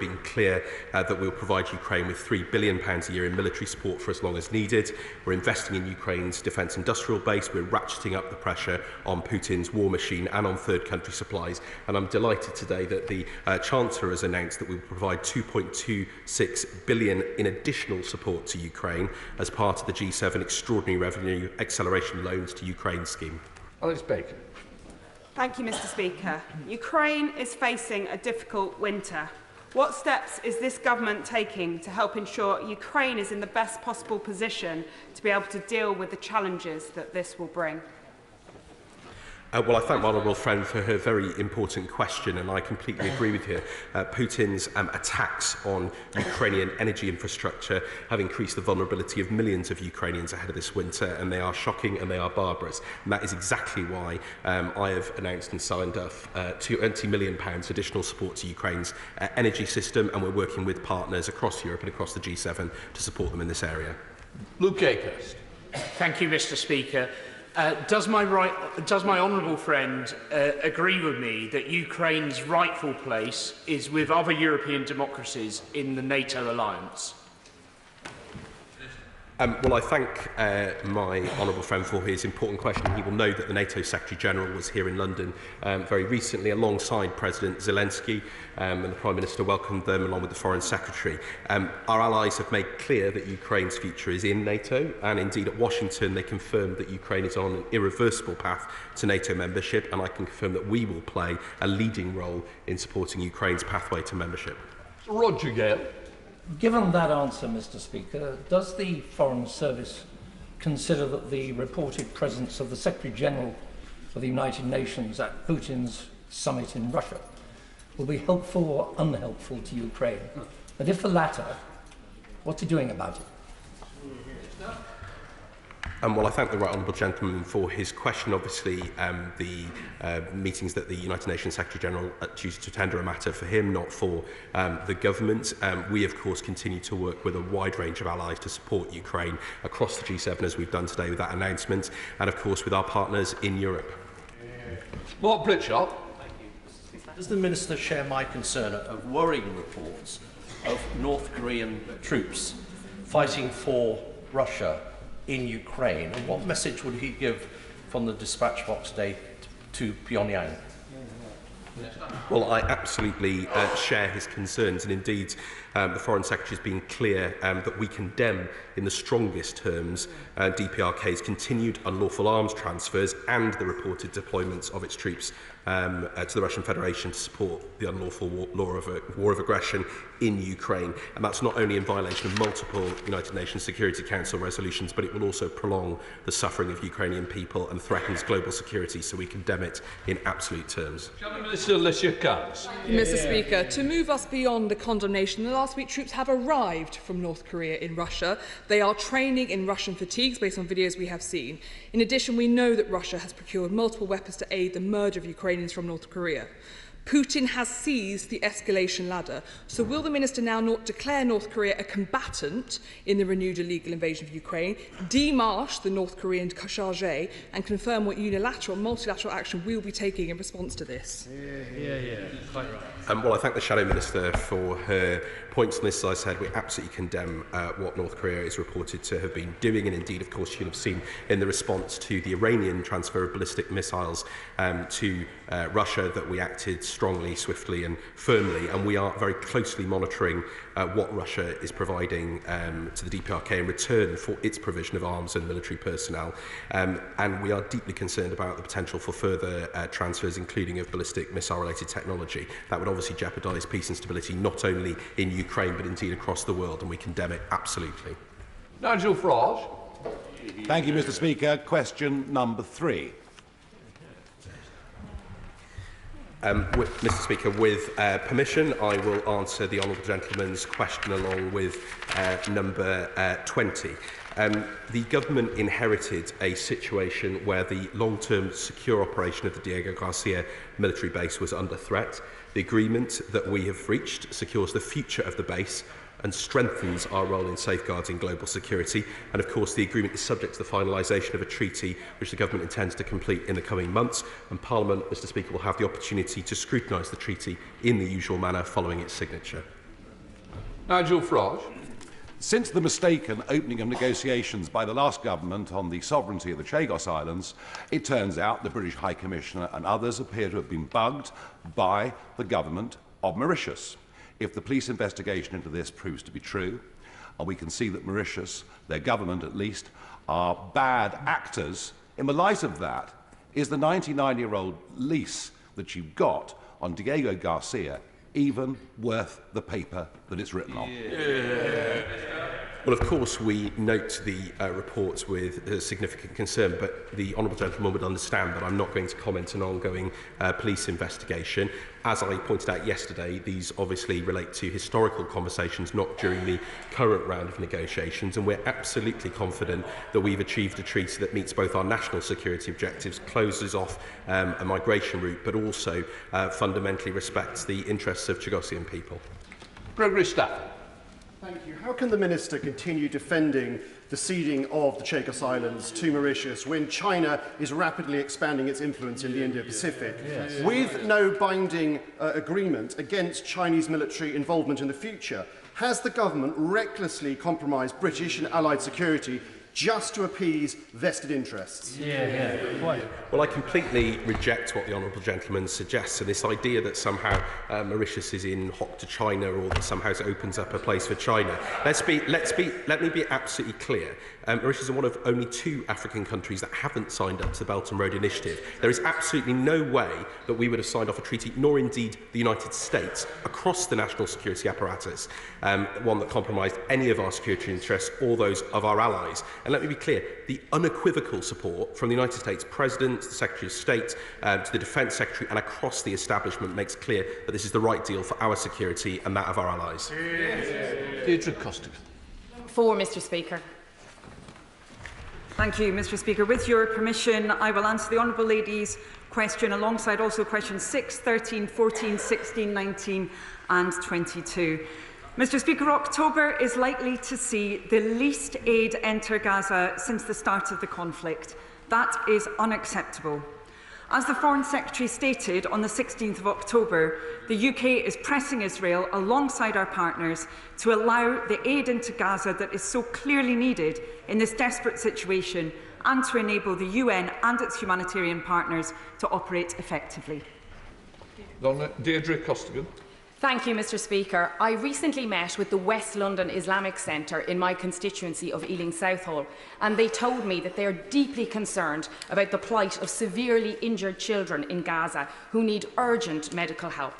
been clear that we will provide Ukraine with £3 billion a year in military support for as long as needed. We're investing in Ukraine's defence industrial base. We're ratcheting up the pressure on Putin's war machine and on third country supplies. And I'm delighted today that the Chancellor has announced that we will provide £2.26 billion in additional support to Ukraine as part of the G7 Extraordinary Revenue Acceleration Loans to Ukraine scheme. Alex Bacon. Thank you, Mr. Speaker. Ukraine is facing a difficult winter. What steps is this government taking to help ensure Ukraine is in the best possible position to be able to deal with the challenges that this will bring? Well, I thank my honourable friend for her very important question, and I completely agree with her. Putin's attacks on Ukrainian energy infrastructure have increased the vulnerability of millions of Ukrainians ahead of this winter, and they are shocking and they are barbarous. And that is exactly why I have announced and signed off £20 million additional support to Ukraine's energy system, and we're working with partners across Europe and across the G7 to support them in this area. Luke Akehurst. Thank you, Mr. Speaker. Does my honourable friend agree with me that Ukraine's rightful place is with other European democracies in the NATO alliance? Well, I thank my honourable friend for his important question. He will know that the NATO Secretary-General was here in London very recently alongside President Zelensky, and the Prime Minister welcomed them along with the Foreign Secretary. Our allies have made clear that Ukraine's future is in NATO, and indeed at Washington they confirmed that Ukraine is on an irreversible path to NATO membership, and I can confirm that we will play a leading role in supporting Ukraine's pathway to membership. Roger Gale. Given that answer, Mr. Speaker, does the Foreign Service consider that the reported presence of the Secretary-General of the United Nations at Putin's summit in Russia will be helpful or unhelpful to Ukraine? And if the latter, what's he doing about it? Well, I thank the right honourable gentleman for his question. Obviously, the meetings that the United Nations Secretary-General chooses to tender a matter for him, not for the government. We, of course, continue to work with a wide range of allies to support Ukraine across the G7, as we've done today with that announcement, and, of course, with our partners in Europe. Mark Pritchard. Does the Minister share my concern of worrying reports of North Korean troops fighting for Russia in Ukraine, and what message would he give from the dispatch box today to Pyongyang? Well, I absolutely share his concerns, and indeed the Foreign Secretary has been clear that we condemn in the strongest terms DPRK's continued unlawful arms transfers and the reported deployments of its troops to the Russian Federation to support the unlawful war of aggression in Ukraine. And that's not only in violation of multiple United Nations Security Council resolutions, but it will also prolong the suffering of Ukrainian people and threatens global security, so we condemn it in absolute terms. Mr. Speaker, to move us beyond the condemnation, last week troops have arrived from North Korea in Russia. They are training in Russian fatigues based on videos we have seen. In addition, we know that Russia has procured multiple weapons to aid the merge of Ukrainians from North Korea. Putin has seized the escalation ladder. So will the Minister now not declare North Korea a combatant in the renewed illegal invasion of Ukraine, demarche the North Korean charge, and confirm what unilateral and multilateral action we will be taking in response to this? Quite right. Well, I thank the Shadow Minister for her points on this. As I said, we absolutely condemn what North Korea is reported to have been doing, and indeed, of course, you'll have seen in the response to the Iranian transfer of ballistic missiles to Russia that we acted strongly, swiftly and firmly, and we are very closely monitoring what Russia is providing to the DPRK in return for its provision of arms and military personnel, and we are deeply concerned about the potential for further transfers, including of ballistic missile-related technology. That would obviously jeopardise peace and stability not only in Ukraine but indeed across the world, and we condemn it absolutely. Nigel Farage. Thank you, Mr. Speaker. Question number 3. Mr. Speaker, with permission, I will answer the honourable gentleman's question along with number 20. The government inherited a situation where the long-term secure operation of the Diego Garcia military base was under threat. The agreement that we have reached secures the future of the base and strengthens our role in safeguarding global security. And of course, the agreement is subject to the finalisation of a treaty which the government intends to complete in the coming months. And Parliament, Mr. Speaker, will have the opportunity to scrutinise the treaty in the usual manner following its signature. Nigel Farage. Since the mistaken opening of negotiations by the last government on the sovereignty of the Chagos Islands, it turns out the British High Commissioner and others appear to have been bugged by the government of Mauritius. If the police investigation into this proves to be true, and we can see that Mauritius, their government at least, are bad actors, in the light of that, is the 99-year-old lease that you got on Diego Garcia even worth the paper that it's written on? Well, of course, we note the reports with significant concern, but the Honourable Gentleman would understand that I'm not going to comment on an ongoing police investigation. As I pointed out yesterday, these obviously relate to historical conversations, not during the current round of negotiations, and we're absolutely confident that we've achieved a treaty that meets both our national security objectives, closes off a migration route, but also fundamentally respects the interests of Chagosian people. Gregory Stafford. Thank you. How can the Minister continue defending the ceding of the Chagos Islands to Mauritius when China is rapidly expanding its influence in the Indo-Pacific? Yes. With no binding agreement against Chinese military involvement in the future, has the government recklessly compromised British and Allied security just to appease vested interests? Well, I completely reject what the Honourable Gentleman suggests, and this idea that somehow Mauritius is in hock to China, or that somehow it opens up a place for China. Let me be absolutely clear. Mauritius is one of only 2 African countries that haven't signed up to the Belt and Road Initiative. There is absolutely no way that we would have signed off a treaty, nor indeed the United States, across the national security apparatus, one that compromised any of our security interests or those of our allies. And let me be clear, the unequivocal support from the United States President, the Secretary of State, to the Defence Secretary and across the establishment makes clear that this is the right deal for our security and that of our allies. Deirdre Costigan. For Mr. Speaker. Thank you, Mr. Speaker. With your permission, I will answer the Honourable Lady's question alongside also questions 6, 13, 14, 16, 19 and 22. Mr. Speaker, October is likely to see the least aid enter Gaza since the start of the conflict. That is unacceptable. As the Foreign Secretary stated on the 16th of October, the UK is pressing Israel alongside our partners to allow the aid into Gaza that is so clearly needed in this desperate situation, and to enable the UN and its humanitarian partners to operate effectively. Deirdre Costigan. Thank you, Mr. Speaker. I recently met with the West London Islamic Centre in my constituency of Ealing Southall, and they told me that they are deeply concerned about the plight of severely injured children in Gaza who need urgent medical help.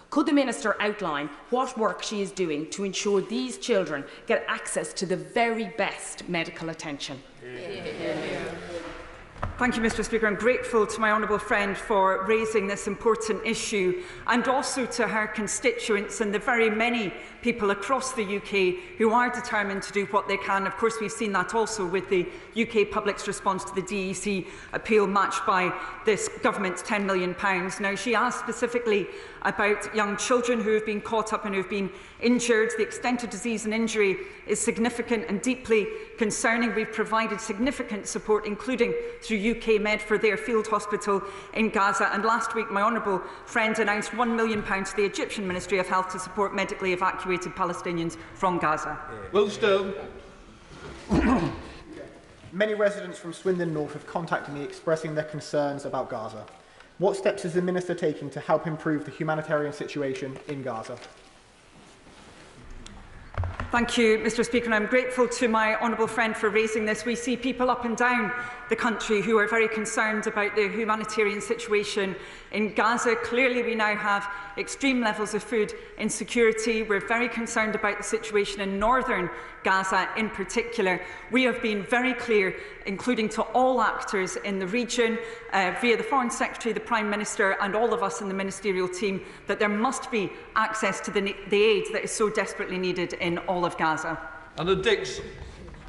Could the Minister outline what work she is doing to ensure these children get access to the very best medical attention? Thank you, Mr. Speaker. I'm grateful to my honourable friend for raising this important issue, and also to her constituents and the very many people across the UK who are determined to do what they can. Of course, we've seen that also with the UK public's response to the DEC appeal, matched by this government's £10 million. Now, she asked specifically about young children who have been caught up and who have been injured. The extent of disease and injury is significant and deeply concerning. We've provided significant support, including through UK Med, for their field hospital in Gaza. And last week, my honourable friend announced £1 million to the Egyptian Ministry of Health to support medically evacuated Palestinians from Gaza. Will Stone. Many residents from Swindon North have contacted me expressing their concerns about Gaza. What steps is the Minister taking to help improve the humanitarian situation in Gaza? Thank you, Mr. Speaker, and I'm grateful to my honourable friend for raising this. We see people up and down the country who are very concerned about the humanitarian situation in Gaza. Clearly, we now have extreme levels of food insecurity. We're very concerned about the situation in northern Gaza in particular. We have been very clear, including to all actors in the region, via the Foreign Secretary, the Prime Minister and all of us in the ministerial team, that there must be access to the aid that is so desperately needed in all of Gaza. Anna Dixon.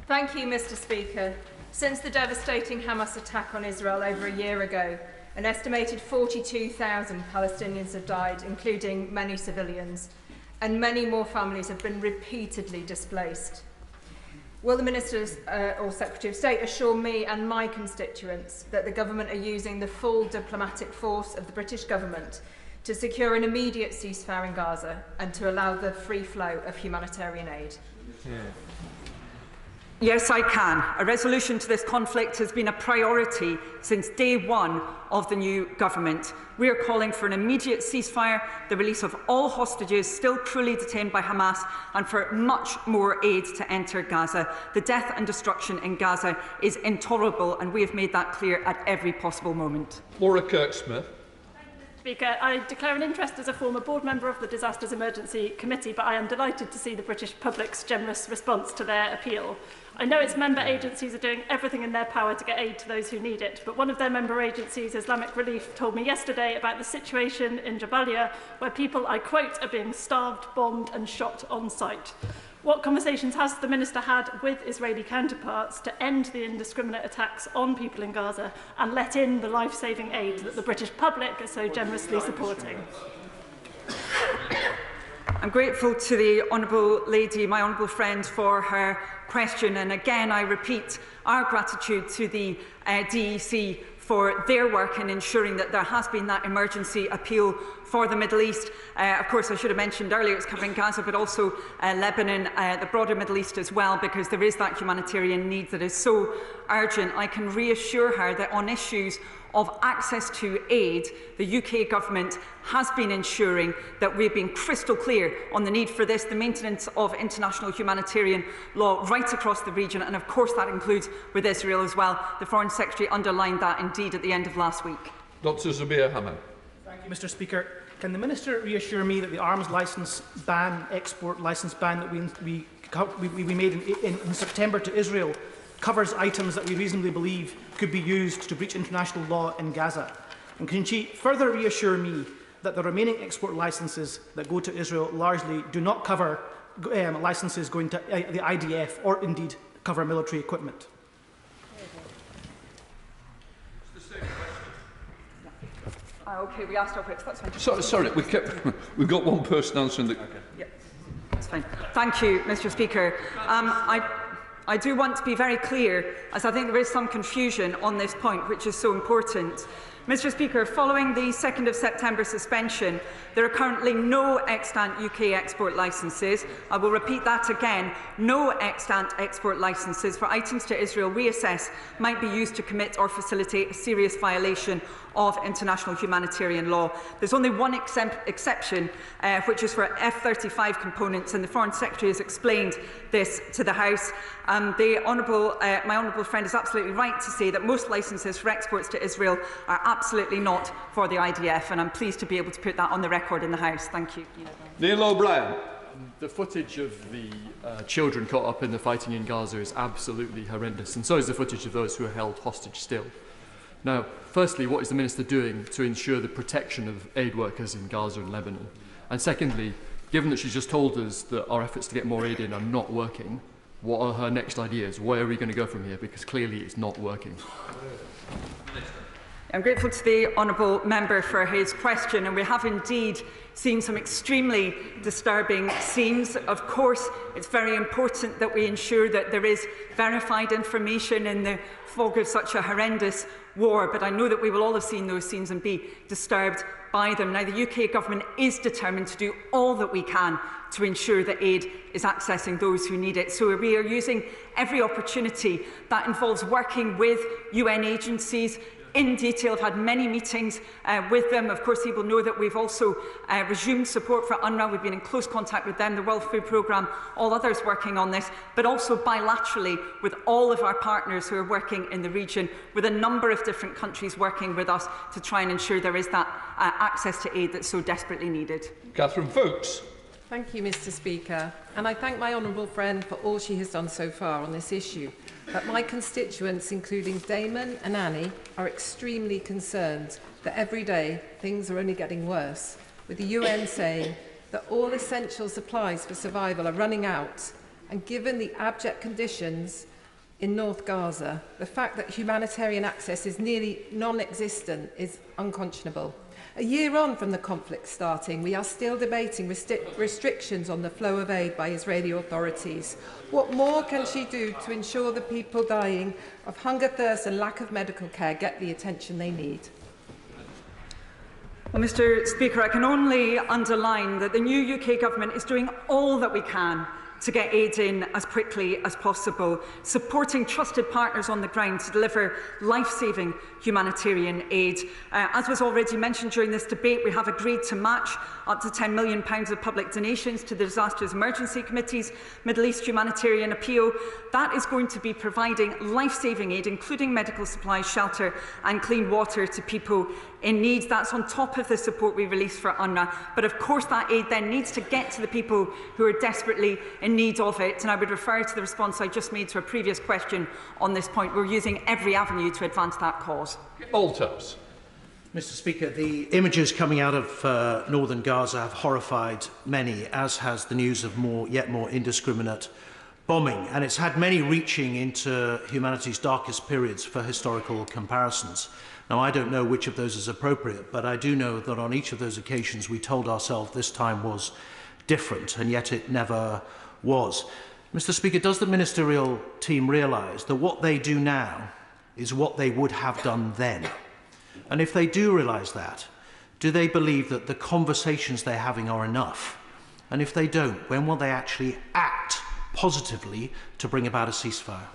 Thank you, Mr. Speaker. Since the devastating Hamas attack on Israel over a year ago, an estimated 42,000 Palestinians have died, including many civilians, and many more families have been repeatedly displaced. Will the Minister or Secretary of State assure me and my constituents that the government are using the full diplomatic force of the British government to secure an immediate ceasefire in Gaza and to allow the free flow of humanitarian aid? Yes, I can. A resolution to this conflict has been a priority since day one of the new government. We are calling for an immediate ceasefire, the release of all hostages still cruelly detained by Hamas, and for much more aid to enter Gaza. The death and destruction in Gaza is intolerable, and we have made that clear at every possible moment. Laura Kirk-Smith. Speaker, I declare an interest as a former board member of the Disasters Emergency Committee, but I am delighted to see the British public's generous response to their appeal. I know its member agencies are doing everything in their power to get aid to those who need it, but one of their member agencies, Islamic Relief, told me yesterday about the situation in Jabalia where people, I quote, are being starved, bombed and shot on sight. What conversations has the Minister had with Israeli counterparts to end the indiscriminate attacks on people in Gaza and let in the life-saving aid that the British public are so generously supporting? I'm grateful to the Honourable Lady, my honourable friend, for her question, and again I repeat our gratitude to the DEC for their work in ensuring that there has been that emergency appeal for the Middle East. Of course, I should have mentioned earlier it's covering Gaza, but also Lebanon, the broader Middle East as well, because there is that humanitarian need that is so urgent. I can reassure her that on issues of access to aid, the UK government has been ensuring that we've been crystal clear on the need for this, the maintenance of international humanitarian law right across the region, and of course that includes with Israel as well. The Foreign Secretary underlined that indeed at the end of last week. Dr. Zubair Hamad. Thank you, Mr. Speaker. Can the Minister reassure me that the arms licence ban, export licence ban that we made in September to Israel covers items that we reasonably believe could be used to breach international law in Gaza? And can she further reassure me that the remaining export licences that go to Israel largely do not cover licences going to the IDF or indeed cover military equipment? Okay, we asked our whips, that's fine. Sorry, we've got one person answering the... Okay. Yeah, that's fine. Thank you, Mr. Speaker. I do want to be very clear, as I think there is some confusion on this point, which is so important. Mr. Speaker, following the 2nd of September suspension, there are currently no extant UK export licences. I will repeat that again. No extant export licences for items to Israel we assess might be used to commit or facilitate a serious violation of international humanitarian law. There's only one exception, which is for F-35 components, and the Foreign Secretary has explained this to the House. My honourable friend is absolutely right to say that most licences for exports to Israel are absolutely not for the IDF, and I'm pleased to be able to put that on the record in the House. Thank you. Neil O'Brien. The footage of the children caught up in the fighting in Gaza is absolutely horrendous, and so is the footage of those who are held hostage still. Now, firstly, what is the Minister doing to ensure the protection of aid workers in Gaza and Lebanon? And secondly, given that she's just told us that our efforts to get more aid in are not working, what are her next ideas? Where are we going to go from here? Because clearly it's not working. I'm grateful to the honourable member for his question, and we have indeed seen some extremely disturbing scenes. Of course, it's very important that we ensure that there is verified information in the fog of such a horrendous war, but I know that we will all have seen those scenes and be disturbed by them. Now, the UK government is determined to do all that we can to ensure that aid is accessing those who need it. So we are using every opportunity that involves working with UN agencies in detail. I've had many meetings with them. Of course, he will know that we've also resumed support for UNRWA. We've been in close contact with them, the World Food Programme, all others working on this, but also bilaterally with all of our partners who are working in the region, with a number of different countries working with us to try and ensure there is that access to aid that's so desperately needed. Catherine Fuchs. Thank you, Mr. Speaker, and I thank my honourable friend for all she has done so far on this issue. But my constituents, including Damon and Annie, are extremely concerned that every day things are only getting worse, with the UN saying that all essential supplies for survival are running out, and given the abject conditions in North Gaza, the fact that humanitarian access is nearly non-existent is unconscionable. A year on from the conflict starting, we are still debating restrictions on the flow of aid by Israeli authorities. What more can she do to ensure the people dying of hunger, thirst and lack of medical care get the attention they need? Well, Mr. Speaker, I can only underline that the new UK government is doing all that we can to get aid in as quickly as possible, supporting trusted partners on the ground to deliver life-saving humanitarian aid. As was already mentioned during this debate, we have agreed to match up to £10 million of public donations to the Disasters Emergency Committee's Middle East Humanitarian Appeal. That is going to be providing life-saving aid, including medical supplies, shelter and clean water to people in need. That's on top of the support we released for UNRWA. But of course that aid then needs to get to the people who are desperately in need of it. And I would refer to the response I just made to a previous question on this point. We're using every avenue to advance that cause. Mr. Speaker, the images coming out of northern Gaza have horrified many, as has the news of yet more indiscriminate bombing. And it's had many reaching into humanity's darkest periods for historical comparisons. Now, I don't know which of those is appropriate, but I do know that on each of those occasions we told ourselves this time was different, and yet it never was. Mr. Speaker, does the ministerial team realise that what they do now is what they would have done then? And if they do realise that, do they believe that the conversations they're having are enough? And if they don't, when will they actually act positively to bring about a ceasefire?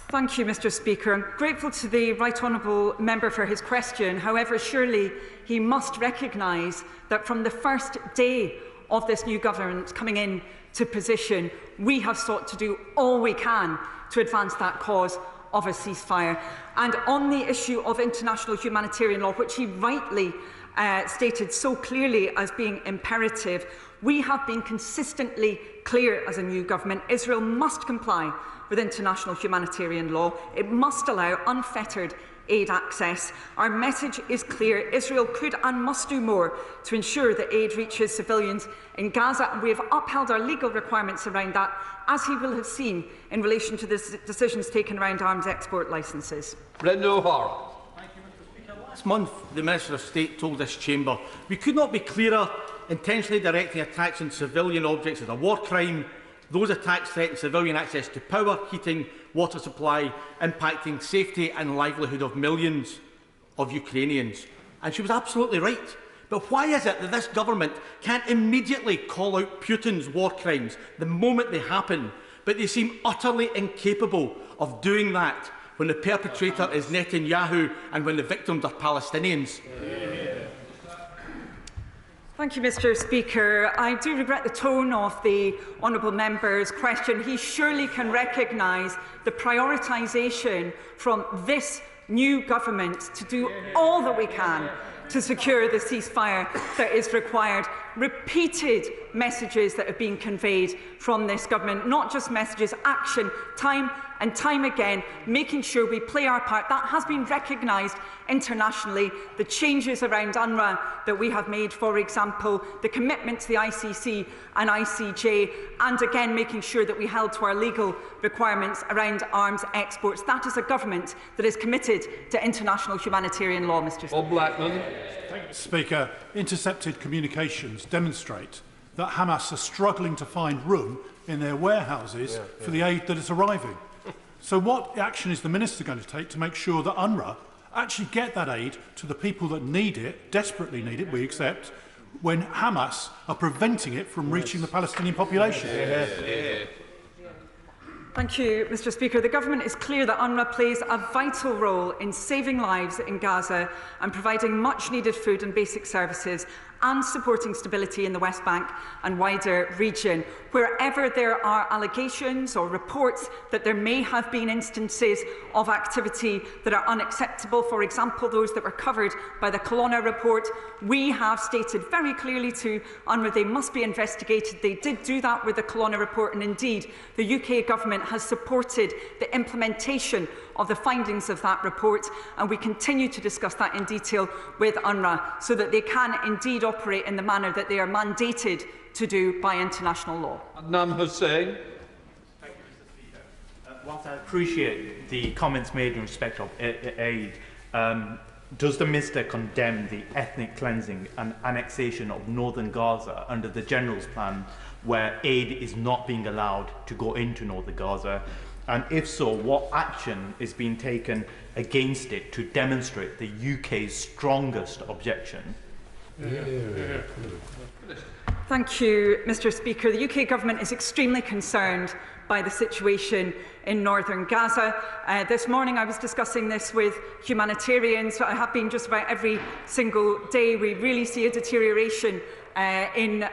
Thank you, Mr. Speaker. I'm grateful to the Right Honourable Member for his question. However, surely he must recognise that from the first day of this new government coming into position, we have sought to do all we can to advance that cause of a ceasefire. And on the issue of international humanitarian law, which he rightly stated so clearly as being imperative, we have been consistently clear as a new government. Israel must comply with international humanitarian law. It must allow unfettered aid access. Our message is clear. Israel could and must do more to ensure that aid reaches civilians in Gaza, and we have upheld our legal requirements around that, as he will have seen in relation to the decisions taken around arms export licences. Brendan O'Hara. Last month, the Minister of State told this chamber, "We could not be clearer. Intentionally directing attacks on civilian objects is a war crime. Those attacks threaten civilian access to power, heating, water supply, impacting safety and livelihood of millions of Ukrainians." And she was absolutely right. But why is it that this government can't immediately call out Putin's war crimes the moment they happen, but they seem utterly incapable of doing that when the perpetrator is Netanyahu and when the victims are Palestinians? Thank you, Mr. Speaker. I do regret the tone of the honourable member's question. He surely can recognise the prioritisation from this new government to do all that we can to secure the ceasefire that is required. Repeated messages that have been conveyed from this government, not just messages, action, time and time again, making sure we play our part. That has been recognised internationally. The changes around UNRWA that we have made, for example, the commitment to the ICC and ICJ, and again making sure that we held to our legal requirements around arms exports. That is a government that is committed to international humanitarian law, Mr. Speaker. Bob Blackman. Thank you, Mr. Speaker. Intercepted communications demonstrate that Hamas are struggling to find room in their warehouses for the aid that is arriving. So what action is the Minister going to take to make sure that UNRWA actually get that aid to the people that need it, desperately need it, we accept, when Hamas are preventing it from reaching the Palestinian population? Thank you, Mr. Speaker. The government is clear that UNRWA plays a vital role in saving lives in Gaza and providing much-needed food and basic services and supporting stability in the West Bank and wider region. Wherever there are allegations or reports that there may have been instances of activity that are unacceptable, for example, those that were covered by the Colonna report, we have stated very clearly to UNRWA they must be investigated. They did do that with the Colonna report, and indeed the UK government has supported the implementation of the findings of that report, and we continue to discuss that in detail with UNRWA so that they can indeed operate in the manner that they are mandated to do by international law. Adnan Hussain. Whilst I appreciate the comments made in respect of aid, does the Minister condemn the ethnic cleansing and annexation of northern Gaza under the General's plan, where aid is not being allowed to go into northern Gaza? And if so, what action is being taken against it to demonstrate the UK's strongest objection? Thank you, Mr. Speaker. The UK Government is extremely concerned by the situation in northern Gaza. This morning I was discussing this with humanitarians. I have been just about every single day. We really see a deterioration in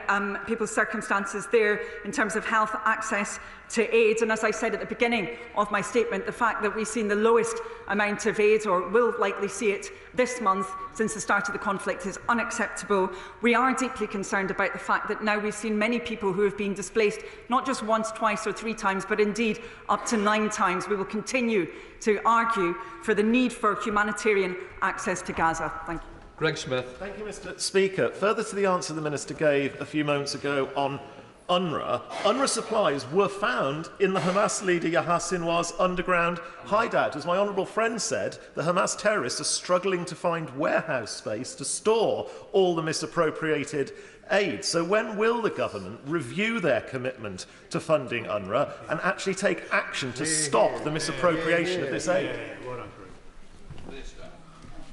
people's circumstances there in terms of health, access to aid. And as I said at the beginning of my statement, the fact that we've seen the lowest amount of aid, or will likely see it this month since the start of the conflict, is unacceptable. We are deeply concerned about the fact that now we've seen many people who have been displaced, not just once, twice or 3 times, but indeed up to 9 times. We will continue to argue for the need for humanitarian access to Gaza. Thank you. Greg Smith. Thank you, Mr. Speaker. Further to the answer the Minister gave a few moments ago on UNRWA supplies were found in the Hamas leader Yahya Sinwar's underground hideout. As my honourable friend said, the Hamas terrorists are struggling to find warehouse space to store all the misappropriated aid. So when will the government review their commitment to funding UNRWA and actually take action to stop the misappropriation of this aid?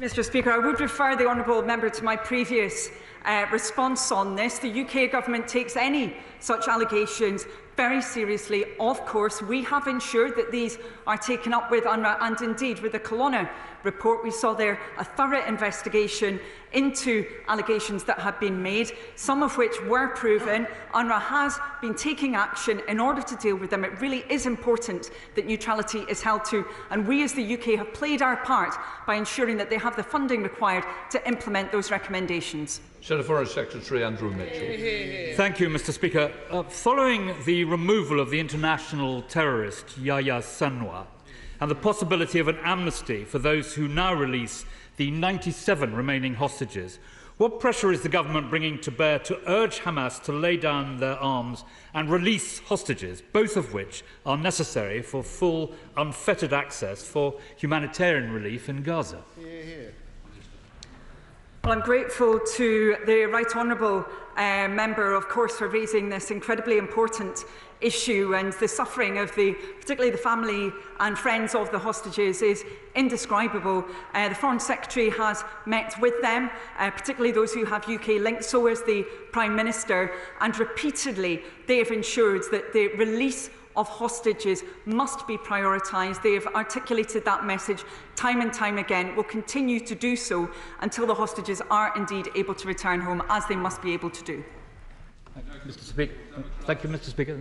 Mr. Speaker, I would refer the honourable member to my previous response on this. The UK Government takes any such allegations very seriously. Of course, we have ensured that these are taken up with UNRWA, and indeed with the Colonna report we saw there a thorough investigation into allegations that have been made, some of which were proven. UNRWA has been taking action in order to deal with them. It really is important that neutrality is held to, and we as the UK have played our part by ensuring that they have the funding required to implement those recommendations. Senator Foreign Secretary Andrew Mitchell. Thank you, Mr. Speaker. Following the removal of the international terrorist Yahya Sinwar and the possibility of an amnesty for those who now release the 97 remaining hostages, what pressure is the government bringing to bear to urge Hamas to lay down their arms and release hostages, both of which are necessary for full, unfettered access for humanitarian relief in Gaza? Well, I'm grateful to the Right Honourable member, of course, for raising this incredibly important issue, and the suffering of particularly the family and friends of the hostages is indescribable. The Foreign Secretary has met with them, particularly those who have UK links, so has the Prime Minister, and repeatedly they have ensured that the release of hostages must be prioritised. They have articulated that message time and time again, will continue to do so until the hostages are indeed able to return home, as they must be able to do. Mr. Speaker. Thank you, Mr. Speaker.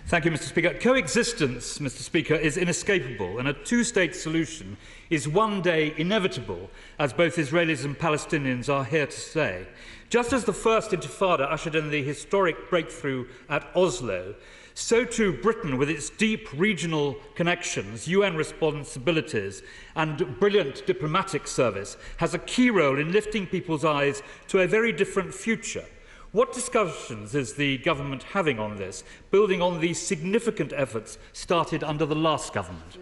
Thank you, Mr. Speaker. Coexistence, Mr. Speaker, is inescapable, and a two-state solution is one day inevitable, as both Israelis and Palestinians are here to say. Just as the First Intifada ushered in the historic breakthrough at Oslo, so too Britain, with its deep regional connections, UN responsibilities and brilliant diplomatic service, has a key role in lifting people's eyes to a very different future. What discussions is the government having on this, building on the significant efforts started under the last government?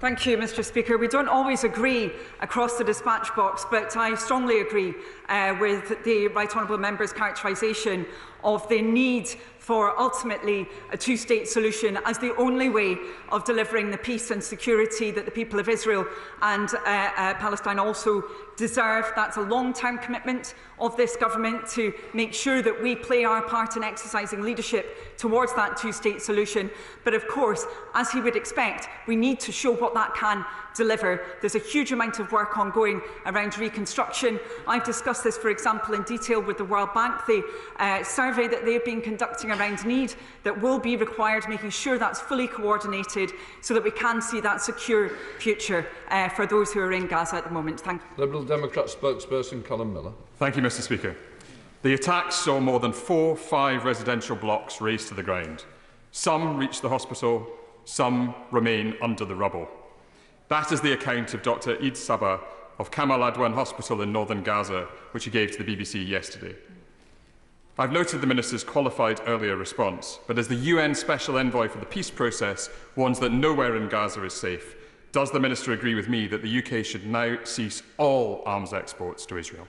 Thank you, Mr. Speaker. We don't always agree across the dispatch box, but I strongly agree with the Right Honourable Member's characterisation of the need for ultimately a two-state solution as the only way of delivering the peace and security that the people of Israel and Palestine also deserve. That's a long-term commitment of this government to make sure that we play our part in exercising leadership towards that two-state solution. But of course, as he would expect, we need to show what that can deliver. There's a huge amount of work ongoing around reconstruction. I've discussed this, for example, in detail with the World Bank. The survey that they've been conducting around need that will be required, making sure that's fully coordinated so that we can see that secure future for those who are in Gaza at the moment. Thank you. Liberal Democrat spokesperson Colin Miller. Thank you, Mr. Speaker. The attacks saw more than 4-5 residential blocks razed to the ground. Some reached the hospital, some remain under the rubble. That is the account of Dr. Eid Sabah of Kamal Adwan Hospital in northern Gaza, which he gave to the BBC yesterday. I've noted the Minister's qualified earlier response, but as the UN Special Envoy for the peace process warns that nowhere in Gaza is safe, does the Minister agree with me that the UK should now cease all arms exports to Israel?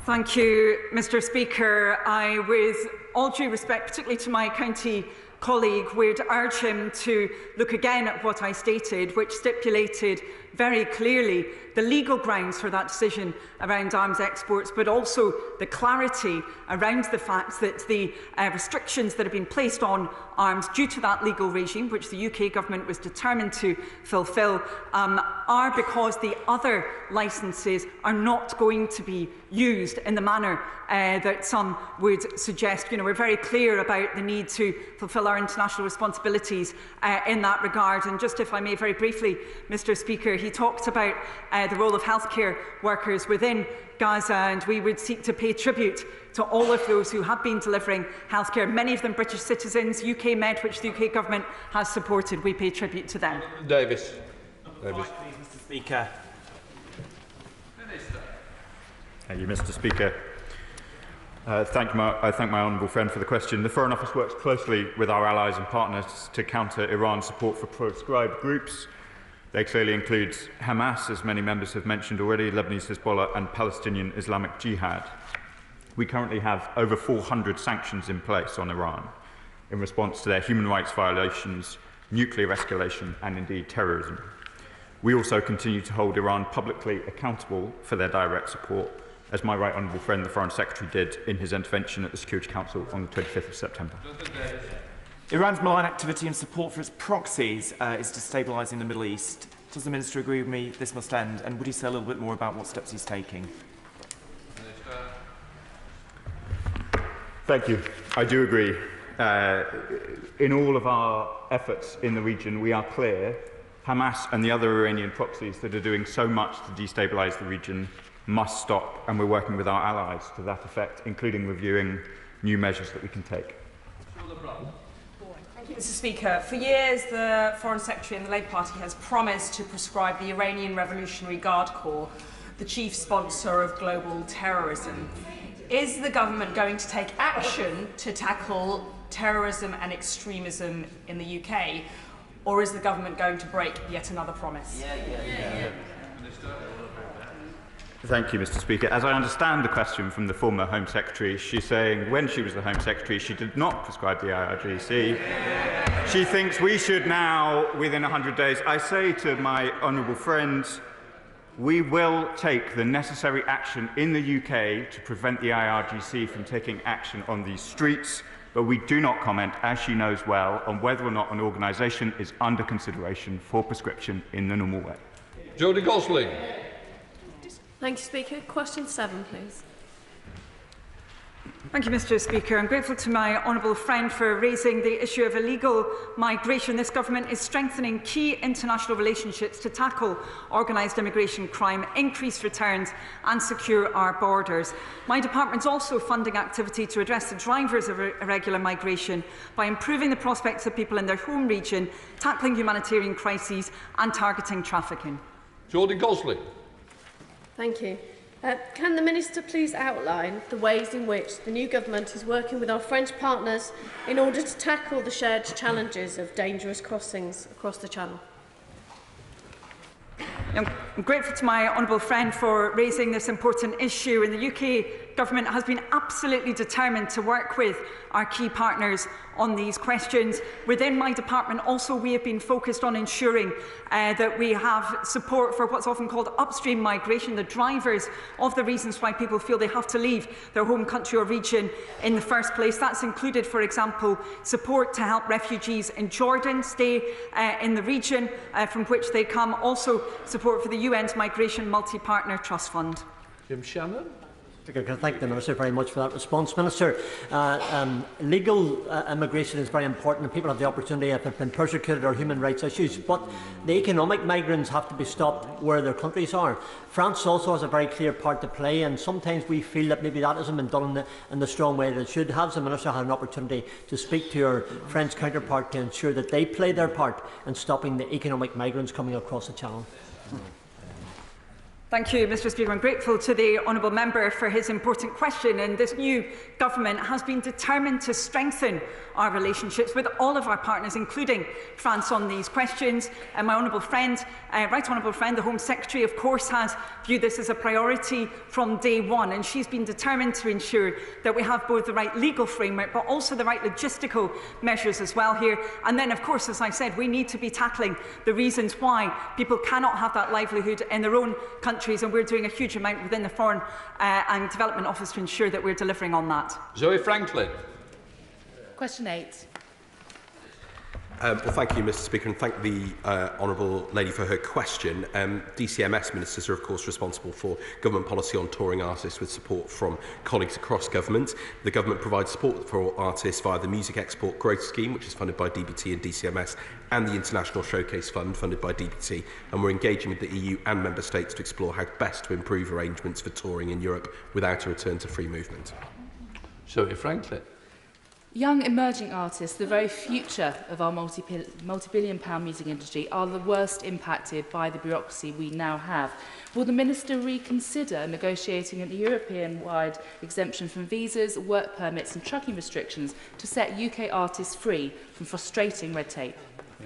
Thank you, Mr. Speaker. I, with all due respect, particularly to my county colleague, would urge him to look again at what I stated, which stipulated very clearly the legal grounds for that decision around arms exports, but also the clarity around the fact that the restrictions that have been placed on arms due to that legal regime, which the UK government was determined to fulfil, are because the other licences are not going to be used in the manner that some would suggest. We're very clear about the need to fulfil our international responsibilities in that regard. And just, if I may, very briefly, Mr. Speaker, he talked about the role of healthcare workers within Gaza, and we would seek to pay tribute to all of those who have been delivering healthcare, many of them British citizens. UK Med, which the UK government has supported, we pay tribute to them. Davis. Mr. Speaker. Thank you, Mr. Speaker. I thank my honourable friend for the question. The Foreign Office works closely with our allies and partners to counter Iran's support for proscribed groups. They clearly include Hamas, as many members have mentioned already, Lebanese Hezbollah and Palestinian Islamic Jihad. We currently have over 400 sanctions in place on Iran in response to their human rights violations, nuclear escalation and indeed terrorism. We also continue to hold Iran publicly accountable for their direct support, as my right honourable friend, the Foreign Secretary, did in his intervention at the Security Council on the 25th of September. Iran's malign activity and support for its proxies is destabilising the Middle East. Does the Minister agree with me this must end? And would he say a little bit more about what steps he's taking? Thank you. I do agree. In all of our efforts in the region, we are clear Hamas and the other Iranian proxies that are doing so much to destabilise the region must stop, and we're working with our allies to that effect, including reviewing new measures that we can take. Thank you, Mr. Speaker. For years, the Foreign Secretary and the Labour Party has promised to proscribe the Iranian Revolutionary Guard Corps, the chief sponsor of global terrorism. Is the government going to take action to tackle terrorism and extremism in the UK, or is the government going to break yet another promise? Thank you, Mr. Speaker. As I understand the question from the former Home Secretary, she's saying when she was the Home Secretary, she did not prescribe the IRGC. She thinks we should now, within 100 days. I say to my honourable friends, we will take the necessary action in the UK to prevent the IRGC from taking action on these streets, but we do not comment, as she knows well, on whether or not an organisation is under consideration for prescription in the normal way. Jodie Gosling. Thank you, Speaker. Question 7, please. Thank you, Mr. Speaker. I'm grateful to my honourable friend for raising the issue of illegal migration. This government is strengthening key international relationships to tackle organised immigration crime, increase returns and secure our borders. My department is also funding activity to address the drivers of irregular migration by improving the prospects of people in their home region, tackling humanitarian crises and targeting trafficking. Jodie Gosling. Thank you. Can the Minister please outline the ways in which the new government is working with our French partners in order to tackle the shared challenges of dangerous crossings across the Channel? I'm grateful to my honourable friend for raising this important issue. And the UK government has been absolutely determined to work with our key partners on these questions. Within my department also we have been focused on ensuring that we have support for what's often called upstream migration, the drivers of the reasons why people feel they have to leave their home country or region in the first place. That's included, for example, support to help refugees in Jordan stay in the region from which they come, also support for the UN's Migration Multi-Partner Trust Fund. Jim Shannon. I can thank the Minister very much for that response. Minister, legal immigration is very important and people have the opportunity if they've been persecuted or human rights issues, but the economic migrants have to be stopped where their countries are. France also has a very clear part to play, and sometimes we feel that maybe that hasn't been done in the strong way that it should. Has the Minister had an opportunity to speak to your French counterpart to ensure that they play their part in stopping the economic migrants coming across the Channel? Thank you, Mr Speaker. I'm grateful to the honourable member for his important question. And this new government has been determined to strengthen our relationships with all of our partners, including France, on these questions. And my honourable friend, right honourable friend, the Home Secretary, of course, has viewed this as a priority from day one. And she's been determined to ensure that we have both the right legal framework, but also the right logistical measures as well here. And then, of course, as I said, we need to be tackling the reasons why people cannot have that livelihood in their own countries, and we're doing a huge amount within the Foreign and Development Office to ensure that we're delivering on that. Zoe Franklin. Question 8. Well, thank you, Mr Speaker, and thank the honourable lady for her question. DCMS ministers are, of course, responsible for government policy on touring artists with support from colleagues across government. The government provides support for artists via the Music Export Growth Scheme, which is funded by DBT and DCMS, and the International Showcase Fund, funded by DBT, and we're engaging with the EU and Member States to explore how best to improve arrangements for touring in Europe without a return to free movement. Zoe Franklin. Young emerging artists, the very future of our multi-billion-pound music industry, are the worst impacted by the bureaucracy we now have. Will the Minister reconsider negotiating a European-wide exemption from visas, work permits and trucking restrictions to set UK artists free from frustrating red tape?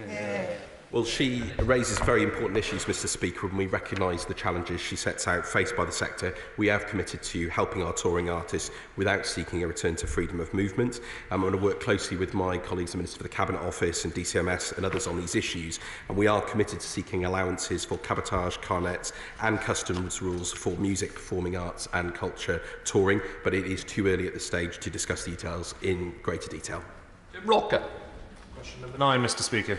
Yeah. Well, she raises very important issues, Mr Speaker, and we recognise the challenges she sets out faced by the sector. We have committed to helping our touring artists without seeking a return to freedom of movement. I'm going to work closely with my colleagues, the Minister for the Cabinet Office and DCMS and others on these issues, and we are committed to seeking allowances for cabotage, carnets and customs rules for music, performing arts and culture touring, but it is too early at this stage to discuss details in greater detail. Rocker. Question number 9, Mr Speaker.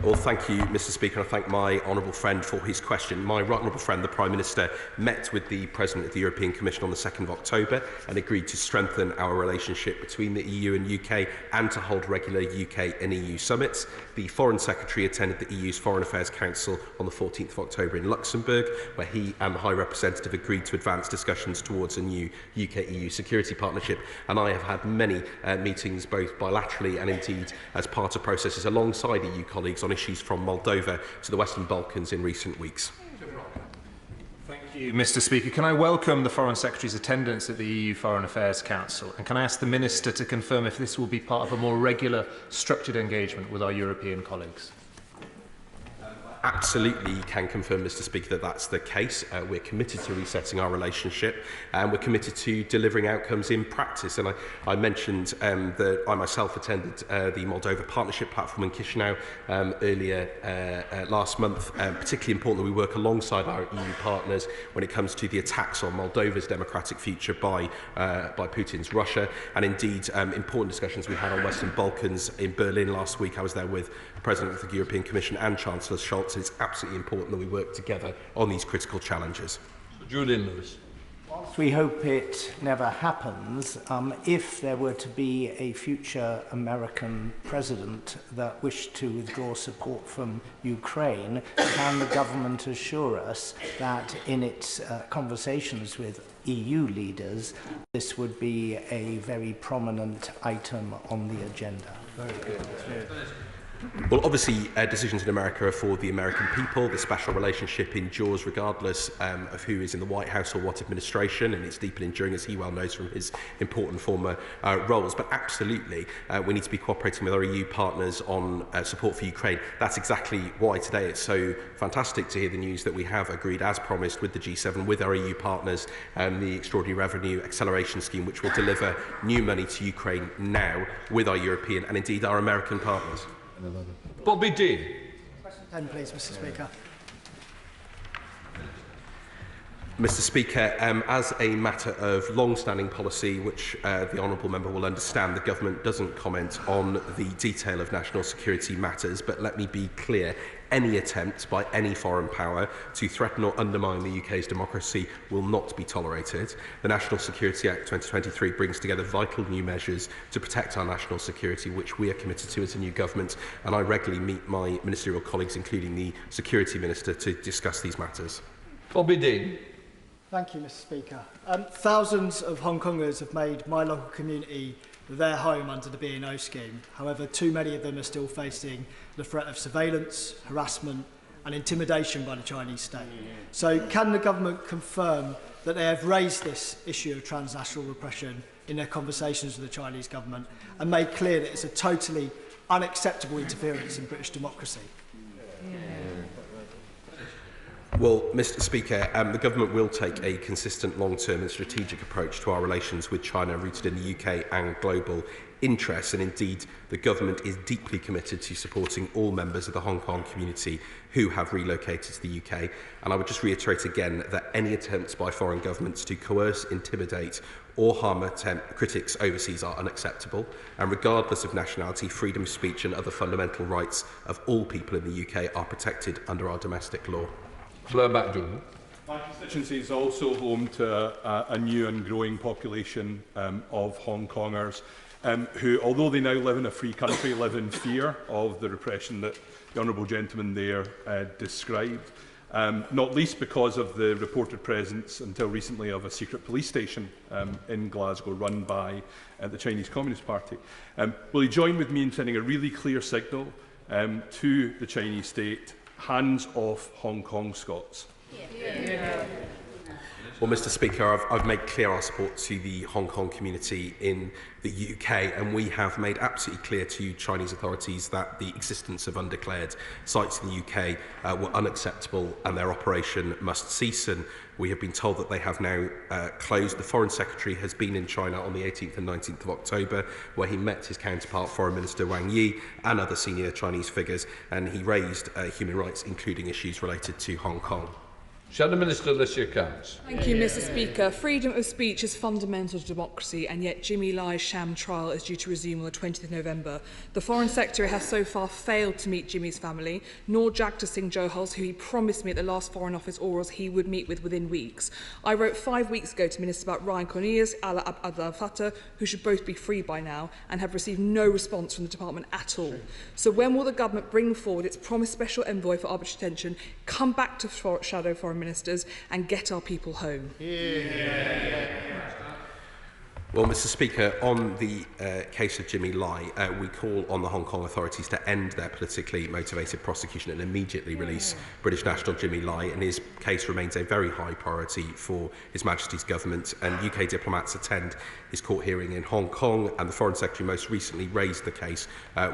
Well, thank you, Mr Speaker, and I thank my honourable friend for his question. My right honourable friend, the Prime Minister, met with the President of the European Commission on the 2nd of October and agreed to strengthen our relationship between the EU and UK and to hold regular UK and EU summits. The Foreign Secretary attended the EU's Foreign Affairs Council on the 14th of October in Luxembourg, where he and the High Representative agreed to advance discussions towards a new UK-EU security partnership. And I have had many meetings, both bilaterally and indeed as part of processes alongside EU colleagues on issues from Moldova to the Western Balkans in recent weeks. Thank you, Mr Speaker. Can I welcome the Foreign Secretary's attendance at the EU Foreign Affairs Council, and can I ask the Minister to confirm if this will be part of a more regular, structured engagement with our European colleagues? Absolutely can confirm, Mr Speaker, that that's the case. We're committed to resetting our relationship and we're committed to delivering outcomes in practice. And I mentioned that I myself attended the Moldova Partnership Platform in Chisinau earlier last month. Particularly important that we work alongside our EU partners when it comes to the attacks on Moldova's democratic future by Putin's Russia. And indeed, important discussions we had on Western Balkans in Berlin last week. I was there with the President of the European Commission and Chancellor Scholz. It's absolutely important that we work together on these critical challenges. Julian Lewis. Whilst we hope it never happens, if there were to be a future American president that wished to withdraw support from Ukraine, can the government assure us that in its conversations with EU leaders, this would be a very prominent item on the agenda? Very good. Well, obviously, decisions in America are for the American people. The special relationship endures regardless of who is in the White House or what administration, and it's deep and enduring, as he well knows from his important former roles. But absolutely, we need to be cooperating with our EU partners on support for Ukraine. That's exactly why today it's so fantastic to hear the news that we have agreed, as promised, with the G7, with our EU partners, the Extraordinary Revenue Acceleration Scheme, which will deliver new money to Ukraine now with our European and indeed our American partners. Bobby Dean. Question 10, please, Mr Speaker. Mr Speaker, as a matter of long-standing policy, which the honourable member will understand, the government doesn't comment on the detail of national security matters, but let me be clear. Any attempt by any foreign power to threaten or undermine the UK's democracy will not be tolerated. The National Security Act 2023 brings together vital new measures to protect our national security, which we are committed to as a new government, and I regularly meet my ministerial colleagues, including the Security Minister, to discuss these matters. Bobby Dean. Thank you, Mr Speaker. Thousands of Hong Kongers have made my local community their home under the B&O scheme. However, too many of them are still facing the threat of surveillance, harassment and intimidation by the Chinese state. So can the government confirm that they have raised this issue of transnational repression in their conversations with the Chinese government and made clear that it's a totally unacceptable interference in British democracy? Well, Mr. Speaker, the government will take a consistent long-term and strategic approach to our relations with China rooted in the UK and global interests, and indeed the government is deeply committed to supporting all members of the Hong Kong community who have relocated to the UK. And I would just reiterate again that any attempts by foreign governments to coerce, intimidate or harm critics overseas are unacceptable, and regardless of nationality, freedom of speech and other fundamental rights of all people in the UK are protected under our domestic law. My constituency is also home to a new and growing population of Hong Kongers who, although they now live in a free country, live in fear of the repression that the honourable gentleman there described, not least because of the reported presence until recently of a secret police station in Glasgow run by the Chinese Communist Party. Will he join with me in sending a really clear signal to the Chinese state? Hands off Hong Kong Scots. Well, Mr. Speaker, I've made clear our support to the Hong Kong community in the UK, and we have made absolutely clear to Chinese authorities that the existence of undeclared sites in the UK were unacceptable and their operation must cease. And we have been told that they have now closed. The Foreign Secretary has been in China on the 18th and 19th of October, where he met his counterpart, Foreign Minister Wang Yi, and other senior Chinese figures, and he raised human rights, including issues related to Hong Kong. Shadow Minister Alicia Counts. Thank you, Mr. Speaker. Freedom of speech is fundamental to democracy, and yet Jimmy Lai's sham trial is due to resume on the 20th of November. The Foreign Secretary has so far failed to meet Jimmy's family, nor Jagta Singh Johals, who he promised me at the last Foreign Office orals he would meet with within weeks. I wrote 5 weeks ago to Minister about Ryan Cornelius, Ala Abdel Fattah, who should both be free by now, and have received no response from the department at all. So when will the government bring forward its promised special envoy for arbitrary detention, come back to shadow foreign ministers and get our people home? Well, Mr. Speaker, on the case of Jimmy Lai, we call on the Hong Kong authorities to end their politically motivated prosecution and immediately release British national Jimmy Lai, and his case remains a very high priority for His Majesty's government. And UK diplomats attend his court hearing in Hong Kong, and the Foreign Secretary most recently raised the case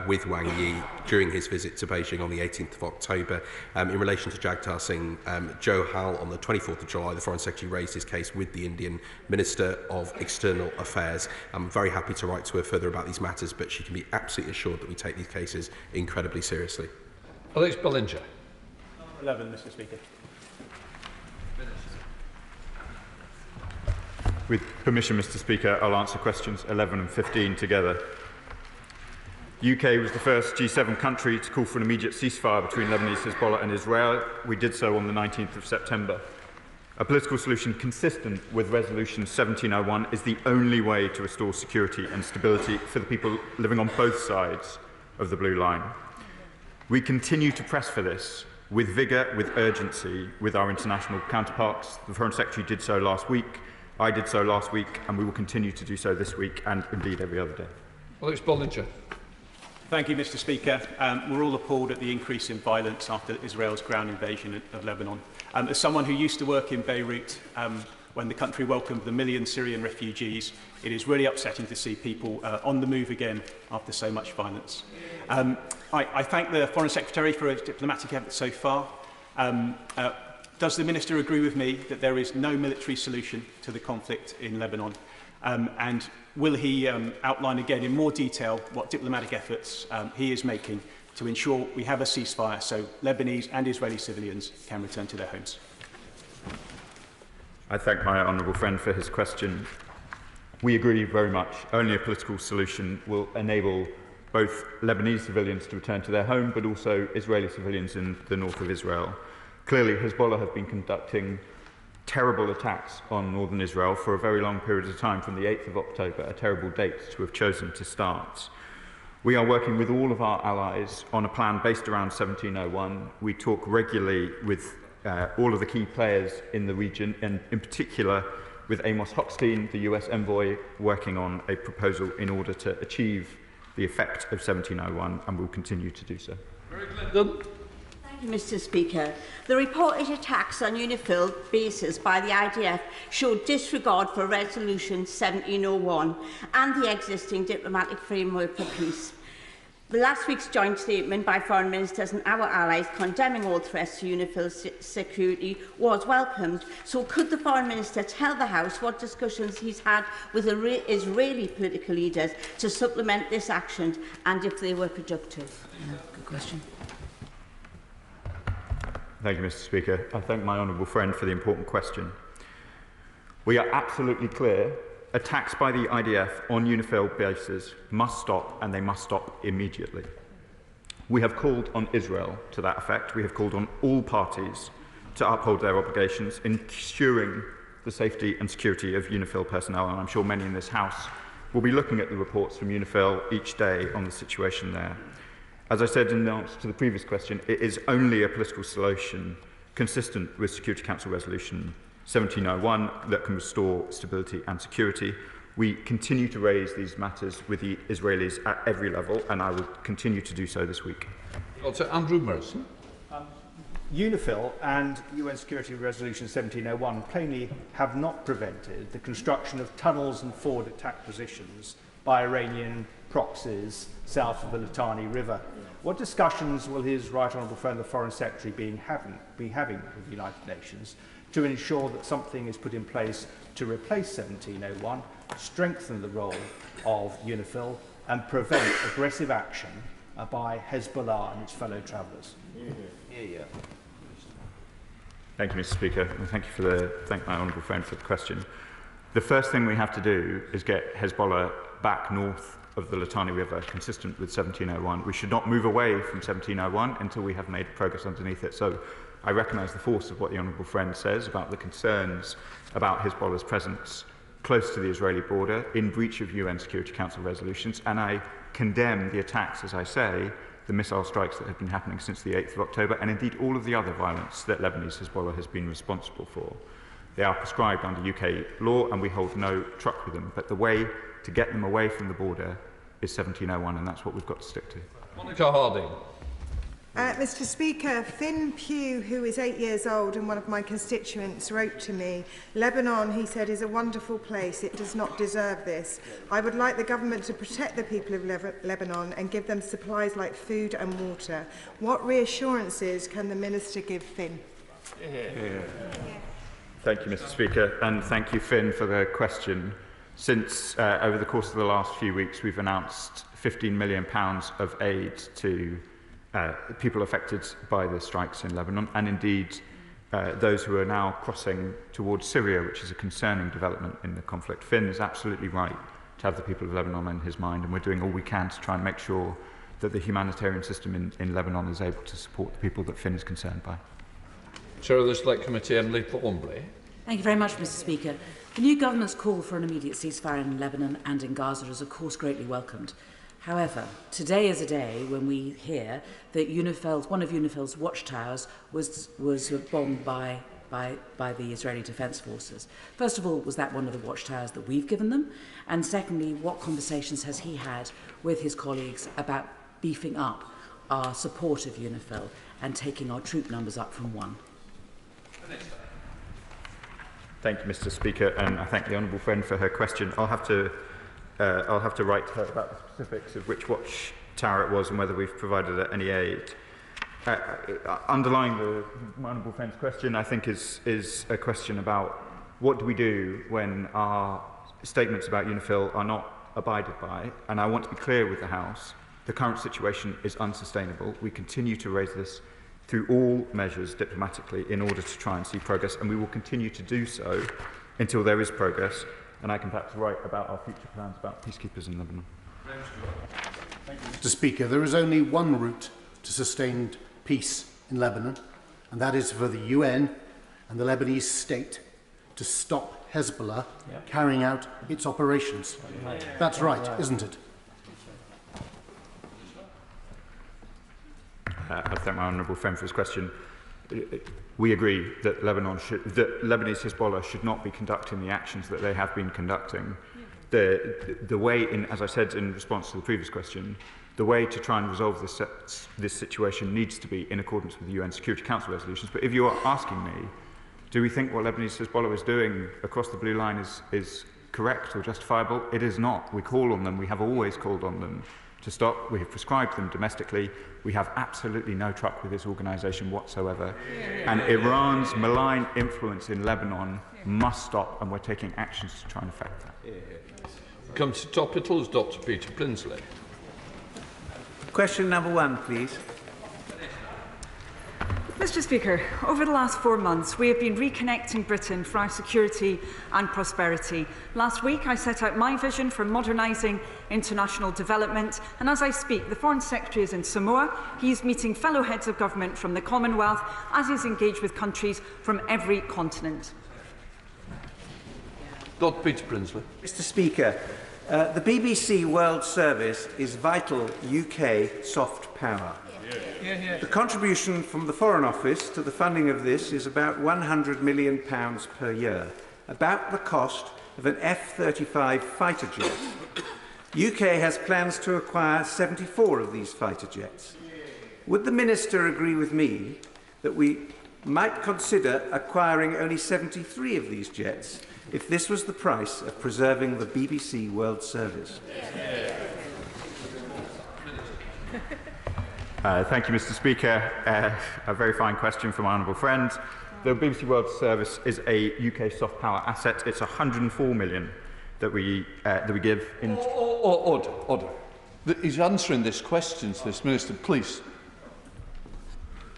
with Wang Yi during his visit to Beijing on the 18th of October. In relation to Jagtar Singh Johal, on the 24th of July, the Foreign Secretary raised his case with the Indian Minister of External Affairs. I'm very happy to write to her further about these matters, but she can be absolutely assured that we take these cases incredibly seriously. Alex Bellinger. 11, Mr. Speaker. With permission, Mr. Speaker, I'll answer questions 11 and 15 together. The UK was the first G7 country to call for an immediate ceasefire between Lebanese, Hezbollah and Israel. We did so on the 19th of September. A political solution consistent with Resolution 1701 is the only way to restore security and stability for the people living on both sides of the Blue Line. We continue to press for this with vigour, with urgency, with our international counterparts. The Foreign Secretary did so last week, I did so last week, and we will continue to do so this week and indeed every other day. Alex Bellinger. Thank you, Mr. Speaker. We're all appalled at the increase in violence after Israel's ground invasion of Lebanon. As someone who used to work in Beirut when the country welcomed the million Syrian refugees, it is really upsetting to see people on the move again after so much violence. I thank the Foreign Secretary for his diplomatic efforts so far. Does the Minister agree with me that there is no military solution to the conflict in Lebanon? And will he outline again in more detail what diplomatic efforts he is making to ensure we have a ceasefire so Lebanese and Israeli civilians can return to their homes? I thank my honourable friend for his question. We agree very much. Only a political solution will enable both Lebanese civilians to return to their home, but also Israeli civilians in the north of Israel. Clearly, Hezbollah have been conducting terrible attacks on northern Israel for a very long period of time, from the 8th of October, a terrible date to have chosen to start. We are working with all of our allies on a plan based around 1701. We talk regularly with all of the key players in the region, and in particular with Amos Hochstein, the US envoy, working on a proposal in order to achieve the effect of 1701, and will continue to do so. Mary Clinton. Thank Thank you, Mr. Speaker. The reported attacks on UNIFIL bases by the IDF showed disregard for Resolution 1701 and the existing diplomatic framework for peace. Last week's joint statement by foreign ministers and our allies condemning all threats to UNIFIL's security was welcomed. So could the foreign minister tell the House what discussions he's had with Israeli political leaders to supplement this action and if they were productive? Good question. Thank you, Mr. Speaker. I thank my honourable friend for the important question. We are absolutely clear. Attacks by the IDF on UNIFIL bases must stop, and they must stop immediately. We have called on Israel to that effect. We have called on all parties to uphold their obligations, ensuring the safety and security of UNIFIL personnel, and I'm sure many in this House will be looking at the reports from UNIFIL each day on the situation there. As I said in answer to the previous question, it is only a political solution consistent with Security Council Resolution 1701 that can restore stability and security. We continue to raise these matters with the Israelis at every level, and I will continue to do so this week. Also, Andrew Merson. UNIFIL and UN Security Resolution 1701 plainly have not prevented the construction of tunnels and forward attack positions by Iranian proxies south of the Litani River. What discussions will his Right Honourable friend, the Foreign Secretary, be having with the United Nations to ensure that something is put in place to replace 1701, strengthen the role of UNIFIL and prevent aggressive action by Hezbollah and its fellow travellers? Thank you, Mr. Speaker, and thank my honourable friend for the question. The first thing we have to do is get Hezbollah back north of the Litani River, consistent with 1701. We should not move away from 1701 until we have made progress underneath it. So I recognise the force of what the honourable friend says about the concerns about Hezbollah's presence close to the Israeli border in breach of UN Security Council resolutions, and I condemn the attacks, as I say, the missile strikes that have been happening since the 8th of October, and indeed all of the other violence that Lebanese Hezbollah has been responsible for. They are prescribed under UK law, and we hold no truck with them, but the way to get them away from the border is 1701, and that's what we've got to stick to. Monica Harding. Mr. Speaker, Finn Pugh, who is 8 years old and one of my constituents, wrote to me, "Lebanon," he said, "is a wonderful place. It does not deserve this. I would like the government to protect the people of Lebanon and give them supplies like food and water. What reassurances can the Minister give Finn?" Thank you, Mr. Speaker, and thank you, Finn, for the question. Since, over the course of the last few weeks, we've announced £15 million of aid to people affected by the strikes in Lebanon, and indeed those who are now crossing towards Syria, which is a concerning development in the conflict. Finn is absolutely right to have the people of Lebanon in his mind, and we're doing all we can to try and make sure that the humanitarian system in Lebanon is able to support the people that Finn is concerned by. Chair of the Select Committee, Emily Thornbury. Thank you very much, Mr. Speaker. The new government's call for an immediate ceasefire in Lebanon and in Gaza is, of course, greatly welcomed. However, today is a day when we hear that one of UNIFIL's watchtowers was bombed by the Israeli Defence Forces. First of all, was that one of the watchtowers that we've given them? And secondly, what conversations has he had with his colleagues about beefing up our support of UNIFIL and taking our troop numbers up from 1? Thank you, Mr. Speaker, and I thank the honourable friend for her question. I'll have to write to her about the specifics of which watchtower it was and whether we've provided any aid. Underlying my honourable friend's question, I think, is a question about what do we do when our statements about UNIFIL are not abided by, and I want to be clear with the House. The current situation is unsustainable. We continue to raise this through all measures diplomatically in order to try and see progress, and we will continue to do so until there is progress, and I can perhaps write about our future plans about peacekeepers in Lebanon. Thank you, Mr. Speaker. There is only one route to sustained peace in Lebanon, and that is for the UN and the Lebanese state to stop Hezbollah carrying out its operations. That's right, isn't it? I thank my honourable friend for his question. We agree that Lebanese Hezbollah should not be conducting the actions that they have been conducting. The way, as I said in response to the previous question, The way to try and resolve this situation needs to be in accordance with the UN Security Council resolutions. But if you are asking me, do we think what Lebanese Hezbollah is doing across the blue line is correct or justifiable? It is not. We call on them. We have always called on them to stop. We have prescribed them domestically. We have absolutely no truck with this organisation whatsoever. And Iran's malign influence in Lebanon must stop, and we're taking actions to try and affect that. Come to topicals, Dr. Peter Prinsley. Question number 1, please. Mr Speaker, over the last 4 months, we have been reconnecting Britain for our security and prosperity. Last week, I set out my vision for modernising international development, and as I speak, the Foreign Secretary is in Samoa. He is meeting fellow heads of government from the Commonwealth, as he is engaged with countries from every continent. Dr. Peter Prinsley. Mr Speaker, the BBC World Service is vital UK soft power. The contribution from the Foreign Office to the funding of this is about £100 million per year, about the cost of an F-35 fighter jet. UK has plans to acquire 74 of these fighter jets. Would the Minister agree with me that we might consider acquiring only 73 of these jets if this was the price of preserving the BBC World Service? Thank you, Mr Speaker. A very fine question from my honourable friend. The BBC World Service is a UK soft power asset. It's 104 million that we give in... Order. He's answering this question to this Minister. Please.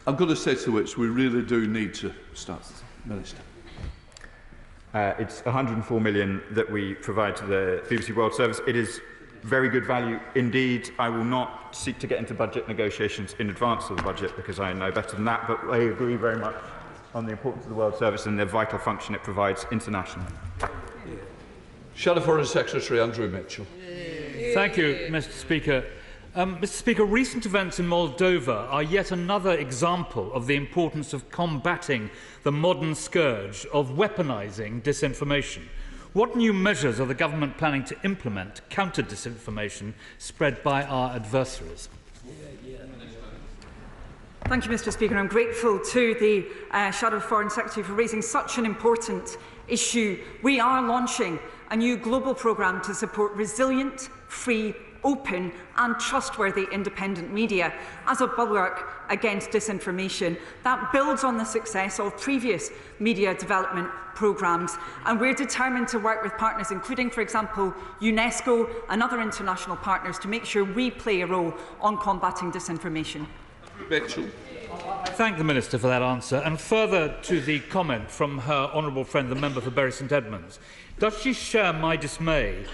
I'm going to say to which we really do need to start. Minister. It's 104 million that we provide to the BBC World Service. It is very good value indeed. I will not seek to get into budget negotiations in advance of the budget because I know better than that, but I agree very much on the importance of the World Service and the vital function it provides internationally. Shadow Foreign Secretary Andrew Mitchell. Thank you, Mr Speaker. Mr Speaker, recent events in Moldova are yet another example of the importance of combating the modern scourge of weaponising disinformation. What new measures are the government planning to implement to counter disinformation spread by our adversaries? Thank you, Mr Speaker. I'm grateful to the Shadow Foreign Secretary for raising such an important issue. We are launching a new global programme to support resilient, free, open and trustworthy independent media as a bulwark against disinformation. That builds on the success of previous media development programmes, and we're determined to work with partners, including, for example, UNESCO and other international partners, to make sure we play a role on combating disinformation. Mitchell. I thank the Minister for that answer, and further to the comment from her honourable friend, the member for Bury St Edmunds. Does she share my dismay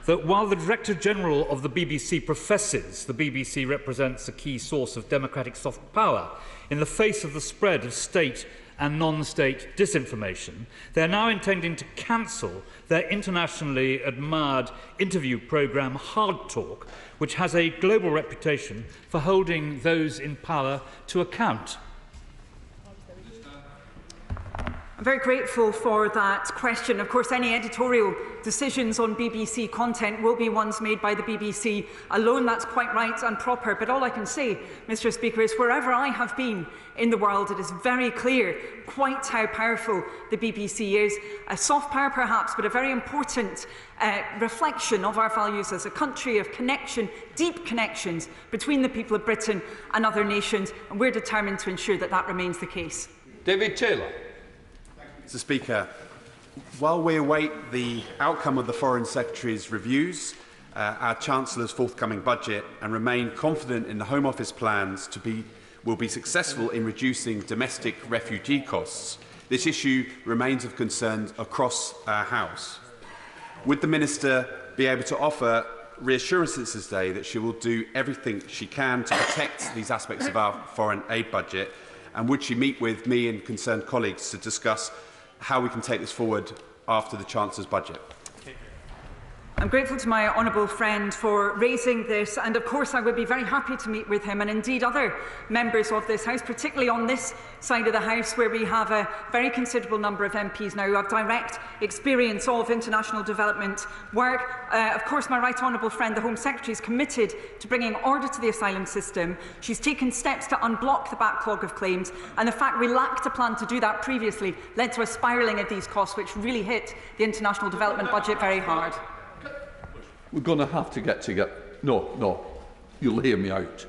that while the Director General of the BBC professes the BBC represents a key source of democratic soft power in the face of the spread of state and non-state disinformation, they are now intending to cancel their internationally admired interview programme Hard Talk, which has a global reputation for holding those in power to account? I'm very grateful for that question. Of course, any editorial decisions on BBC content will be ones made by the BBC alone. That's quite right and proper. But all I can say, Mr Speaker, is wherever I have been in the world, it is very clear quite how powerful the BBC is. A soft power, perhaps, but a very important reflection of our values as a country of connection, deep connections between the people of Britain and other nations. And we're determined to ensure that that remains the case. David Taylor. Mr Speaker, while we await the outcome of the Foreign Secretary's reviews, our Chancellor's forthcoming budget, and remain confident in the Home Office plans will be successful in reducing domestic refugee costs, this issue remains of concern across our House. Would the Minister be able to offer reassurances today that she will do everything she can to protect these aspects of our foreign aid budget, and would she meet with me and concerned colleagues to discuss how we can take this forward after the Chancellor's budget? I'm grateful to my honourable friend for raising this, and of course I would be very happy to meet with him and indeed other members of this House, particularly on this side of the House where we have a very considerable number of MPs now who have direct experience of international development work. Of course, my right honourable friend, the Home Secretary, is committed to bringing order to the asylum system. She's taken steps to unblock the backlog of claims, and the fact we lacked a plan to do that previously led to a spiralling of these costs, which really hit the international development budget very hard. We're going to have to get together. No, you'll hear me out.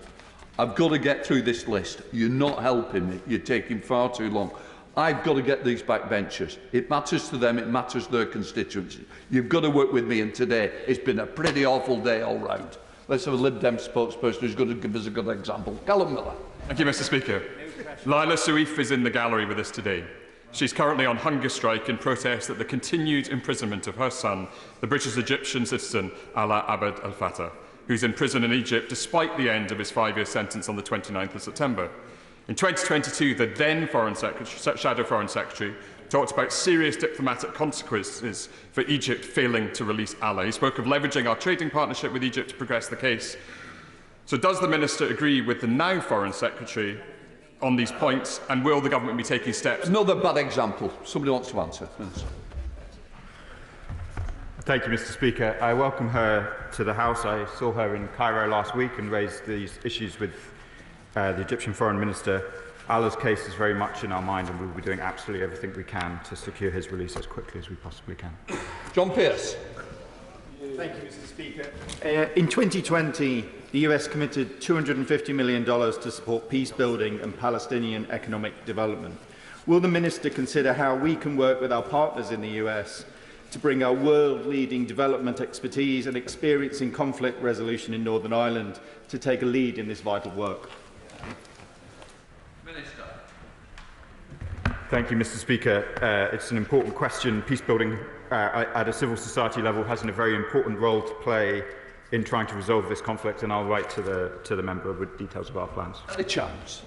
I've got to get through this list. You're not helping me. You're taking far too long. I've got to get these backbenchers. It matters to them. It matters to their constituency. You've got to work with me, and today it's been a pretty awful day all round. Let's have a Lib Dem spokesperson who's going to give us a good example. Callum Miller. Thank you, Mr. Speaker. Laila Suif is in the gallery with us today. She's currently on hunger strike in protest at the continued imprisonment of her son, the British-Egyptian citizen Alaa Abd al-Fattah, who's in prison in Egypt despite the end of his 5-year sentence on the 29th of September. In 2022, the then Shadow Foreign Secretary talked about serious diplomatic consequences for Egypt failing to release Alaa. He spoke of leveraging our trading partnership with Egypt to progress the case. So does the Minister agree with the now Foreign Secretary on these points, and will the government be taking steps? Another bad example. Somebody wants to answer. Minister. Thank you, Mr. Speaker. I welcome her to the House. I saw her in Cairo last week and raised these issues with the Egyptian Foreign Minister. Alaa's case is very much in our mind, and we will be doing absolutely everything we can to secure his release as quickly as we possibly can. John Pearce. Thank you, Mr. Speaker. In 2020, the US committed $250 million to support peace building and Palestinian economic development. Will the Minister consider how we can work with our partners in the US to bring our world-leading development expertise and experience in conflict resolution in Northern Ireland to take a lead in this vital work? Minister. Thank you, Mr. Speaker. It's an important question. Peace building at a civil society level has a very important role to play in trying to resolve this conflict, and I'll write to the member with details of our plans. A chance.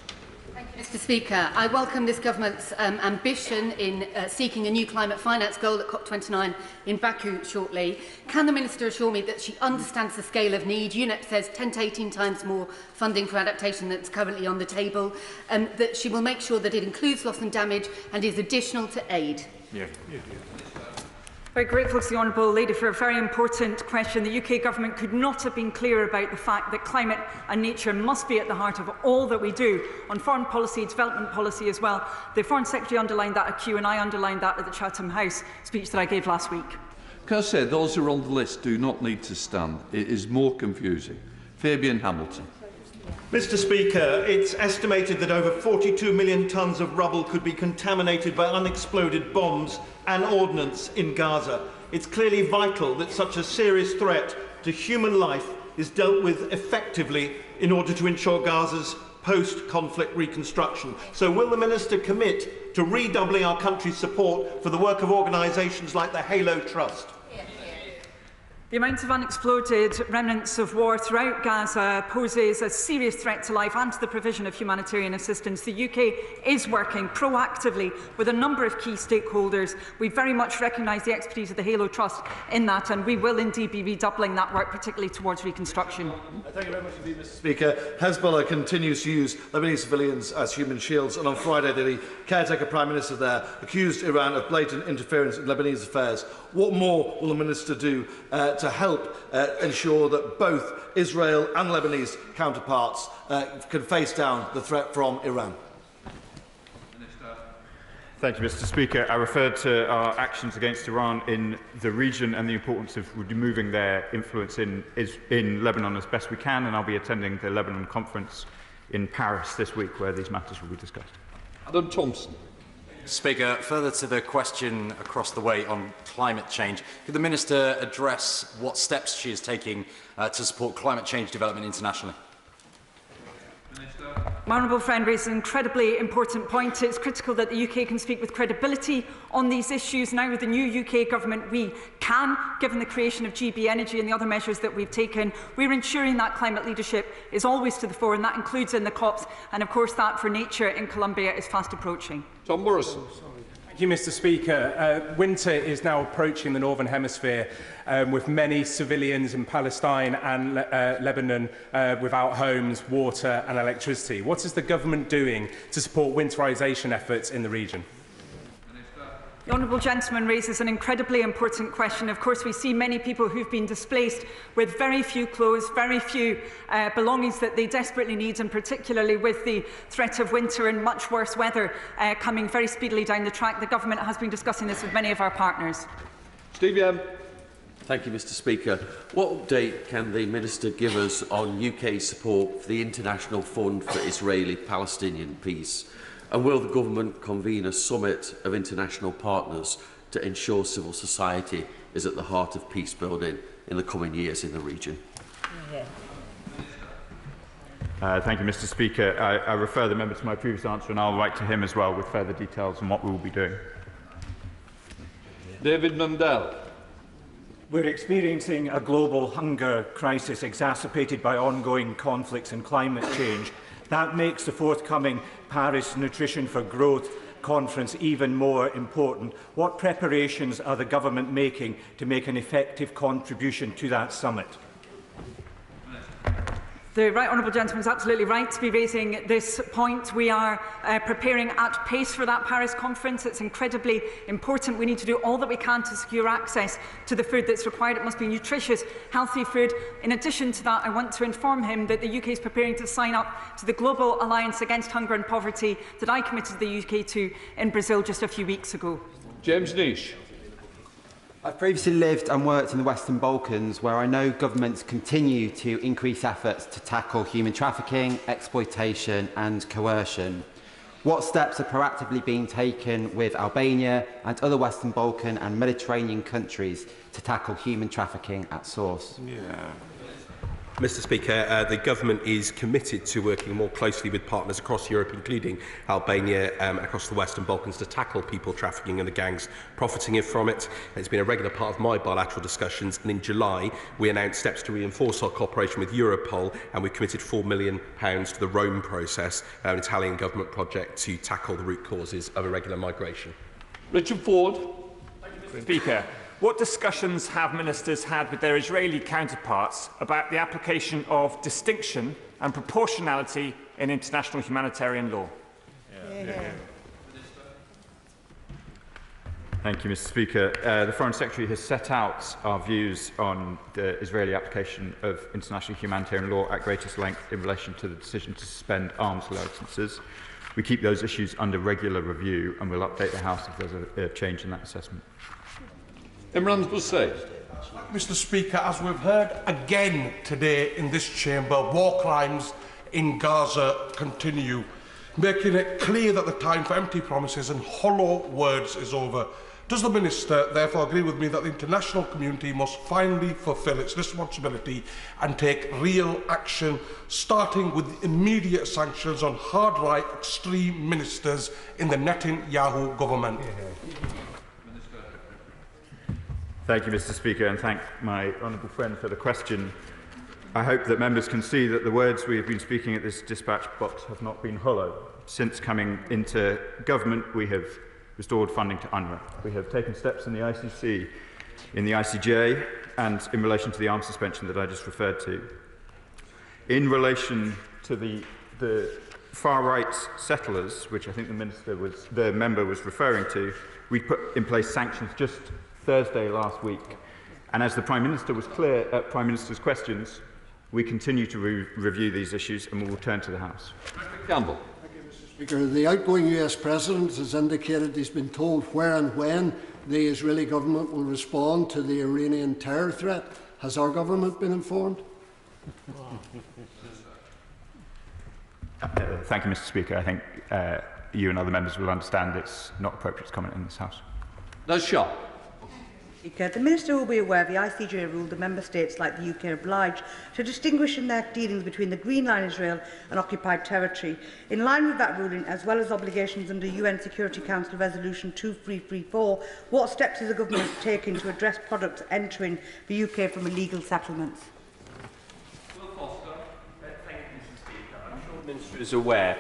Thank you, Mr. Speaker. I welcome this government's ambition in seeking a new climate finance goal at COP29 in Baku shortly. Can the Minister assure me that she understands the scale of need? UNEP says 10 to 18 times more funding for adaptation that's currently on the table, that she will make sure that it includes loss and damage and is additional to aid. Very grateful to the Honourable Lady for a very important question. The UK Government could not have been clearer about the fact that climate and nature must be at the heart of all that we do on foreign policy, development policy as well. The Foreign Secretary underlined that at Kew, and I underlined that at the Chatham House speech that I gave last week. Can I say, those who are on the list do not need to stand. It is more confusing. Fabian Hamilton. Mr. Speaker, it's estimated that over 42 million tonnes of rubble could be contaminated by unexploded bombs and ordnance in Gaza. It's clearly vital that such a serious threat to human life is dealt with effectively in order to ensure Gaza's post-conflict reconstruction. So will the Minister commit to redoubling our country's support for the work of organisations like the Halo Trust? The amount of unexploded remnants of war throughout Gaza poses a serious threat to life and to the provision of humanitarian assistance. The UK is working proactively with a number of key stakeholders. We very much recognise the expertise of the Halo Trust in that, and we will indeed be redoubling that work, particularly towards reconstruction. Thank you very much indeed, Mr. Speaker. Hezbollah continues to use Lebanese civilians as human shields, and on Friday the caretaker Prime Minister there accused Iran of blatant interference in Lebanese affairs. What more will the Minister do to help ensure that both Israel and Lebanese counterparts can face down the threat from Iran? Thank you, Mr. Speaker. I referred to our actions against Iran in the region and the importance of removing their influence in Lebanon as best we can, and I'll be attending the Lebanon conference in Paris this week where these matters will be discussed. Adam Thompson. Speaker, further to the question across the way on climate change, could the Minister address what steps she is taking to support climate change development internationally? My honourable friend raised an incredibly important point. It's critical that the UK can speak with credibility on these issues. Now with the new UK government, we can, given the creation of GB Energy and the other measures that we've taken. We're ensuring that climate leadership is always to the fore, and that includes in the COPs, and of course that for nature in Colombia is fast approaching. Tom Morrison. Thank you, Mr. Speaker. Winter is now approaching the Northern Hemisphere, with many civilians in Palestine and Lebanon without homes, water and electricity. What is the government doing to support winterisation efforts in the region? The honourable gentleman raises an incredibly important question. Of course, we see many people who've been displaced with very few clothes, very few belongings that they desperately need, and particularly with the threat of winter and much worse weather coming very speedily down the track. The government has been discussing this with many of our partners. Steve Young. Thank you, Mr. Speaker. What update can the Minister give us on UK support for the International Fund for Israeli-Palestinian Peace? And will the government convene a summit of international partners to ensure civil society is at the heart of peace building in the coming years in the region? Thank you, Mr. Speaker. I refer the member to my previous answer, and I'll write to him as well with further details on what we will be doing. David Mundell. We're experiencing a global hunger crisis exacerbated by ongoing conflicts and climate change. That makes the forthcoming Paris Nutrition for Growth conference even more important. What preparations are the government making to make an effective contribution to that summit? The right honourable gentleman is absolutely right to be raising this point. We are preparing at pace for that Paris conference. It's incredibly important. We need to do all that we can to secure access to the food that's required. It must be nutritious, healthy food. In addition to that, I want to inform him that the UK is preparing to sign up to the Global Alliance Against Hunger and Poverty that I committed the UK to in Brazil just a few weeks ago. James Nish. I've previously lived and worked in the Western Balkans, where I know governments continue to increase efforts to tackle human trafficking, exploitation and coercion. What steps are proactively being taken with Albania and other Western Balkan and Mediterranean countries to tackle human trafficking at source? Mr. Speaker, the government is committed to working more closely with partners across Europe, including Albania, across the Western Balkans, to tackle people trafficking and the gangs profiting from it. It's been a regular part of my bilateral discussions, and in July we announced steps to reinforce our cooperation with Europol, and we've committed £4 million to the Rome process, an Italian government project to tackle the root causes of irregular migration. Richard Ford. Speaker, what discussions have ministers had with their Israeli counterparts about the application of distinction and proportionality in international humanitarian law? Thank you, Mr. Speaker. The Foreign Secretary has set out our views on the Israeli application of international humanitarian law at greatest length in relation to the decision to suspend arms licences. We keep those issues under regular review, and we'll update the House if there's a change in that assessment. Imran Hussain. Mr. Speaker, as we've heard again today in this chamber, war crimes in Gaza continue, making it clear that the time for empty promises and hollow words is over. Does the Minister therefore agree with me that the international community must finally fulfil its responsibility and take real action, starting with immediate sanctions on hard-right extreme ministers in the Netanyahu government? Thank you, Mr. Speaker, and thank my honourable friend for the question. I hope that members can see that the words we have been speaking at this dispatch box have not been hollow. Since coming into government, we have restored funding to UNRWA. We have taken steps in the ICC, in the ICJ, and in relation to the arms suspension that I just referred to. In relation to the far-right settlers, which I think the member was referring to, we put in place sanctions just Thursday last week. And as the Prime Minister was clear at Prime Minister's questions, we continue to review these issues and will return to the House. Campbell. Thank you, Mr. Speaker. The outgoing US President has indicated he's been told where and when the Israeli government will respond to the Iranian terror threat. Has our government been informed? Thank you, Mr. Speaker. I think you and other members will understand it's not appropriate to comment in this House. That's sharp. The Minister will be aware the ICJ ruled that Member States like the UK are obliged to distinguish in their dealings between the Green Line Israel and occupied territory. In line with that ruling, as well as obligations under UN Security Council Resolution 2334, what steps is the Government taking to address products entering the UK from illegal settlements? Thank you, Mr. Speaker. I'm sure the Minister is aware.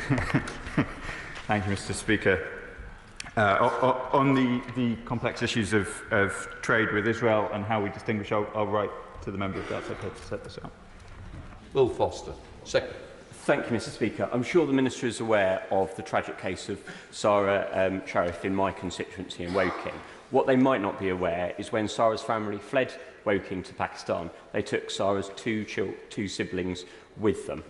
Thank you, Mr. Speaker. On the complex issues of trade with Israel and how we distinguish, I'll write to the member if that's okay to set this out. Will Foster, second. Thank you, Mr. Speaker. I'm sure the Minister is aware of the tragic case of Sarah Sharif in my constituency in Woking. What they might not be aware is when Sarah's family fled Woking to Pakistan, they took Sarah's two siblings with them.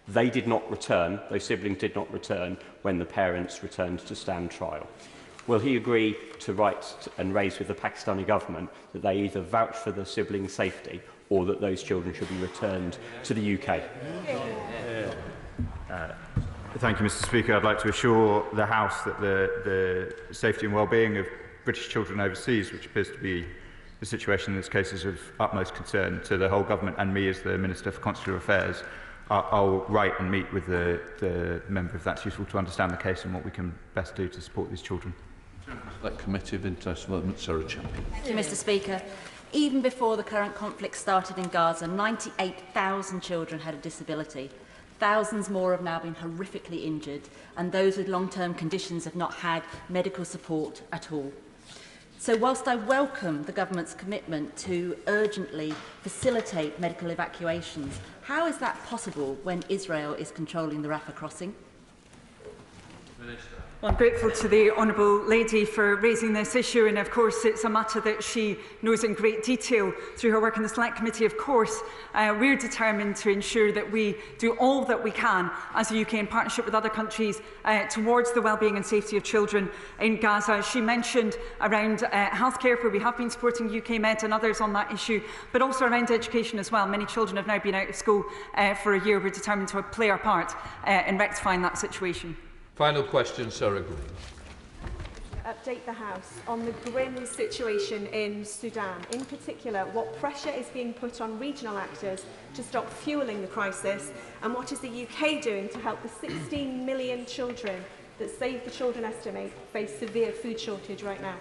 They did not return, those siblings did not return when the parents returned to stand trial. Will he agree to write and raise with the Pakistani government that they either vouch for the siblings' safety or that those children should be returned to the UK? Thank you, Mr. Speaker. I'd like to assure the House that the safety and well-being of British children overseas, which appears to be the situation in this case, is of utmost concern to the whole government and me as the Minister for Consular Affairs. I'll write and meet with the member if that's useful to understand the case and what we can best do to support these children. That Committee of International Development, Sarah Champion. Thank you, Mr. Speaker. Even before the current conflict started in Gaza, 98,000 children had a disability. Thousands more have now been horrifically injured, and those with long-term conditions have not had medical support at all. So whilst I welcome the government's commitment to urgently facilitate medical evacuations, how is that possible when Israel is controlling the Rafah crossing? Well, I'm grateful to the Honourable Lady for raising this issue, and of course it's a matter that she knows in great detail through her work in the Select Committee. Of course, we're determined to ensure that we do all that we can as the UK in partnership with other countries towards the wellbeing and safety of children in Gaza. She mentioned around healthcare, where we have been supporting UK Med and others on that issue, but also around education as well. Many children have now been out of school for a year. We're determined to play our part in rectifying that situation. Final question, Sarah Green. Update the House on the grim situation in Sudan. In particular, what pressure is being put on regional actors to stop fuelling the crisis, and what is the UK doing to help the 16 million children that Save the Children estimate face severe food shortage right now?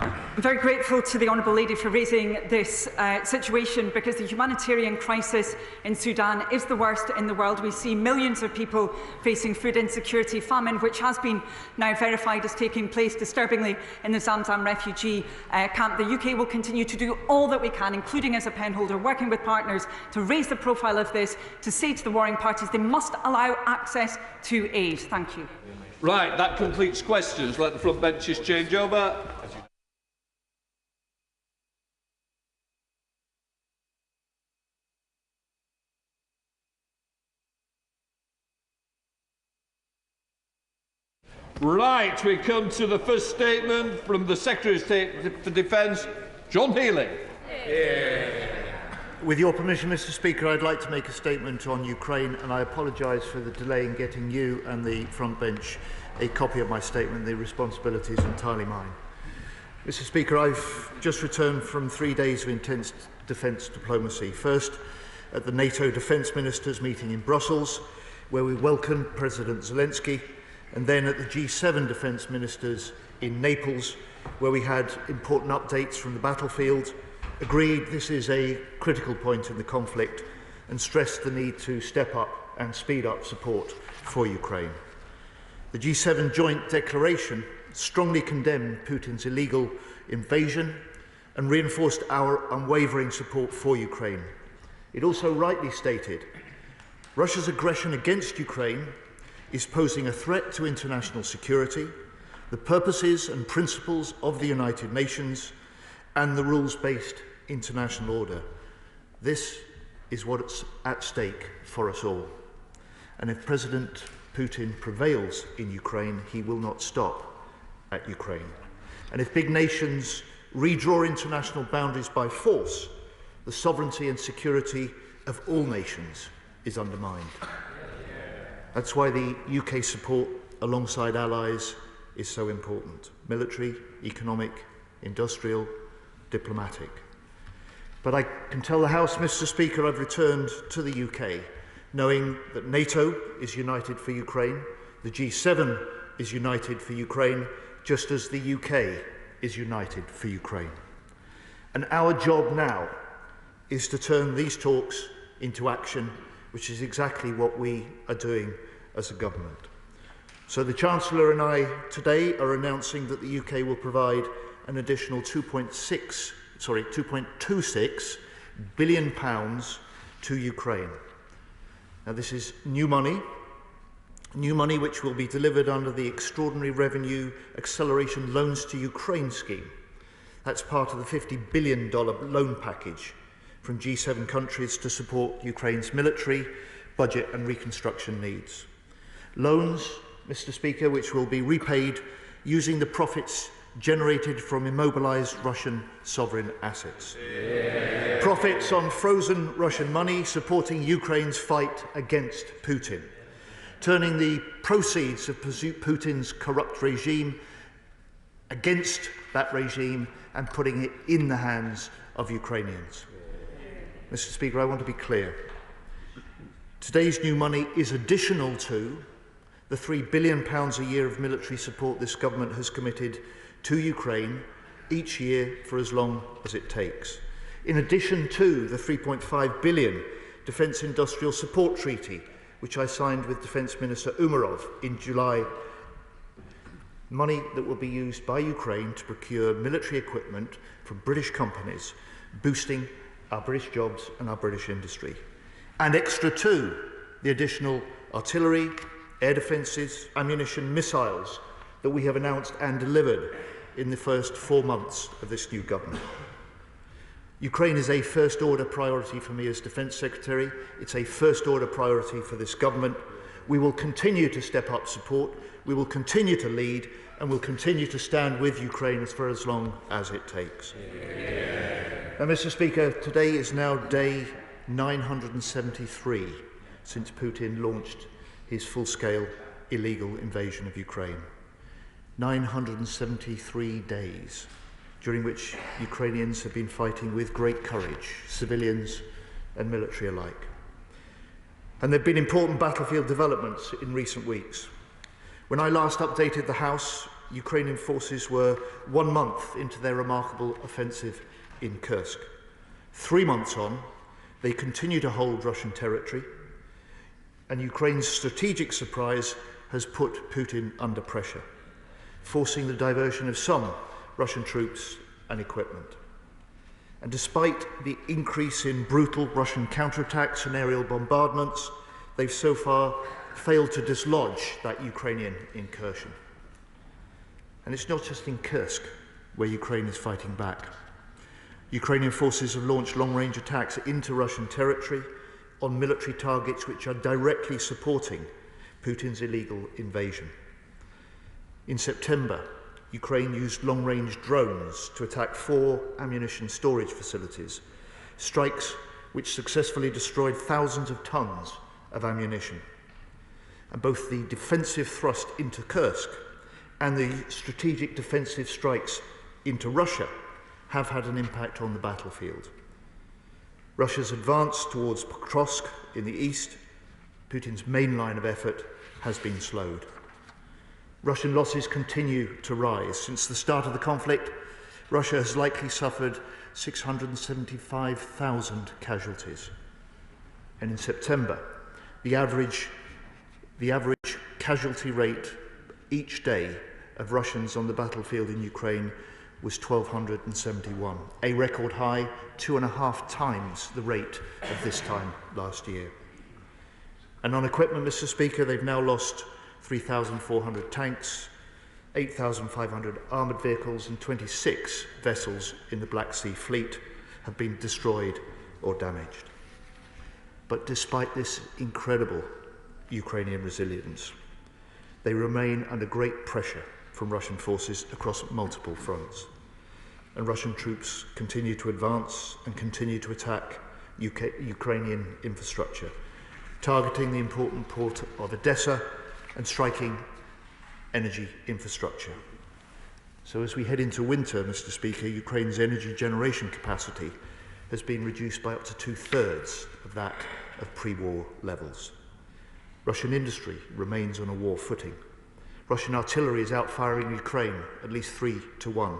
I'm very grateful to the Honourable Lady for raising this situation, because the humanitarian crisis in Sudan is the worst in the world. We see millions of people facing food insecurity, famine, which has been now verified as taking place disturbingly in the Zamzam refugee camp. The UK will continue to do all that we can, including as a penholder, working with partners to raise the profile of this, to say to the warring parties they must allow access to aid. Thank you. Right, that completes questions. Let the front benches change over. Right, we come to the first statement from the Secretary of State for Defence, John Healey. With your permission, Mr. Speaker, I'd like to make a statement on Ukraine, and I apologise for the delay in getting you and the front bench a copy of my statement. The responsibility is entirely mine. Mr. Speaker, I've just returned from 3 days of intense defence diplomacy. First, at the NATO Defence Ministers meeting in Brussels, where we welcomed President Zelensky, and then at the G7 Defence Ministers in Naples, where we had important updates from the battlefield, agreed this is a critical point in the conflict, and stressed the need to step up and speed up support for Ukraine. The G7 joint declaration strongly condemned Putin's illegal invasion and reinforced our unwavering support for Ukraine. It also rightly stated, Russia's aggression against Ukraine is posing a threat to international security, the purposes and principles of the United Nations, and the rules-based international order. This is what's at stake for us all. And if President Putin prevails in Ukraine, he will not stop at Ukraine. And if big nations redraw international boundaries by force, the sovereignty and security of all nations is undermined. That's why the UK support alongside allies is so important. Military, economic, industrial, diplomatic. But I can tell the House, Mr. Speaker, I've returned to the UK knowing that NATO is united for Ukraine, the G7 is united for Ukraine, just as the UK is united for Ukraine. And our job now is to turn these talks into action which is exactly what we are doing as a government. So the Chancellor and I today are announcing that the UK will provide an additional £2.26 billion to Ukraine. Now this is new money which will be delivered under the Extraordinary Revenue Acceleration Loans to Ukraine scheme. That's part of the $50 billion loan package from G7 countries to support Ukraine's military, budget and reconstruction needs. Loans, Mr. Speaker, which will be repaid using the profits generated from immobilised Russian sovereign assets. Yeah. Profits on frozen Russian money supporting Ukraine's fight against Putin, turning the proceeds of Putin's corrupt regime against that regime and putting it in the hands of Ukrainians. Mr. Speaker, I want to be clear. Today's new money is additional to the £3 billion a year of military support this government has committed to Ukraine each year for as long as it takes. In addition to the £3.5 billion Defence Industrial Support Treaty, which I signed with Defence Minister Umerov in July, money that will be used by Ukraine to procure military equipment from British companies, boosting our British jobs and our British industry. And extra to the additional artillery, air defences, ammunition, missiles that we have announced and delivered in the first 4 months of this new government. Ukraine is a first-order priority for me as Defence Secretary. It's a first-order priority for this government. We will continue to step up support, we will continue to lead, and we'll continue to stand with Ukraine for as long as it takes. Yeah. Now, Mr. Speaker, today is now day 973 since Putin launched his full-scale illegal invasion of Ukraine. 973 days during which Ukrainians have been fighting with great courage, civilians and military alike. And there have been important battlefield developments in recent weeks. When I last updated the House, Ukrainian forces were 1 month into their remarkable offensive in Kursk. 3 months on, they continue to hold Russian territory, and Ukraine's strategic surprise has put Putin under pressure, forcing the diversion of some Russian troops and equipment. And despite the increase in brutal Russian counterattacks and aerial bombardments, they've so far failed to dislodge that Ukrainian incursion. And it's not just in Kursk where Ukraine is fighting back. Ukrainian forces have launched long-range attacks into Russian territory on military targets which are directly supporting Putin's illegal invasion. In September, Ukraine used long-range drones to attack 4 ammunition storage facilities, strikes which successfully destroyed thousands of tons of ammunition. And both the defensive thrust into Kursk and the strategic defensive strikes into Russia have had an impact on the battlefield. Russia's advance towards Pokrovsk in the east, Putin's main line of effort, has been slowed. Russian losses continue to rise. Since the start of the conflict, Russia has likely suffered 675,000 casualties. And in September, the average casualty rate each day of Russians on the battlefield in Ukraine was 1,271, a record high, 2.5 times the rate of this time last year. And on equipment, Mr. Speaker, they've now lost 3,400 tanks, 8,500 armoured vehicles and 26 vessels in the Black Sea Fleet have been destroyed or damaged. But despite this incredible Ukrainian resilience, they remain under great pressure from Russian forces across multiple fronts. And Russian troops continue to advance and continue to attack Ukrainian infrastructure, targeting the important port of Odessa and striking energy infrastructure. So as we head into winter, Mr. Speaker, Ukraine's energy generation capacity has been reduced by up to 2/3 of that of pre-war levels. Russian industry remains on a war footing. Russian artillery is outfiring Ukraine at least 3-1.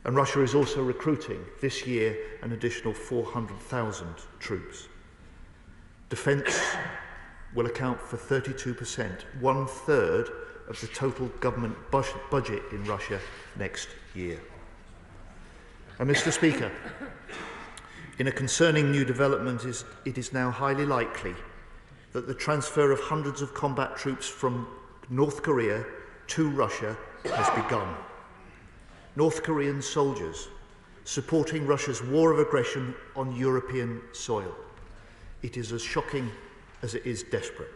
And Russia is also recruiting this year an additional 400,000 troops. Defence will account for 32%, one-third of the total government budget in Russia next year. And Mr. Speaker, in a concerning new development, it is now highly likely that the transfer of hundreds of combat troops from North Korea to Russia has begun. North Korean soldiers supporting Russia's war of aggression on European soil. It is as shocking as it is desperate.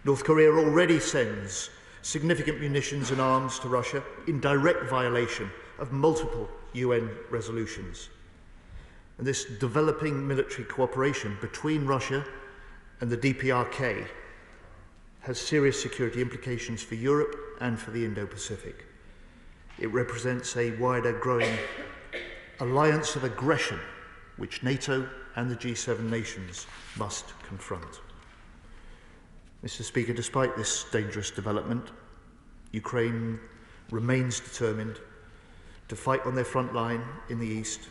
North Korea already sends significant munitions and arms to Russia in direct violation of multiple UN resolutions. And this developing military cooperation between Russia and the DPRK has serious security implications for Europe and for the Indo-Pacific. It represents a wider growing alliance of aggression which NATO and the G7 nations must confront. Mr. Speaker, despite this dangerous development, Ukraine remains determined to fight on their front line in the east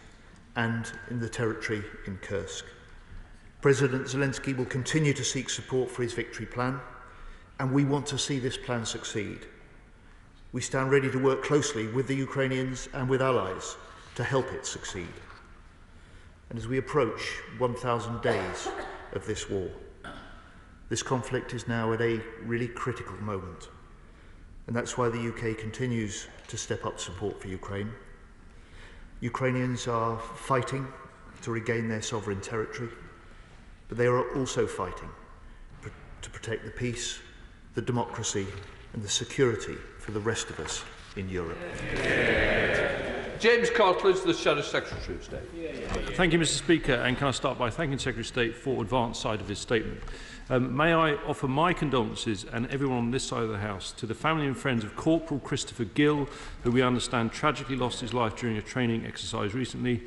and in the territory in Kursk. President Zelensky will continue to seek support for his victory plan, and we want to see this plan succeed. We stand ready to work closely with the Ukrainians and with allies to help it succeed. And as we approach 1,000 days of this war, this conflict is now at a really critical moment. And that's why the UK continues to step up support for Ukraine. Ukrainians are fighting to regain their sovereign territory, but they are also fighting to protect the peace, the democracy, and the security for the rest of us in Europe. James Cartledge, the Shadow Secretary of State. Thank you, Mr. Speaker, and can I start by thanking the Secretary of State for advanced side of his statement. May I offer my condolences and everyone on this side of the House to the family and friends of Corporal Christopher Gill, who we understand tragically lost his life during a training exercise recently.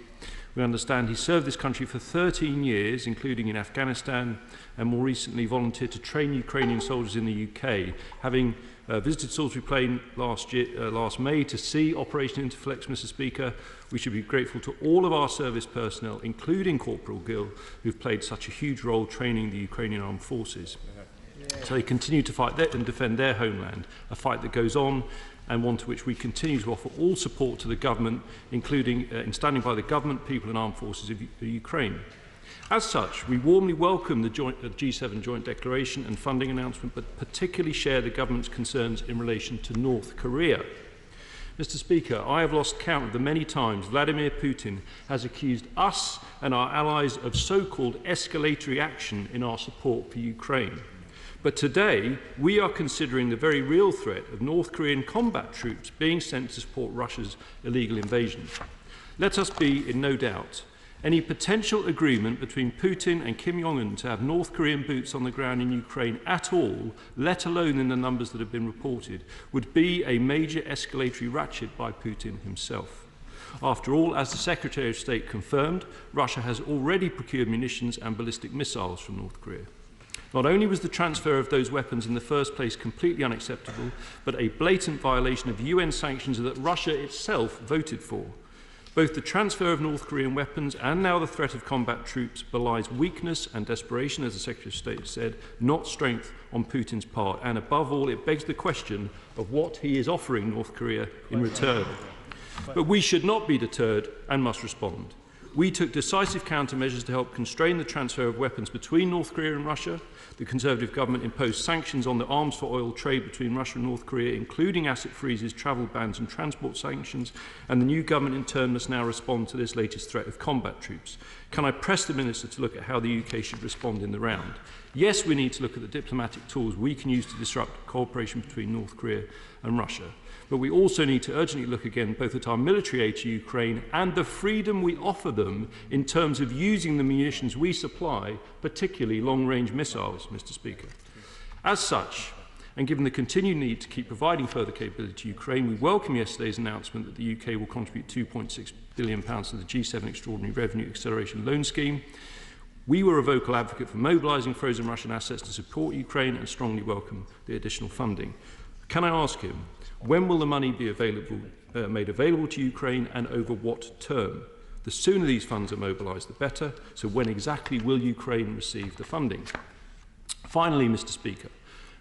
We understand he served this country for 13 years, including in Afghanistan, and more recently volunteered to train Ukrainian soldiers in the UK, having visited Salisbury Plain last May to see Operation Interflex, Mr. Speaker. We should be grateful to all of our service personnel, including Corporal Gill, who've played such a huge role training the Ukrainian armed forces. So they continue to fight and defend their homeland, a fight that goes on and one to which we continue to offer all support to the government, including in standing by the government, people and armed forces of Ukraine. As such, we warmly welcome the G7 joint declaration and funding announcement, but particularly share the government's concerns in relation to North Korea. Mr. Speaker, I have lost count of the many times Vladimir Putin has accused us and our allies of so-called escalatory action in our support for Ukraine. But today, we are considering the very real threat of North Korean combat troops being sent to support Russia's illegal invasion. Let us be in no doubt. Any potential agreement between Putin and Kim Jong-un to have North Korean boots on the ground in Ukraine at all, let alone in the numbers that have been reported, would be a major escalatory ratchet by Putin himself. After all, as the Secretary of State confirmed, Russia has already procured munitions and ballistic missiles from North Korea. Not only was the transfer of those weapons in the first place completely unacceptable, but a blatant violation of UN sanctions that Russia itself voted for. Both the transfer of North Korean weapons and now the threat of combat troops belies weakness and desperation, as the Secretary of State said, not strength on Putin's part. And above all, it begs the question of what he is offering North Korea in return. But we should not be deterred and must respond. We took decisive countermeasures to help constrain the transfer of weapons between North Korea and Russia. The Conservative government imposed sanctions on the arms for oil trade between Russia and North Korea, including asset freezes, travel bans and transport sanctions, and the new government in turn must now respond to this latest threat of combat troops. Can I press the Minister to look at how the UK should respond in the round? Yes, we need to look at the diplomatic tools we can use to disrupt cooperation between North Korea and Russia. But we also need to urgently look again both at our military aid to Ukraine and the freedom we offer them in terms of using the munitions we supply, particularly long-range missiles, Mr. Speaker. As such, and given the continued need to keep providing further capability to Ukraine, we welcome yesterday's announcement that the UK will contribute £2.6 billion to the G7 Extraordinary Revenue Acceleration Loan Scheme. We were a vocal advocate for mobilising frozen Russian assets to support Ukraine and strongly welcome the additional funding. Can I ask him, when will the money be made available to Ukraine and over what term? The sooner these funds are mobilised, the better. So when exactly will Ukraine receive the funding? Finally, Mr. Speaker,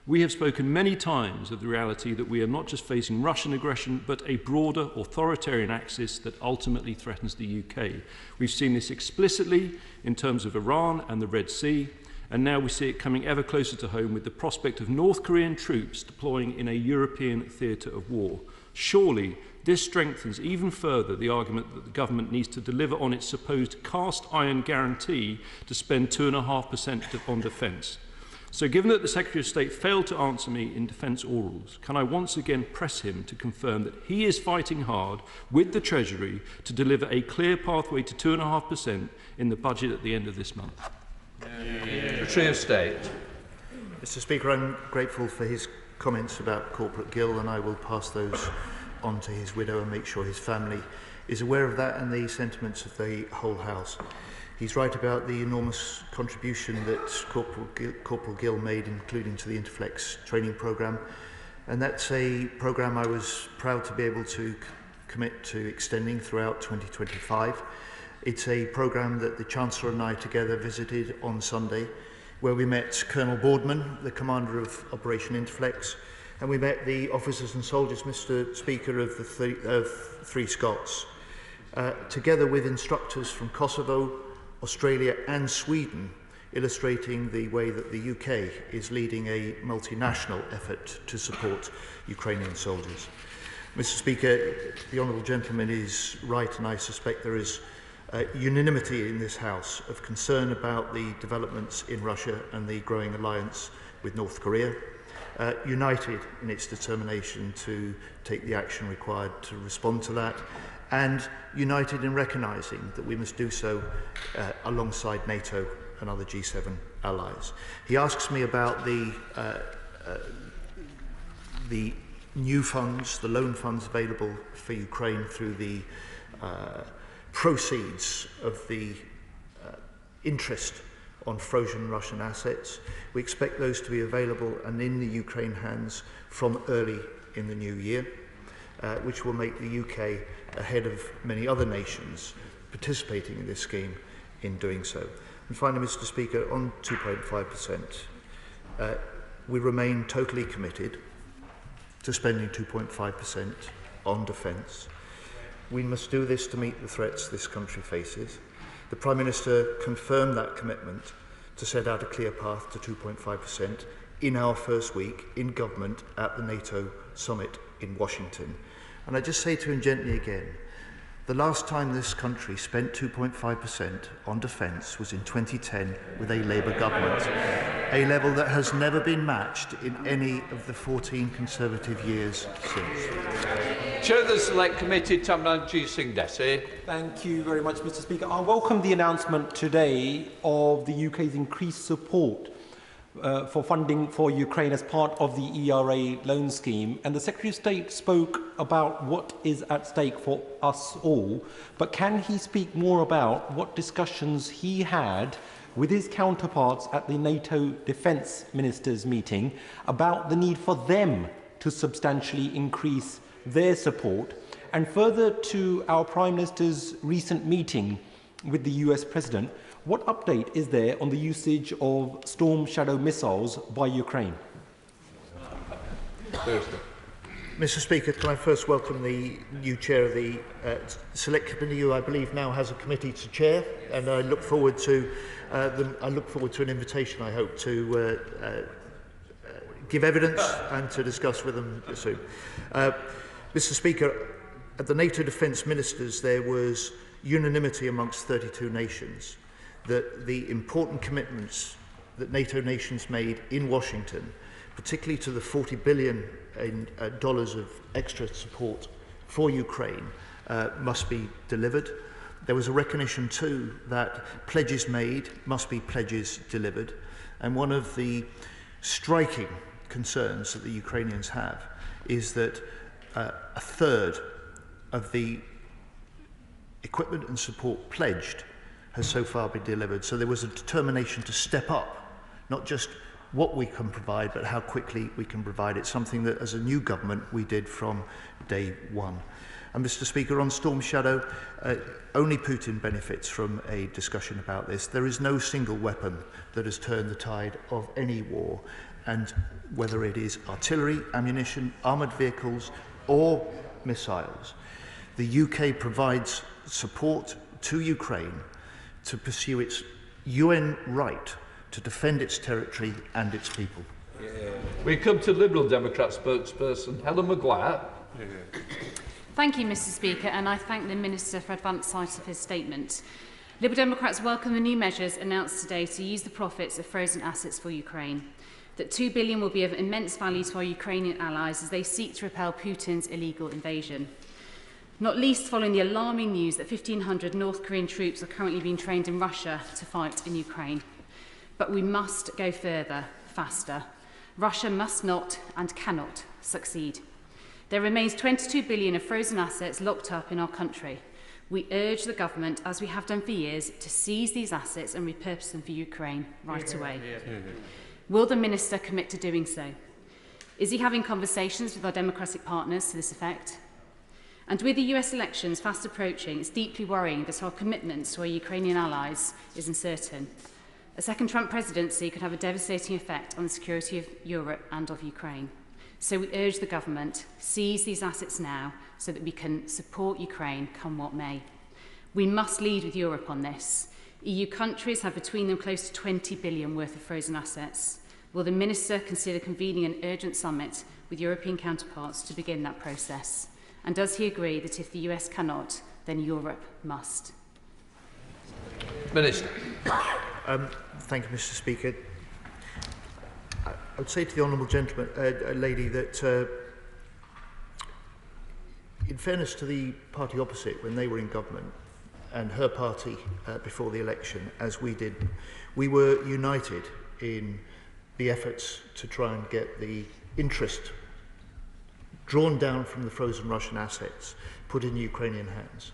we have spoken many times of the reality that we are not just facing Russian aggression, but a broader authoritarian axis that ultimately threatens the UK. We've seen this explicitly in terms of Iran and the Red Sea, and now we see it coming ever closer to home with the prospect of North Korean troops deploying in a European theatre of war. Surely, this strengthens even further the argument that the government needs to deliver on its supposed cast iron guarantee to spend 2.5% on defence. So given that the Secretary of State failed to answer me in defence orals, can I once again press him to confirm that he is fighting hard with the Treasury to deliver a clear pathway to 2.5% in the budget at the end of this month? Secretary of State. Mr. Speaker, I'm grateful for his comments about Corporate Gill, and I will pass those on to his widow and make sure his family is aware of that and the sentiments of the whole House. He's right about the enormous contribution that Corporal Gill made, including to the Interflex training programme. And that's a programme I was proud to be able to commit to extending throughout 2025. It's a programme that the Chancellor and I together visited on Sunday, where we met Colonel Boardman, the commander of Operation Interflex, and we met the officers and soldiers, Mr. Speaker, of the Three Scots, together with instructors from Kosovo, Australia and Sweden, illustrating the way that the UK is leading a multinational effort to support Ukrainian soldiers. Mr. Speaker, the Honourable Gentleman is right, and I suspect there is unanimity in this House of concern about the developments in Russia and the growing alliance with North Korea, united in its determination to take the action required to respond to that, and united in recognising that we must do so alongside NATO and other G7 allies. He asks me about the new funds, the loan funds available for Ukraine through the proceeds of the interest on frozen Russian assets. We expect those to be available and in the Ukraine hands from early in the new year, which will make the UK ahead of many other nations participating in this scheme in doing so. And finally, Mr. Speaker, on 2.5%, we remain totally committed to spending 2.5% on defence. We must do this to meet the threats this country faces. The Prime Minister confirmed that commitment to set out a clear path to 2.5% in our first week in government at the NATO summit in Washington. And I just say to him gently again, the last time this country spent 2.5% on defence was in 2010 with a Labour government, a level that has never been matched in any of the 14 Conservative years since. Chair of the Select Committee, Tamranjit Singh Desi. Thank you very much, Mr. Speaker. I welcome the announcement today of the UK's increased support for funding for Ukraine as part of the ERA loan scheme, and the Secretary of State spoke about what is at stake for us all, but can he speak more about what discussions he had with his counterparts at the NATO Defence Ministers meeting about the need for them to substantially increase their support, and further to our Prime Minister's recent meeting with the US President, what update is there on the usage of Storm Shadow missiles by Ukraine? Mr. Speaker, can I first welcome the new chair of the Select Committee, who I believe now has a committee to chair, and I look forward to an invitation, I hope, to give evidence and to discuss with them soon. Mr. Speaker, at the NATO Defence Ministers, there was unanimity amongst 32 nations that the important commitments that NATO nations made in Washington, particularly to the $40 billion of extra support for Ukraine, must be delivered. There was a recognition too that pledges made must be pledges delivered. And one of the striking concerns that the Ukrainians have is that a third of the equipment and support pledged has so far been delivered. So there was a determination to step up, not just what we can provide, but how quickly we can provide it, something that as a new government we did from day one. And Mr. Speaker, on Storm Shadow, only Putin benefits from a discussion about this. There is no single weapon that has turned the tide of any war, and whether it is artillery, ammunition, armoured vehicles or missiles, the UK provides support to Ukraine to pursue its UN right to defend its territory and its people. Yeah. We come to Liberal Democrat spokesperson Helen Maguire. Yeah. Thank you, Mr. Speaker, and I thank the Minister for advance sight of his statement. Liberal Democrats welcome the new measures announced today to use the profits of frozen assets for Ukraine. That $2 billion will be of immense value to our Ukrainian allies as they seek to repel Putin's illegal invasion. Not least following the alarming news that 1,500 North Korean troops are currently being trained in Russia to fight in Ukraine. But we must go further, faster. Russia must not and cannot succeed. There remains $22 billion of frozen assets locked up in our country. We urge the government, as we have done for years, to seize these assets and repurpose them for Ukraine right away. Will the Minister commit to doing so? Is he having conversations with our democratic partners to this effect? And with the US elections fast approaching, it's deeply worrying that our commitment to our Ukrainian allies is uncertain. A second Trump presidency could have a devastating effect on the security of Europe and of Ukraine. So we urge the government, seize these assets now so that we can support Ukraine come what may. We must lead with Europe on this. EU countries have between them close to $20 billion worth of frozen assets. Will the Minister consider convening an urgent summit with European counterparts to begin that process? And does he agree that if the US cannot, then Europe must? Minister. Thank you, Mr. Speaker. I would say to the honourable gentleman, lady, that in fairness to the party opposite, when they were in government, and her party before the election, as we did, we were united in the efforts to try and get the interest drawn down from the frozen Russian assets put in Ukrainian hands.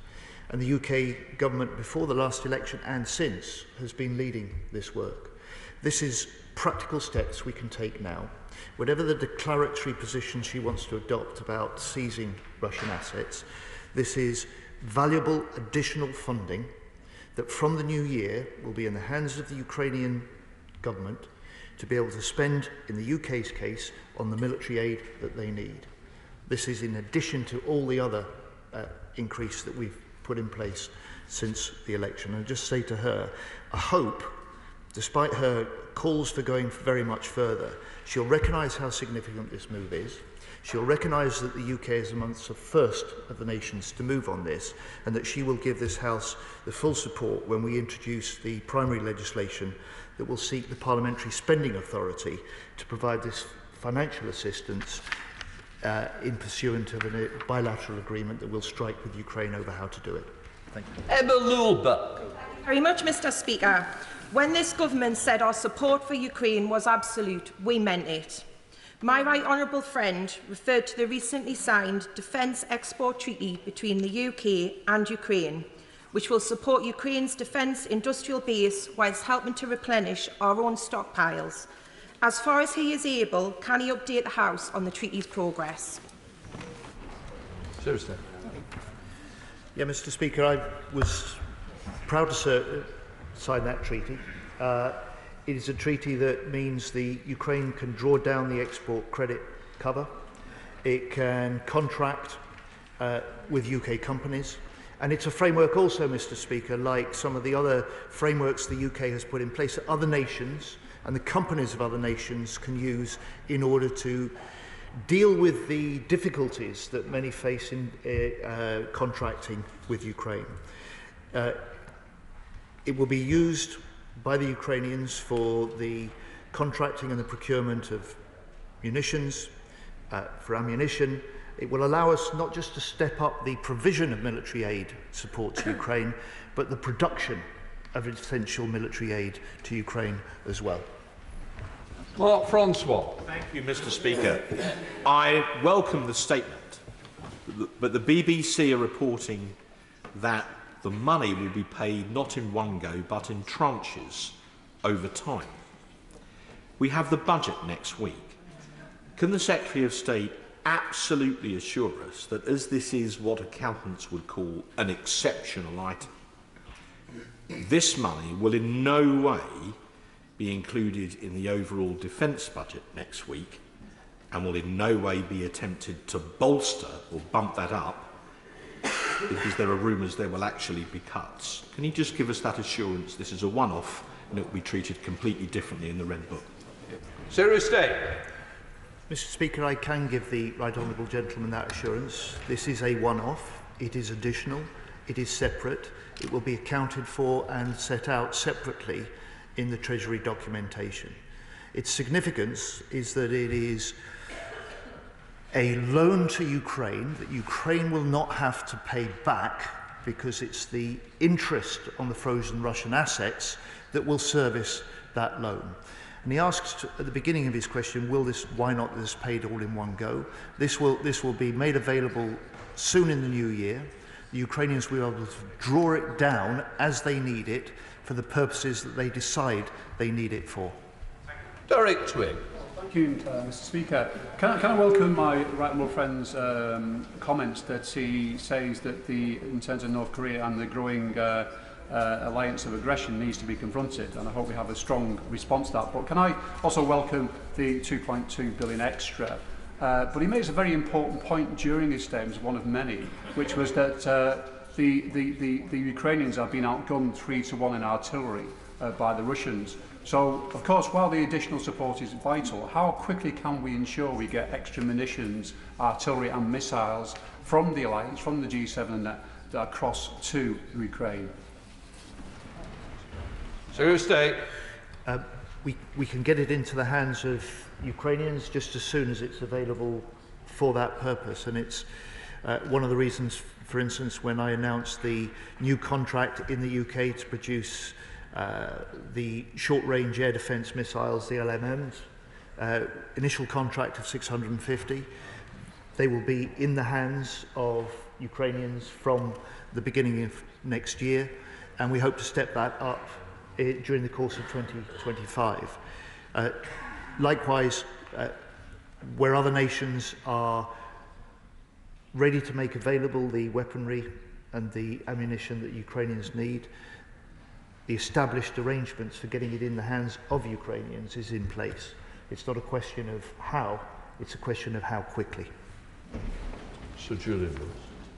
And the UK government, before the last election and since, has been leading this work. This is practical steps we can take now. Whatever the declaratory position she wants to adopt about seizing Russian assets, this is valuable additional funding that from the new year will be in the hands of the Ukrainian government to be able to spend, in the UK's case, on the military aid that they need. This is in addition to all the other increase that we've put in place since the election. And just say to her, I hope, despite her calls for going very much further, she'll recognise how significant this move is. She'll recognise that the UK is amongst the first of the nations to move on this, and that she will give this House the full support when we introduce the primary legislation that will seek the Parliamentary Spending Authority to provide this financial assistance in pursuant of a bilateral agreement that we'll strike with Ukraine over how to do it. Thank you. Emma Lulba. Thank you very much, Mr. Speaker. When this government said our support for Ukraine was absolute, we meant it. My right honourable friend referred to the recently signed Defence Export Treaty between the UK and Ukraine, which will support Ukraine's defence industrial base whilst helping to replenish our own stockpiles. As far as he is able, can he update the House on the treaty's progress? Seriously. Yeah, Mr. Speaker, I was proud to sign that treaty. It is a treaty that means the Ukraine can draw down the export credit cover. It can contract with UK companies. And it's a framework also, Mr. Speaker, like some of the other frameworks the UK has put in place that other nations and the companies of other nations can use in order to deal with the difficulties that many face in contracting with Ukraine. It will be used by the Ukrainians for the contracting and the procurement of munitions, for ammunition. It will allow us not just to step up the provision of military aid support to Ukraine, but the production of essential military aid to Ukraine as well. Mark Francois. Thank you, Mr. Speaker. I welcome the statement, but the BBC are reporting that the money will be paid not in one go, but in tranches over time. We have the budget next week. Can the Secretary of State absolutely assure us that, as this is what accountants would call an exceptional item, this money will in no way be included in the overall defence budget next week and will in no way be attempted to bolster or bump that up because there are rumours there will actually be cuts? Can you just give us that assurance this is a one-off and it will be treated completely differently in the Red Book? Secretary of State. Mr. Speaker, I can give the right honourable gentleman that assurance. This is a one-off. It is additional. It is separate. It will be accounted for and set out separately in the Treasury documentation. Its significance is that it is a loan to Ukraine that Ukraine will not have to pay back because it's the interest on the frozen Russian assets that will service that loan. And he asked at the beginning of his question, why not this paid all in one go? This will be made available soon in the new year. The Ukrainians will be able to draw it down as they need it for the purposes that they decide they need it for. Derek Twig. Thank you, Mr. Speaker. Can I welcome my right honourable friend's comments that he says that in terms of North Korea and the growing alliance of aggression needs to be confronted, and I hope we have a strong response to that. But can I also welcome the 2.2 billion extra? But he makes a very important point during his statement, one of many, which was that the Ukrainians have been outgunned 3-1 in artillery by the Russians. So, of course, while the additional support is vital, how quickly can we ensure we get extra munitions, artillery and missiles from the alliance, from the G7 and that across to Ukraine? Secretary of State. We can get it into the hands of Ukrainians just as soon as it's available for that purpose. And it's one of the reasons, for instance, when I announced the new contract in the UK to produce the short-range air defence missiles, the LMMs, initial contract of 650. They will be in the hands of Ukrainians from the beginning of next year, and we hope to step that up during the course of 2025. Likewise, where other nations are ready to make available the weaponry and the ammunition that Ukrainians need, the established arrangements for getting it in the hands of Ukrainians is in place. It's not a question of how, it's a question of how quickly. Sir Julian.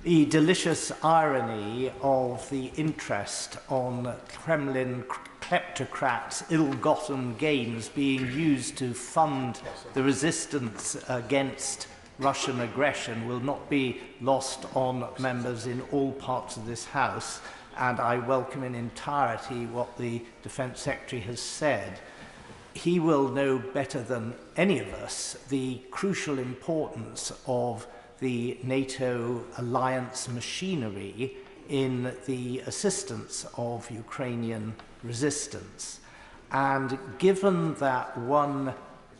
The delicious irony of the interest on Kremlin kleptocrats' ill-gotten gains being used to fund the resistance against Russian aggression will not be lost on members in all parts of this House, and I welcome in entirety what the Defence Secretary has said. He will know better than any of us the crucial importance of the NATO alliance machinery in the assistance of Ukrainian resistance. And given that one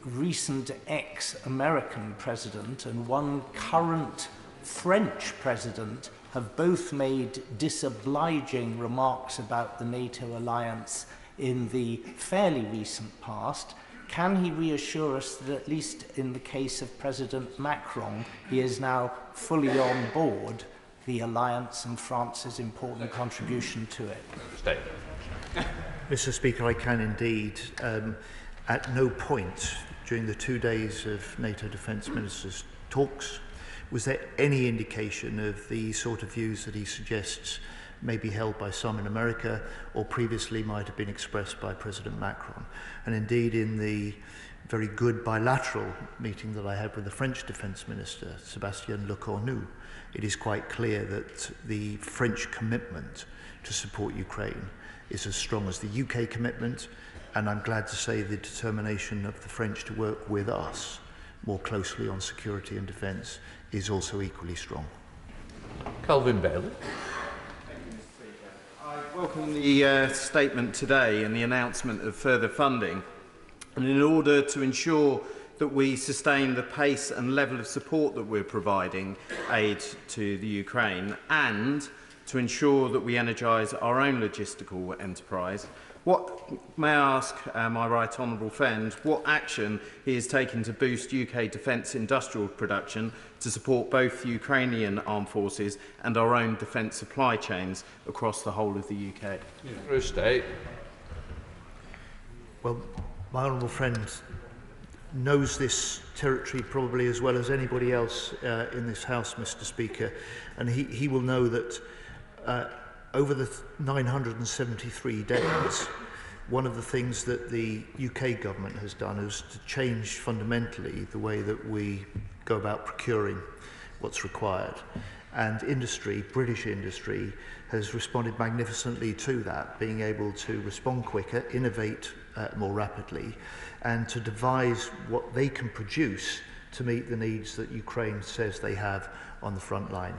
recent ex-American president and one current French president have both made disobliging remarks about the NATO alliance in the fairly recent past, can he reassure us that at least in the case of President Macron, he is now fully on board the alliance and France's important contribution to it? Mr. Speaker, I can indeed. At no point during the 2 days of NATO defence ministers' talks was there any indication of the sort of views that he suggests may be held by some in America or previously might have been expressed by President Macron. And indeed, in the very good bilateral meeting that I had with the French Defence Minister, Sébastien Lecornu, it is quite clear that the French commitment to support Ukraine is as strong as the UK commitment, and I'm glad to say the determination of the French to work with us more closely on security and defence is also equally strong. Calvin Bailey. I welcome the statement today and the announcement of further funding. And in order to ensure that we sustain the pace and level of support that we're providing aid to the Ukraine, and to ensure that we energise our own logistical enterprise, May I ask my right honourable friend what action he is taking to boost UK defence industrial production to support both Ukrainian armed forces and our own defence supply chains across the whole of the UK? State. Well, my honourable friend knows this territory probably as well as anybody else in this House, Mr. Speaker, and he will know that over the 973 days, one of the things that the UK government has done is to change fundamentally the way that we go about procuring what's required. And industry, British industry, has responded magnificently to that, being able to respond quicker, innovate more rapidly, and to devise what they can produce to meet the needs that Ukraine says they have on the front line.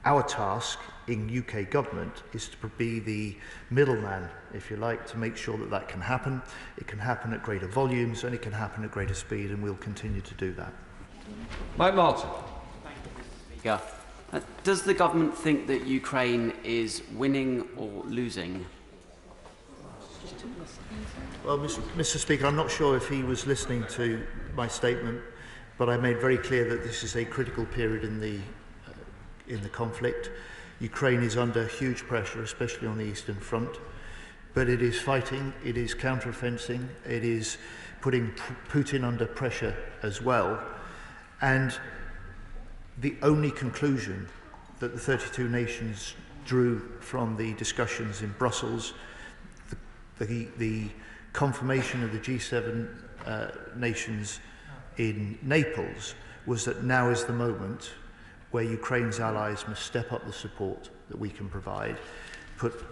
Our task in UK government is to be the middleman, if you like, to make sure that that can happen. It can happen at greater volumes and it can happen at greater speed, and we'll continue to do that. Mike Martin. Thank you, Mr. Speaker. Does the government think that Ukraine is winning or losing? Well, Mr. Speaker, I'm not sure if he was listening to my statement, but I made very clear that this is a critical period in the conflict. Ukraine is under huge pressure, especially on the Eastern Front, but it is fighting, it is counter-offensing, it is putting Putin under pressure as well. And the only conclusion that the 32 nations drew from the discussions in Brussels, the confirmation of the G7 nations in Naples, was that now is the moment where Ukraine's allies must step up the support that we can provide, put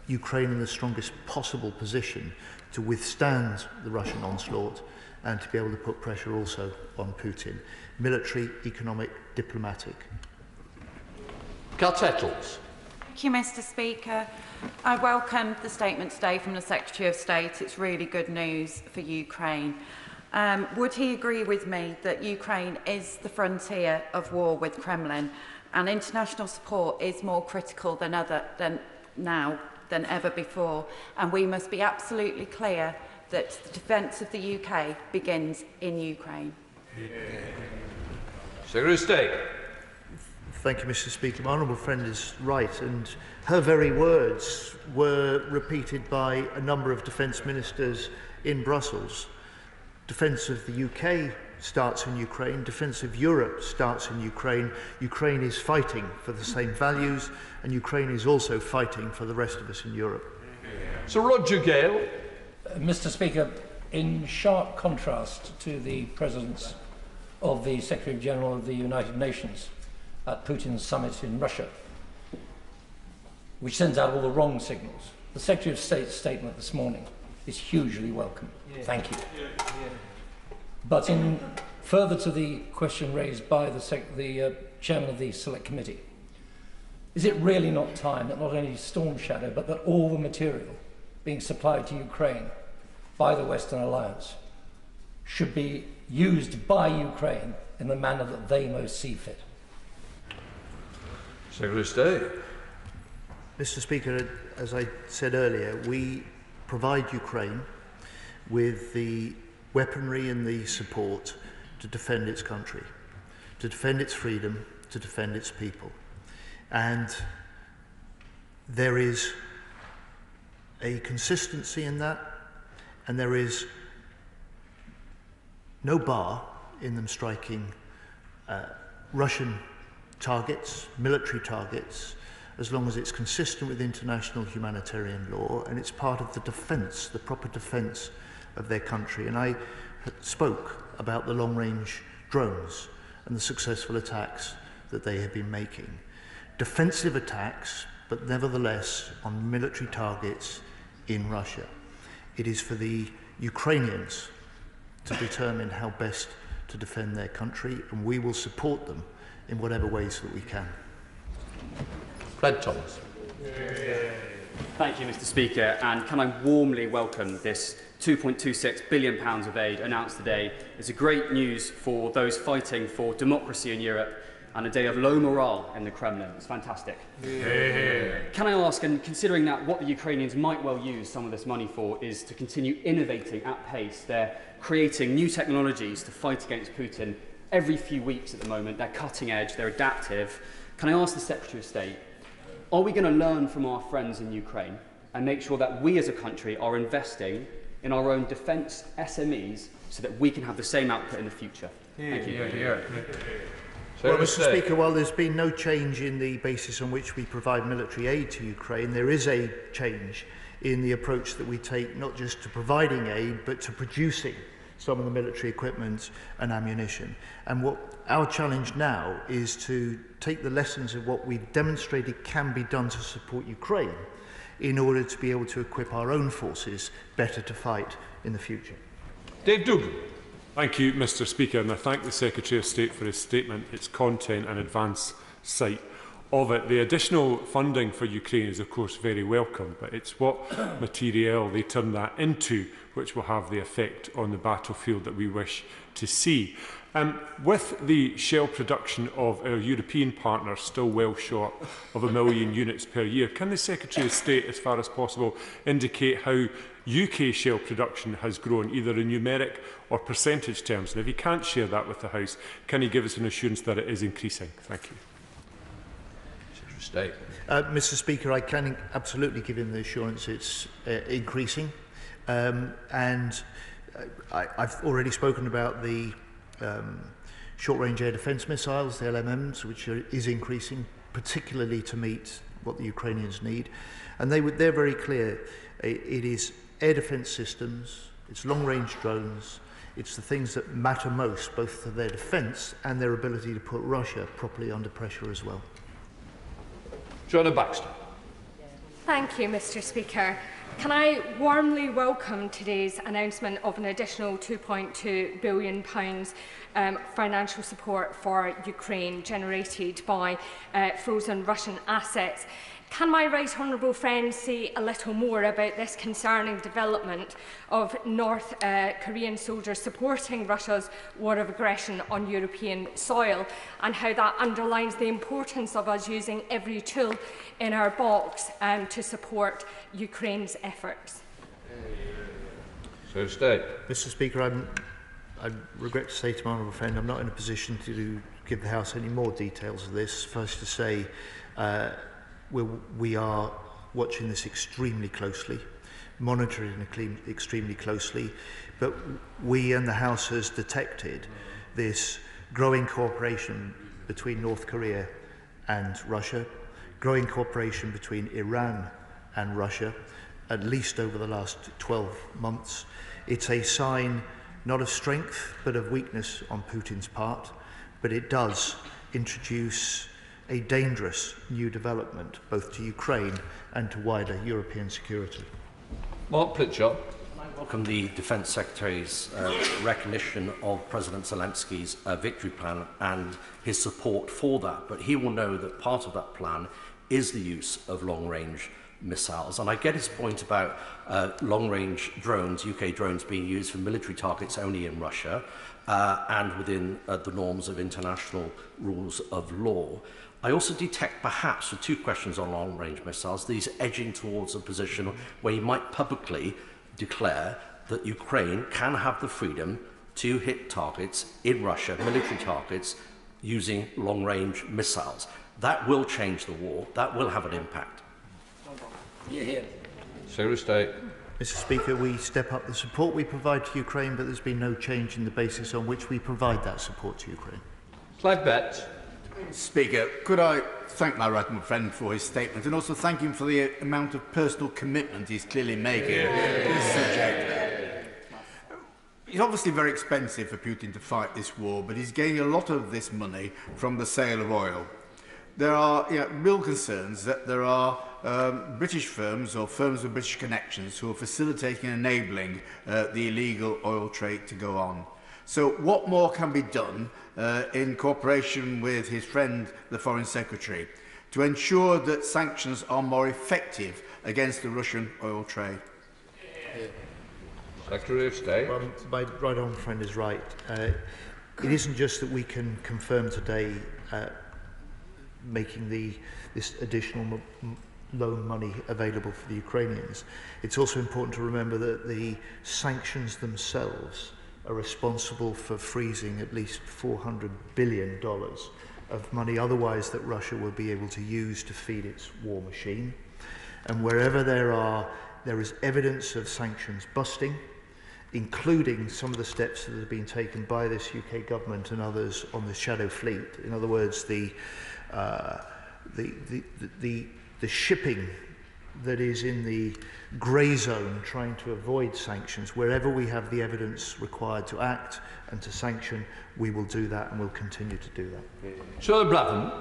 Ukraine in the strongest possible position to withstand the Russian onslaught and to be able to put pressure also on Putin. Military, economic, diplomatic. Cartettles. Thank you, Mr. Speaker. I welcome the statement today from the Secretary of State. It's really good news for Ukraine. Would he agree with me that Ukraine is the frontier of war with Kremlin, and international support is more critical than ever before, and we must be absolutely clear that the defence of the UK begins in Ukraine? Secretary of State. Thank you, Mr. Speaker. My honourable friend is right, and her very words were repeated by a number of defence ministers in Brussels. Defence of the UK starts in Ukraine. Defence of Europe starts in Ukraine. Ukraine is fighting for the same values, and Ukraine is also fighting for the rest of us in Europe. Sir Roger Gale. Mr. Speaker, in sharp contrast to the presence of the Secretary General of the United Nations at Putin's summit in Russia, which sends out all the wrong signals, the Secretary of State's statement this morning is hugely welcome. Thank you. But in further to the question raised by the Chairman of the Select Committee, is it really not time that not only Storm Shadow, but that all the material being supplied to Ukraine by the Western Alliance should be used by Ukraine in the manner that they most see fit? Secretary of State. Mr. Speaker, as I said earlier, we provide Ukraine with the weaponry and the support to defend its country, to defend its freedom, to defend its people. And there is a consistency in that, and there is no bar in them striking Russian targets, military targets, as long as it's consistent with international humanitarian law and it's part of the defence, the proper defence of their country. And I spoke about the long-range drones and the successful attacks that they have been making. Defensive attacks, but nevertheless on military targets in Russia. It is for the Ukrainians to determine how best to defend their country, and we will support them in whatever ways that we can. Fred Thomas. Thank you, Mr. Speaker, and can I warmly welcome this £2.26 billion of aid announced today. It's a great news for those fighting for democracy in Europe and a day of low morale in the Kremlin. It's fantastic. Can I ask, and considering that what the Ukrainians might well use some of this money for is to continue innovating at pace, they're creating new technologies to fight against Putin every few weeks at the moment, they're cutting edge, they're adaptive. Can I ask the Secretary of State, are we going to learn from our friends in Ukraine and make sure that we as a country are investing in our own defence SMEs so that we can have the same output in the future? Thank you. Well, Mr. Speaker, while there's been no change in the basis on which we provide military aid to Ukraine, there is a change in the approach that we take, not just to providing aid, but to producing some of the military equipment and ammunition. And what our challenge now is to take the lessons of what we've demonstrated can be done to support Ukraine in order to be able to equip our own forces better to fight in the future. Dave Duggan. Thank you, Mr. Speaker, and I thank the Secretary of State for his statement, its content and advance sight of it. The additional funding for Ukraine is, of course, very welcome, but it's what materiel they turn that into which will have the effect on the battlefield that we wish to see. With the shell production of our European partners still well short of 1 million units per year, can the Secretary of State, as far as possible, indicate how UK shell production has grown, either in numeric or percentage terms? And if he can't share that with the House, can he give us an assurance that it is increasing? Thank you. Secretary of State. Mr. Speaker, I can absolutely give him the assurance it's increasing. I've already spoken about the short-range air defence missiles, the LMMs, which is increasing, particularly to meet what the Ukrainians need. And they're very clear. It is air defence systems, it's long-range drones, it's the things that matter most, both for their defence and their ability to put Russia properly under pressure as well. Joanna Baxter. Thank you, Mr. Speaker. Can I warmly welcome today's announcement of an additional £2.2 billion financial support for Ukraine generated by frozen Russian assets. Can my right honourable friend say a little more about this concerning development of North Korean soldiers supporting Russia's war of aggression on European soil, and how that underlines the importance of us using every tool in our box to support Ukraine's efforts? So State. Mr. Speaker, I regret to say to my honourable friend, I'm not in a position to give the House any more details of this. First to say, we are watching this extremely closely, monitoring it extremely closely, but we and the House has detected this growing cooperation between North Korea and Russia, growing cooperation between Iran and Russia, at least over the last 12 months. It's a sign not of strength but of weakness on Putin's part, but it does introduce a dangerous new development both to Ukraine and to wider European security. Mark Pritchard. I welcome the Defence Secretary's recognition of President Zelensky's victory plan and his support for that, but he will know that part of that plan is the use of long-range missiles. And I get his point about long-range drones, UK drones, being used for military targets only in Russia and within the norms of international rules of law. I also detect, perhaps, with two questions on long-range missiles, these edging towards a position where he might publicly declare that Ukraine can have the freedom to hit targets in Russia, military targets, using long-range missiles. That will change the war. That will have an impact. Secretary of State. Mr. Speaker, we step up the support we provide to Ukraine, but there's been no change in the basis on which we provide that support to Ukraine. Clive Betts. Speaker, could I thank my right honourable friend for his statement and also thank him for the amount of personal commitment he's clearly making to this subject. It's obviously very expensive for Putin to fight this war, but he's gaining a lot of this money from the sale of oil. There are real concerns that there are British firms or firms with British connections who are facilitating and enabling the illegal oil trade to go on. So what more can be done in cooperation with his friend, the Foreign Secretary, to ensure that sanctions are more effective against the Russian oil trade? Secretary of State. My right honourable friend is right. It isn't just that we can confirm today making this additional loan money available for the Ukrainians. It's also important to remember that the sanctions themselves are responsible for freezing at least $400 billion of money otherwise that Russia will be able to use to feed its war machine. And wherever there is evidence of sanctions busting, including some of the steps that have been taken by this UK government and others on the shadow fleet, in other words, the shipping that is in the grey zone trying to avoid sanctions, wherever we have the evidence required to act and to sanction, we will do that and will continue to do that. Sir Bradham.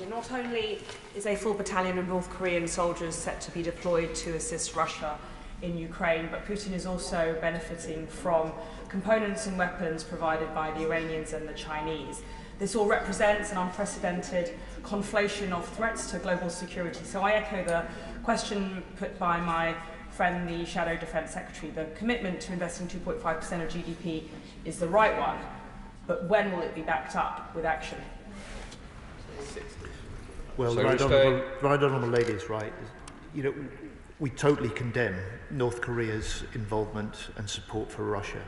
Not only is a full battalion of North Korean soldiers set to be deployed to assist Russia in Ukraine, but Putin is also benefiting from components and weapons provided by the Iranians and the Chinese. This all represents an unprecedented conflation of threats to global security. So I echo the question put by my friend, the Shadow Defence Secretary. The commitment to investing 2.5% of GDP is the right one, but when will it be backed up with action? Well, the right honourable lady is right. You know, we totally condemn North Korea's involvement and support for Russia,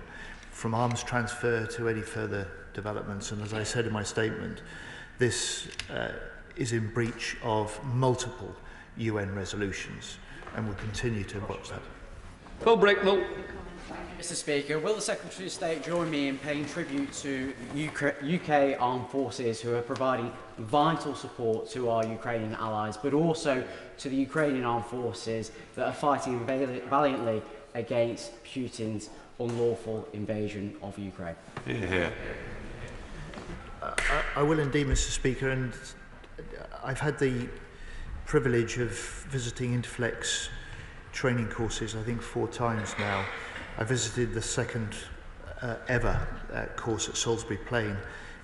from arms transfer to any further developments. And as I said in my statement, this is in breach of multiple UN resolutions, and we'll continue to watch that. Phil Bricknell. Mr. Speaker, will the Secretary of State join me in paying tribute to UK armed forces who are providing vital support to our Ukrainian allies, but also to the Ukrainian armed forces that are fighting valiantly against Putin's unlawful invasion of Ukraine? Yeah. I will indeed, Mr. Speaker, and I've had the privilege of visiting Interflex training courses, I think 4 times now. I visited the second ever course at Salisbury Plain.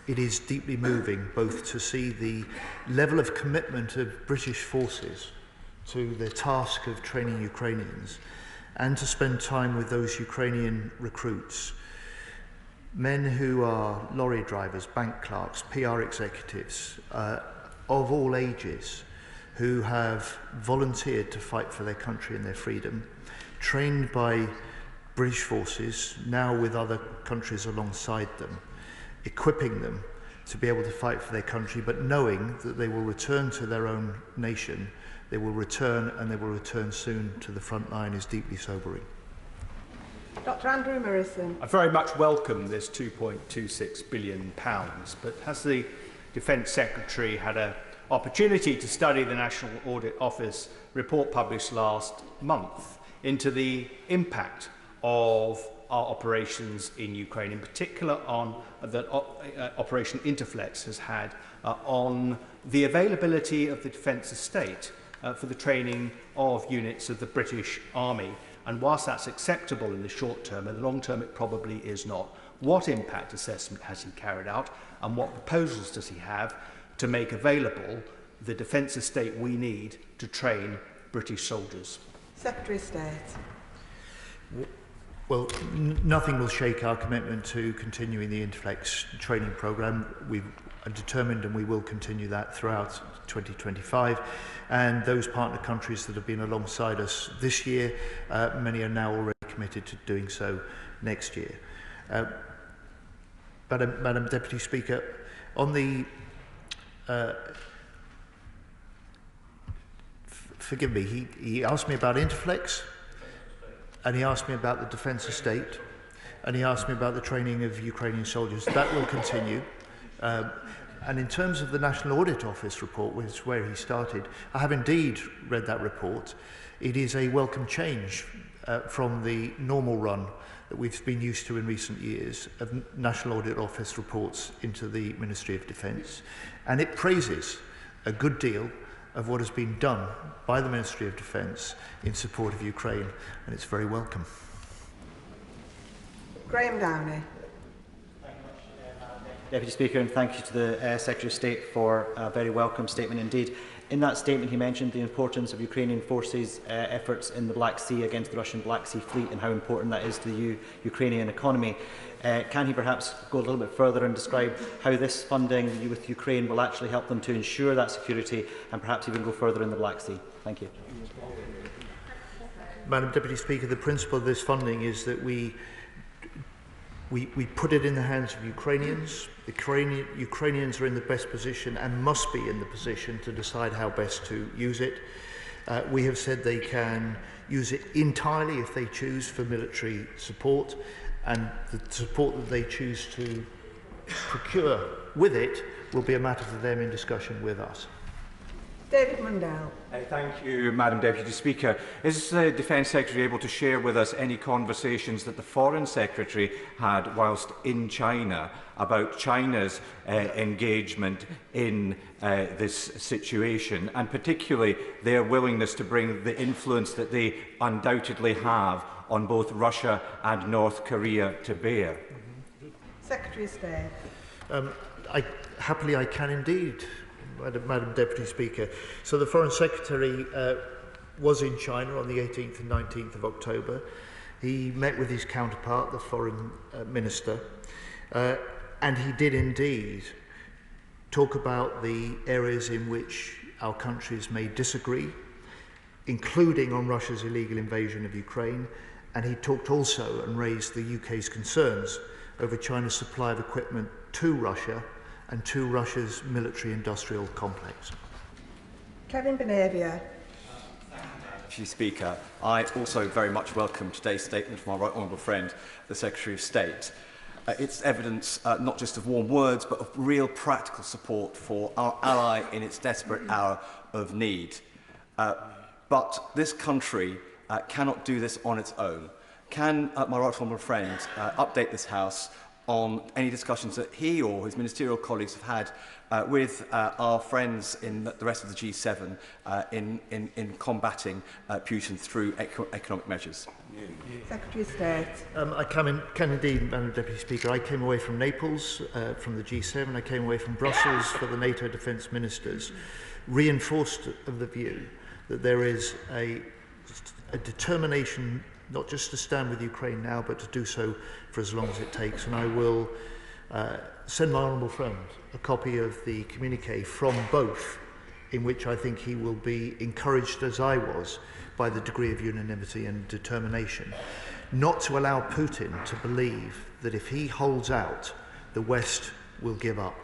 It is deeply moving both to see the level of commitment of British forces to the task of training Ukrainians and to spend time with those Ukrainian recruits, men who are lorry drivers, bank clerks, PR executives of all ages who have volunteered to fight for their country and their freedom, trained by British forces, now with other countries alongside them, equipping them to be able to fight for their country, but knowing that they will return to their own nation, they will return, and they will return soon to the front line, is deeply sobering. Dr. Andrew Morrison. I very much welcome this £2.26 billion, but has the Defence Secretary had an opportunity to study the National Audit Office report published last month into the impact of our operations in Ukraine, in particular on that Operation Interflex has had on the availability of the defence estate for the training of units of the British Army? And whilst that's acceptable in the short term, in the long term it probably is not. What impact assessment has he carried out, and what proposals does he have to make available the defence estate we need to train British soldiers? Secretary of State. Well, nothing will shake our commitment to continuing the Interflex training programme. We are determined, and we will continue that throughout 2025. And those partner countries that have been alongside us this year, many are now already committed to doing so next year. Madam Deputy Speaker, on the forgive me, he asked me about Interflex, and he asked me about the defence estate, and he asked me about the training of Ukrainian soldiers. That will continue. And in terms of the National Audit Office report, which is where he started, I have indeed read that report. It is a welcome change from the normal run that we've been used to in recent years of National Audit Office reports into the Ministry of Defence. And it praises a good deal of what has been done by the Ministry of Defence in support of Ukraine, and it's very welcome. Graham Downey. Deputy Speaker, and thank you to the Secretary of State for a very welcome statement indeed. In that statement, he mentioned the importance of Ukrainian forces' efforts in the Black Sea against the Russian Black Sea Fleet and how important that is to the Ukrainian economy. Can he perhaps go a little bit further and describe how this funding with Ukraine will actually help them to ensure that security and perhaps even go further in the Black Sea? Thank you. Madam Deputy Speaker, the principle of this funding is that we put it in the hands of Ukrainians. The Ukrainians are in the best position and must be in the position to decide how best to use it. We have said they can use it entirely if they choose for military support, and the support that they choose to procure with it will be a matter for them in discussion with us. David Mundell. Thank you, Madam Deputy Speaker. Is the Defence Secretary able to share with us any conversations that the Foreign Secretary had whilst in China about China's engagement in this situation, and particularly their willingness to bring the influence that they undoubtedly have on both Russia and North Korea to bear? Secretary of State. Happily, I can indeed. Madam Deputy Speaker. So the Foreign Secretary was in China on the 18th and 19th of October. He met with his counterpart, the Foreign Minister, and he did indeed talk about the areas in which our countries may disagree, including on Russia's illegal invasion of Ukraine, and he talked also and raised the UK's concerns over China's supply of equipment to Russia and to Russia's military-industrial complex. Kevin Benavia. Deputy Speaker, I also very much welcome today's statement from our right honourable friend, the Secretary of State. It's evidence not just of warm words, but of real practical support for our ally in its desperate hour of need. But this country cannot do this on its own. Can my right honourable friend update this House on any discussions that he or his ministerial colleagues have had with our friends in the rest of the G7 in combating Putin through economic measures? Secretary of State. I can indeed, Madam Deputy Speaker. I came away from Naples from the G7. I came away from Brussels for the NATO defence ministers, reinforced of the view that there is a determination not just to stand with Ukraine now, but to do so for as long as it takes. And I will send my honourable friend a copy of the communiqué from both, in which I think he will be encouraged, as I was, by the degree of unanimity and determination, not to allow Putin to believe that if he holds out, the West will give up.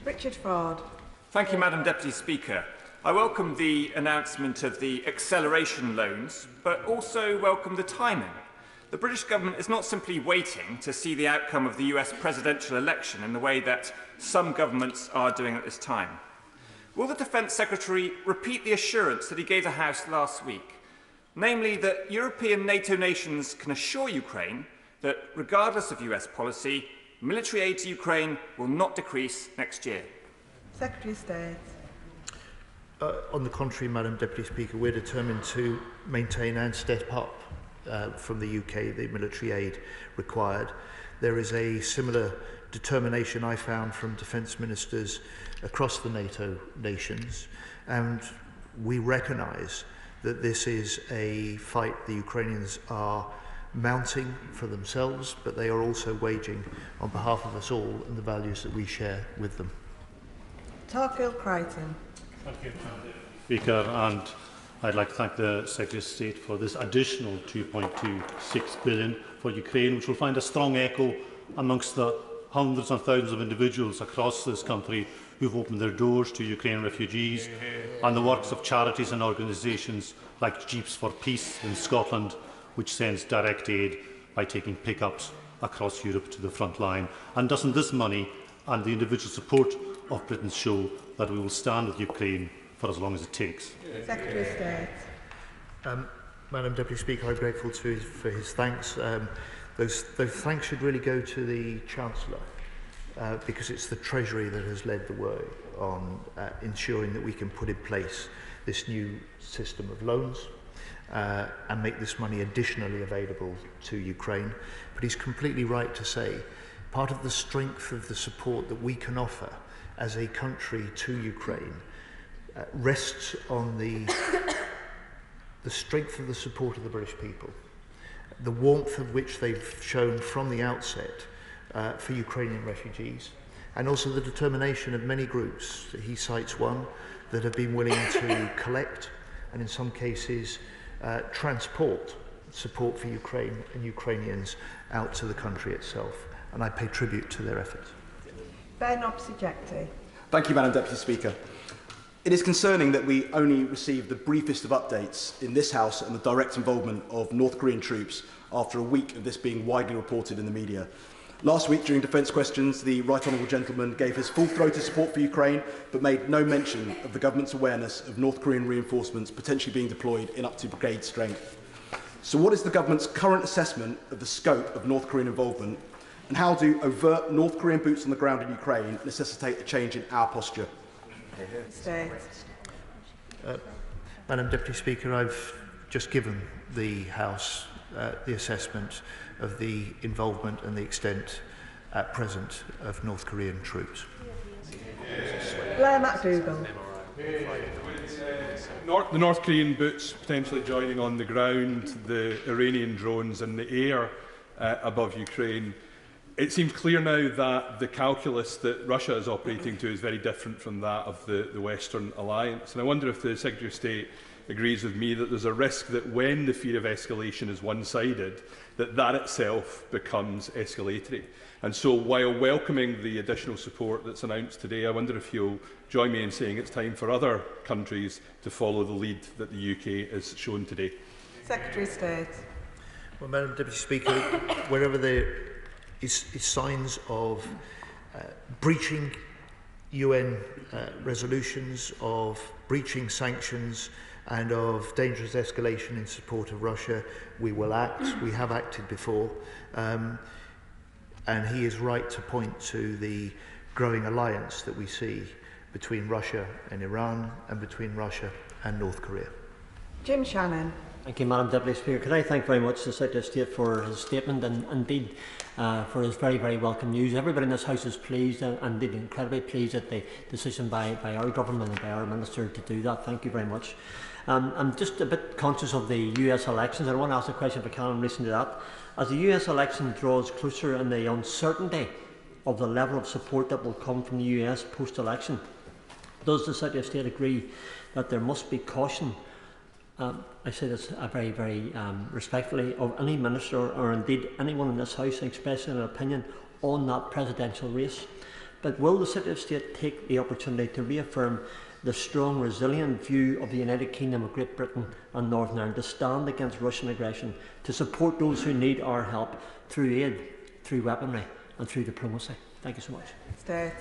Richard Ford. Thank you, Madam Deputy Speaker. I welcome the announcement of the acceleration loans, but also welcome the timing. The British government is not simply waiting to see the outcome of the US presidential election in the way that some governments are doing at this time. Will the Defence Secretary repeat the assurance that he gave the House last week, namely that European NATO nations can assure Ukraine that, regardless of US policy, military aid to Ukraine will not decrease next year? Secretary of State. On the contrary, Madam Deputy Speaker, we're determined to maintain and step up from the UK the military aid required. There is a similar determination I found from defence ministers across the NATO nations, and we recognise that this is a fight the Ukrainians are mounting for themselves, but they are also waging on behalf of us all and the values that we share with them. Tarfield Crichton. Thank you, Speaker, and I'd like to thank the Secretary of State for this additional $2.26 billion for Ukraine, which will find a strong echo amongst the hundreds and thousands of individuals across this country who've opened their doors to Ukrainian refugees, and the works of charities and organisations like Jeeps for Peace in Scotland, which sends direct aid by taking pickups across Europe to the front line. And doesn't this money and the individual support of Britain show that we will stand with Ukraine for as long as it takes? Secretary of State. Madam Deputy Speaker, I'm grateful for his thanks. Those thanks should really go to the Chancellor, because it's the Treasury that has led the way on ensuring that we can put in place this new system of loans and make this money additionally available to Ukraine. But he's completely right to say part of the strength of the support that we can offer as a country to Ukraine rests on the strength of the support of the British people, the warmth of which they've shown from the outset for Ukrainian refugees, and also the determination of many groups. He cites one that have been willing to collect and in some cases transport support for Ukraine and Ukrainians out to the country itself, and I pay tribute to their efforts. Ben Opsijekti. Thank you, Madam Deputy Speaker. It is concerning that we only received the briefest of updates in this House on the direct involvement of North Korean troops after a week of this being widely reported in the media. Last week, during defence questions, the Right Honourable Gentleman gave his full-throated support for Ukraine, but made no mention of the government's awareness of North Korean reinforcements potentially being deployed in up to brigade strength. So what is the government's current assessment of the scope of North Korean involvement, and how do overt North Korean boots on the ground in Ukraine necessitate a change in our posture? Madam Deputy Speaker, I've just given the House the assessment of the involvement and the extent at present of North Korean troops. Blair McDougall. The North Korean boots potentially joining on the ground, the Iranian drones in the air above Ukraine. It seems clear now that the calculus that Russia is operating to is very different from that of the Western alliance. And I wonder if the Secretary of State agrees with me that there's a risk that when the fear of escalation is one-sided, that itself becomes escalatory. And so while welcoming the additional support that's announced today, I wonder if you'll join me in saying it's time for other countries to follow the lead that the UK has shown today. Secretary of State. Well, Madam Deputy Speaker, wherever there is signs of breaching UN resolutions, of breaching sanctions, and of dangerous escalation in support of Russia, we will act. We have acted before. And he is right to point to the growing alliance that we see between Russia and Iran and between Russia and North Korea. Jim Shannon. Thank you, Madam Deputy Speaker. Can I thank very much the Secretary of State for his statement and indeed for his very, very welcome news. Everybody in this House is pleased and indeed incredibly pleased at the decision by our government and by our Minister to do that. Thank you very much. I'm just a bit conscious of the US elections. I want to ask a question if I can in relation to that. As the US election draws closer and the uncertainty of the level of support that will come from the US post-election, does the Secretary of State agree that there must be caution, I say this very, very respectfully, of any minister or indeed anyone in this House expressing an opinion on that presidential race? But will the Secretary of State take the opportunity to reaffirm the strong, resilient view of the United Kingdom of Great Britain and Northern Ireland to stand against Russian aggression, to support those who need our help through aid, through weaponry and through diplomacy? Thank you so much. State.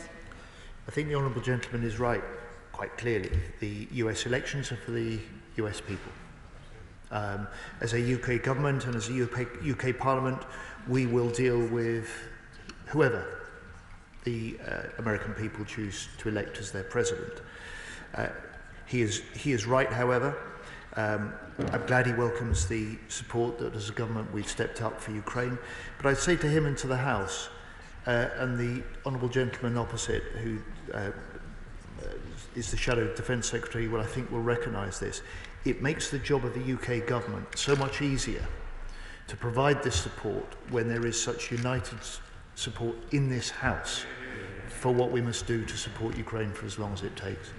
I think the Honourable Gentleman is right, quite clearly. The US elections are for the US people. As a UK government and as a UK Parliament, we will deal with whoever the American people choose to elect as their president. He is right, however. I'm glad he welcomes the support that as a government we've stepped up for Ukraine. But I'd say to him and to the House and the Honourable Gentleman opposite, who is the Shadow Defence Secretary, well, I think will recognise this. It makes the job of the UK government so much easier to provide this support when there is such united support in this House for what we must do to support Ukraine for as long as it takes.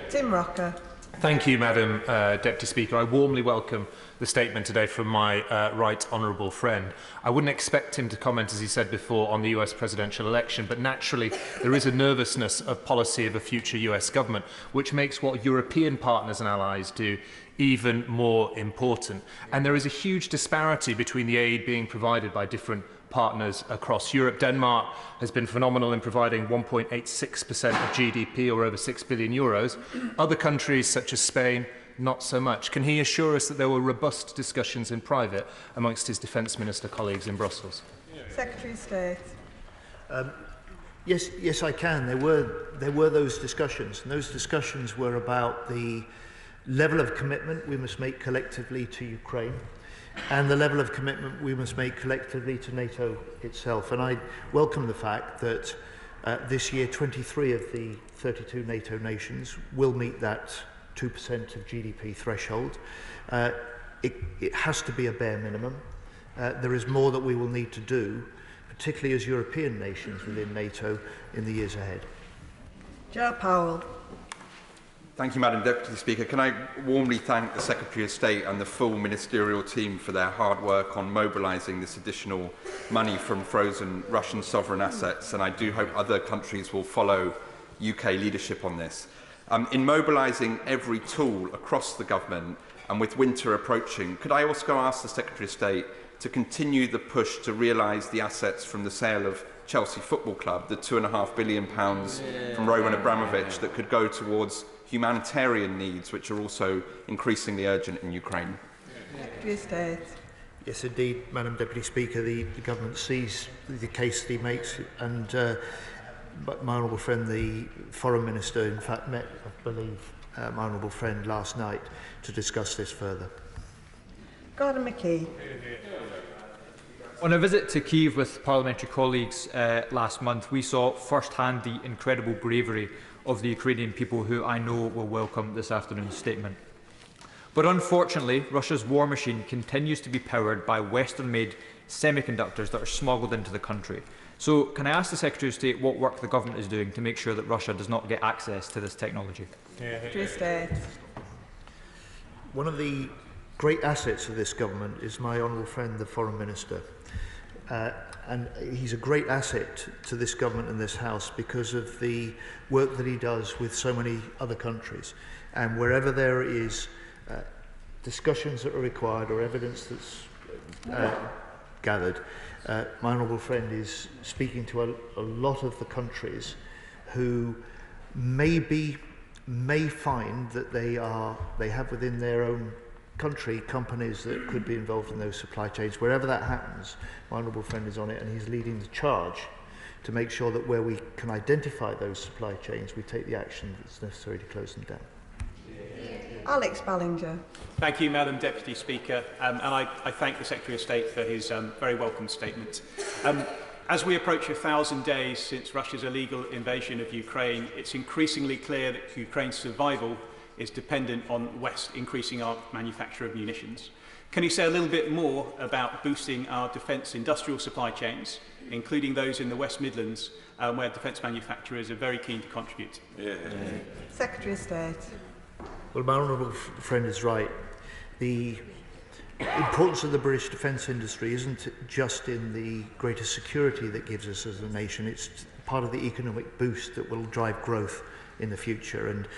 Tim Rocker. Thank you, Madam Deputy Speaker. I warmly welcome the statement today from my right honourable friend. I wouldn't expect him to comment, as he said before, on the US presidential election, but naturally there is a nervousness of policy of a future US government, which makes what European partners and allies do even more important. And there is a huge disparity between the aid being provided by different partners across Europe. Denmark has been phenomenal in providing 1.86% of GDP, or over €6 billion. Other countries, such as Spain, not so much. Can he assure us that there were robust discussions in private amongst his Defence Minister colleagues in Brussels? Secretary of State. Yes, I can. There were those discussions, and those discussions were about the level of commitment we must make collectively to Ukraine, and the level of commitment we must make collectively to NATO itself. And I welcome the fact that This year, 23 of the 32 NATO nations will meet that 2% of GDP threshold. It has to be a bare minimum. There is more that we will need to do, particularly as European nations within NATO in the years ahead. Joe Powell. Thank you, Madam Deputy Speaker. Can I warmly thank the Secretary of State and the full ministerial team for their hard work on mobilising this additional money from frozen Russian sovereign assets, and I do hope other countries will follow UK leadership on this. In mobilising every tool across the government and with winter approaching, could I also ask the Secretary of State to continue the push to realise the assets from the sale of Chelsea Football Club, the £2.5 billion from Roman Abramovich that could go towards humanitarian needs, which are also increasingly urgent in Ukraine? Secretary of State. Yes, indeed, Madam Deputy Speaker, the government sees the case that he makes, and my honourable friend, the Foreign Minister, in fact, met, I believe, my honourable friend last night to discuss this further. Gordon McKee. On a visit to Kyiv with parliamentary colleagues last month, we saw firsthand the incredible bravery of the Ukrainian people, who I know will welcome this afternoon's statement. But unfortunately, Russia's war machine continues to be powered by Western-made semiconductors that are smuggled into the country. So, can I ask the Secretary of State what work the government is doing to make sure that Russia does not get access to this technology? Secretary of State. One of the great assets of this government is my honourable friend, the Foreign Minister. And he's a great asset to this government and this House because of the work that he does with so many other countries. And wherever there is discussions that are required or evidence that's gathered, my honourable friend is speaking to a lot of the countries who may find that they have within their own country companies that could be involved in those supply chains. Wherever that happens, my honourable friend is on it, and he's leading the charge to make sure that where we can identify those supply chains, we take the action that's necessary to close them down. Alex Ballinger. Thank you, Madam Deputy Speaker, and I thank the Secretary of State for his very welcome statement. As we approach 1,000 days since Russia's illegal invasion of Ukraine, it's increasingly clear that Ukraine's survival is dependent on West increasing our manufacture of munitions. Can you say a little bit more about boosting our defence industrial supply chains, including those in the West Midlands, where defence manufacturers are very keen to contribute? Secretary of State. Well, my honourable friend is right. The importance of the British defence industry isn't just in the greater security that gives us as a nation, it's part of the economic boost that will drive growth in the future. And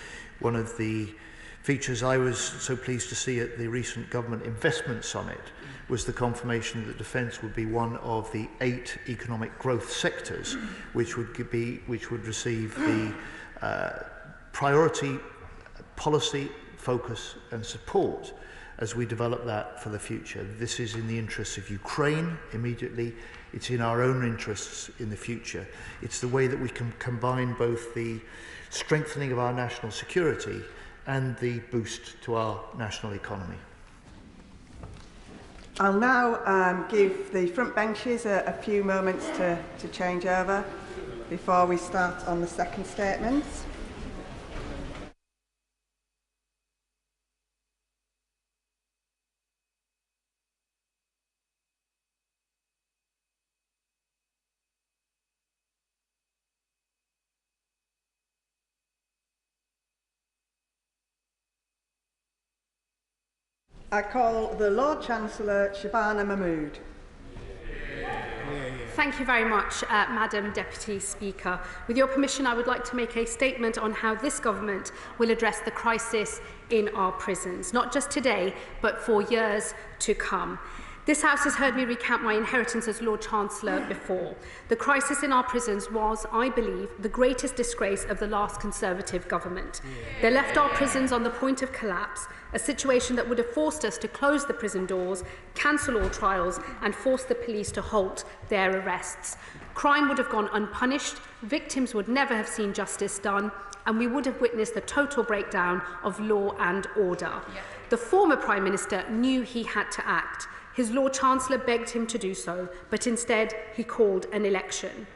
one of the features I was so pleased to see at the recent Government Investment Summit was the confirmation that defence would be one of the 8 economic growth sectors which would receive the priority policy, focus and support as we develop that for the future. This is in the interests of Ukraine immediately. It's in our own interests in the future. It's the way that we can combine both the strengthening of our national security and the boost to our national economy. I'll now give the front benches a few moments to change over before we start on the second statement. I call the Lord Chancellor Shabana Mahmood. Thank you very much, Madam Deputy Speaker. With your permission, I would like to make a statement on how this government will address the crisis in our prisons, not just today, but for years to come. This House has heard me recount my inheritance as Lord Chancellor before. The crisis in our prisons was, I believe, the greatest disgrace of the last Conservative government. They left our prisons on the point of collapse, a situation that would have forced us to close the prison doors, cancel all trials and force the police to halt their arrests. Crime would have gone unpunished, victims would never have seen justice done, and we would have witnessed the total breakdown of law and order. The former Prime Minister knew he had to act. His Lord Chancellor begged him to do so, but instead he called an election.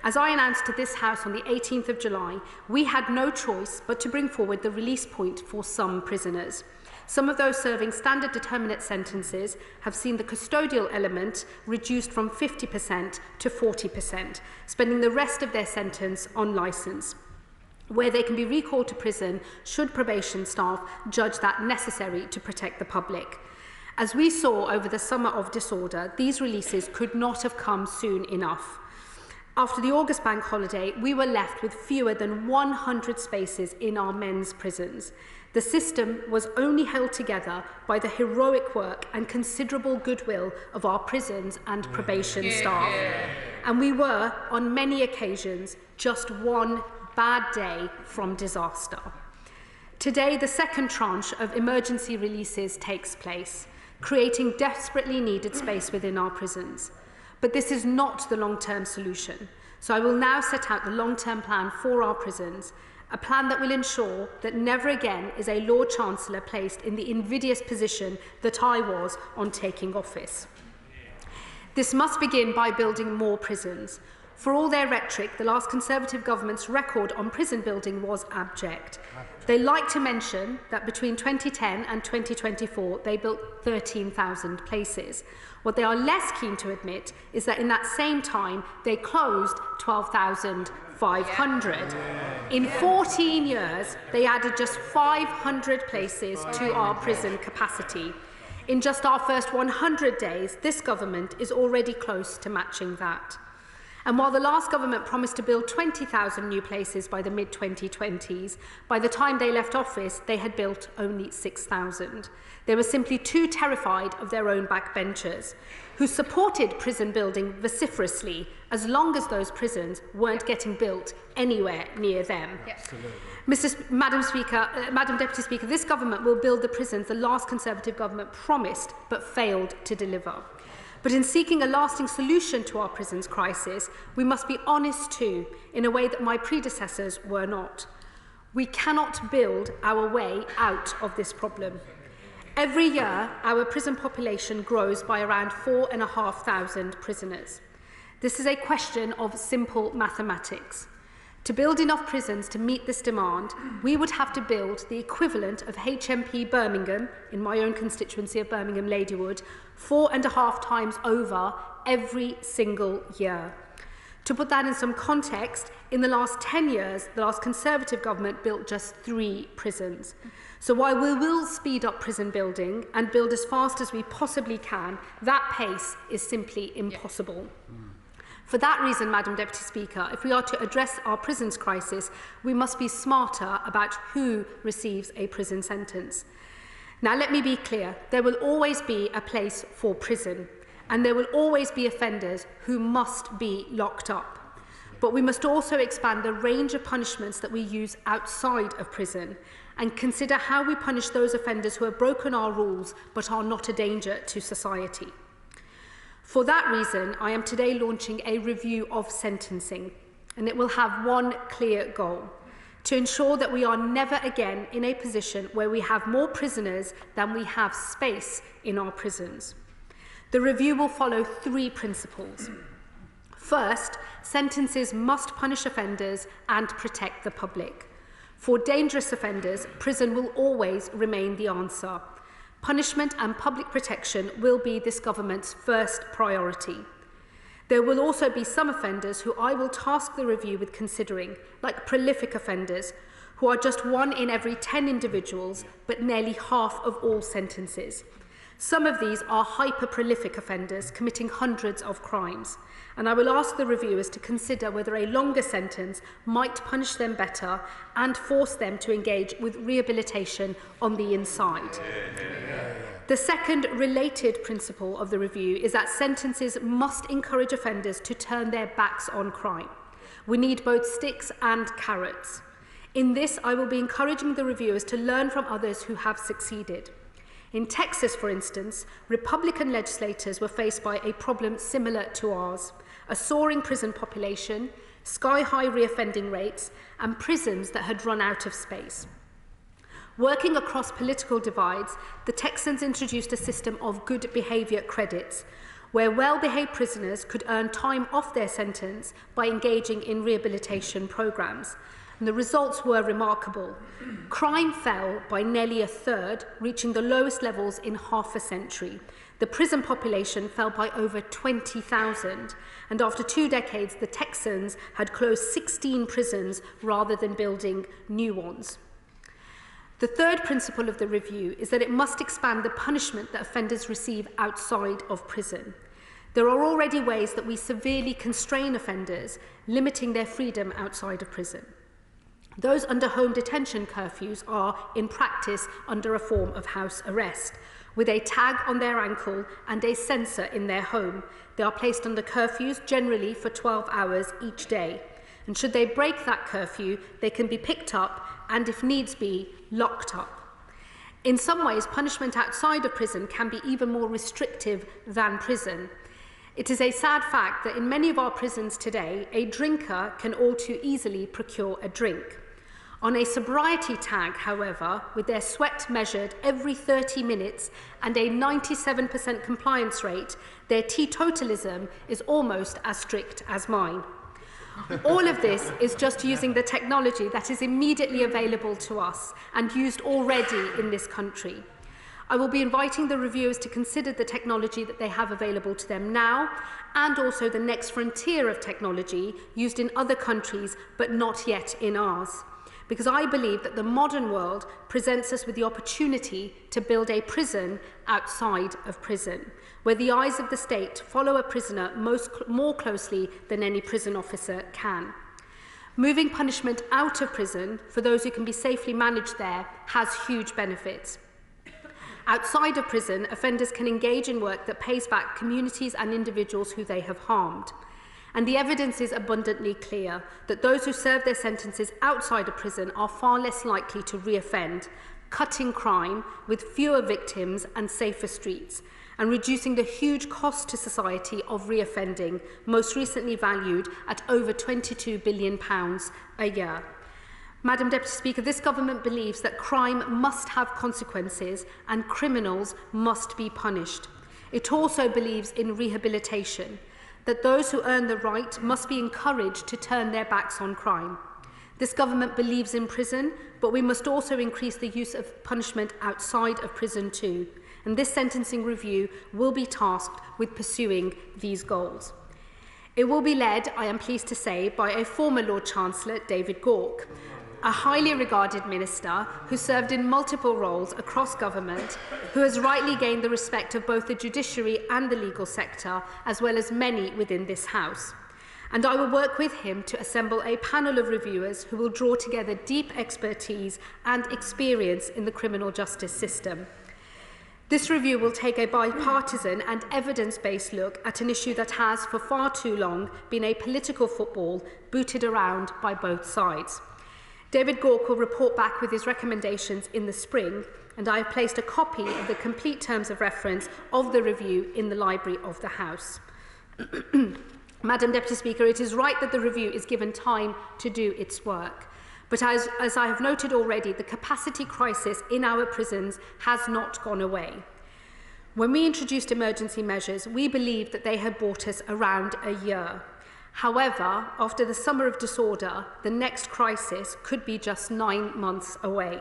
As I announced to this House on the 18th of July, we had no choice but to bring forward the release point for some prisoners. Some of those serving standard determinate sentences have seen the custodial element reduced from 50% to 40%, spending the rest of their sentence on licence, where they can be recalled to prison should probation staff judge that necessary to protect the public. As we saw over the summer of disorder, these releases could not have come soon enough. After the August bank holiday, we were left with fewer than 100 spaces in our men's prisons. The system was only held together by the heroic work and considerable goodwill of our prisons and probation staff. And we were, on many occasions, just one bad day from disaster. Today, the second tranche of emergency releases takes place, creating desperately needed space within our prisons. But this is not the long-term solution. So I will now set out the long-term plan for our prisons, a plan that will ensure that never again is a Lord Chancellor placed in the invidious position that I was on taking office. This must begin by building more prisons. For all their rhetoric, the last Conservative government's record on prison building was abject. They like to mention that between 2010 and 2024, they built 13,000 places. What they are less keen to admit is that in that same time, they closed 12,500. In 14 years, they added just 500 places to our prison capacity. In just our first 100 days, this government is already close to matching that. And while the last government promised to build 20,000 new places by the mid-2020s, by the time they left office, they had built only 6,000. They were simply too terrified of their own backbenchers, who supported prison building vociferously as long as those prisons weren't getting built anywhere near them. Madam Deputy Speaker, this government will build the prisons the last Conservative government promised but failed to deliver. But in seeking a lasting solution to our prisons crisis, we must be honest too, in a way that my predecessors were not. We cannot build our way out of this problem. Every year, our prison population grows by around 4,500 prisoners. This is a question of simple mathematics. To build enough prisons to meet this demand, we would have to build the equivalent of HMP Birmingham, in my own constituency of Birmingham Ladywood, 4.5 times over every single year. To put that in some context, in the last 10 years, the last Conservative government built just 3 prisons. So while we will speed up prison building and build as fast as we possibly can, that pace is simply impossible. For that reason, Madam Deputy Speaker, if we are to address our prisons crisis, we must be smarter about who receives a prison sentence. Now, let me be clear. There will always be a place for prison, and there will always be offenders who must be locked up. But we must also expand the range of punishments that we use outside of prison and consider how we punish those offenders who have broken our rules but are not a danger to society. For that reason, I am today launching a review of sentencing, and it will have one clear goal: to ensure that we are never again in a position where we have more prisoners than we have space in our prisons. The review will follow 3 principles. First, sentences must punish offenders and protect the public. For dangerous offenders, prison will always remain the answer. Punishment and public protection will be this government's first priority. There will also be some offenders who I will task the review with considering, like prolific offenders, who are just 1 in every 10 individuals, but nearly half of all sentences. Some of these are hyper-prolific offenders committing hundreds of crimes, and I will ask the reviewers to consider whether a longer sentence might punish them better and force them to engage with rehabilitation on the inside. The second related principle of the review is that sentences must encourage offenders to turn their backs on crime. We need both sticks and carrots. In this, I will be encouraging the reviewers to learn from others who have succeeded. In Texas, for instance, Republican legislators were faced by a problem similar to ours: a soaring prison population, sky-high reoffending rates, and prisons that had run out of space. Working across political divides, the Texans introduced a system of good behaviour credits, where well-behaved prisoners could earn time off their sentence by engaging in rehabilitation programmes. And the results were remarkable. Crime fell by nearly a third, reaching the lowest levels in half a century. The prison population fell by over 20,000, and after 2 decades, the Texans had closed 16 prisons rather than building new ones. The third principle of the review is that it must expand the punishment that offenders receive outside of prison. There are already ways that we severely constrain offenders, limiting their freedom outside of prison. Those under home detention curfews are, in practice, under a form of house arrest. With a tag on their ankle and a sensor in their home, they are placed under curfews, generally for 12 hours each day. And should they break that curfew, they can be picked up and, if needs be, locked up. In some ways, punishment outside of prison can be even more restrictive than prison. It is a sad fact that in many of our prisons today, a drinker can all too easily procure a drink. On a sobriety tag, however, with their sweat measured every 30 minutes and a 97% compliance rate, their teetotalism is almost as strict as mine. All of this is just using the technology that is immediately available to us and used already in this country. I will be inviting the reviewers to consider the technology that they have available to them now, and also the next frontier of technology used in other countries but not yet in ours. Because I believe that the modern world presents us with the opportunity to build a prison outside of prison, where the eyes of the state follow a prisoner more closely than any prison officer can. Moving punishment out of prison for those who can be safely managed there has huge benefits. Outside of prison, offenders can engage in work that pays back communities and individuals who they have harmed. And the evidence is abundantly clear that those who serve their sentences outside of prison are far less likely to reoffend, cutting crime with fewer victims and safer streets, and reducing the huge cost to society of reoffending, most recently valued at over £22 billion a year. Madam Deputy Speaker, this government believes that crime must have consequences and criminals must be punished. It also believes in rehabilitation, that those who earn the right must be encouraged to turn their backs on crime. This government believes in prison, but we must also increase the use of punishment outside of prison too. And this sentencing review will be tasked with pursuing these goals. It will be led, I am pleased to say, by a former Lord Chancellor, David Gauke, a highly regarded minister who served in multiple roles across government, who has rightly gained the respect of both the judiciary and the legal sector, as well as many within this House. And I will work with him to assemble a panel of reviewers who will draw together deep expertise and experience in the criminal justice system. This review will take a bipartisan and evidence-based look at an issue that has, for far too long, been a political football booted around by both sides. David Gauke will report back with his recommendations in the spring, and I have placed a copy of the complete terms of reference of the review in the library of the House. Madam Deputy Speaker, it is right that the review is given time to do its work. But as I have noted already, the capacity crisis in our prisons has not gone away. When we introduced emergency measures, we believed that they had bought us around a year. However, after the summer of disorder, the next crisis could be just 9 months away.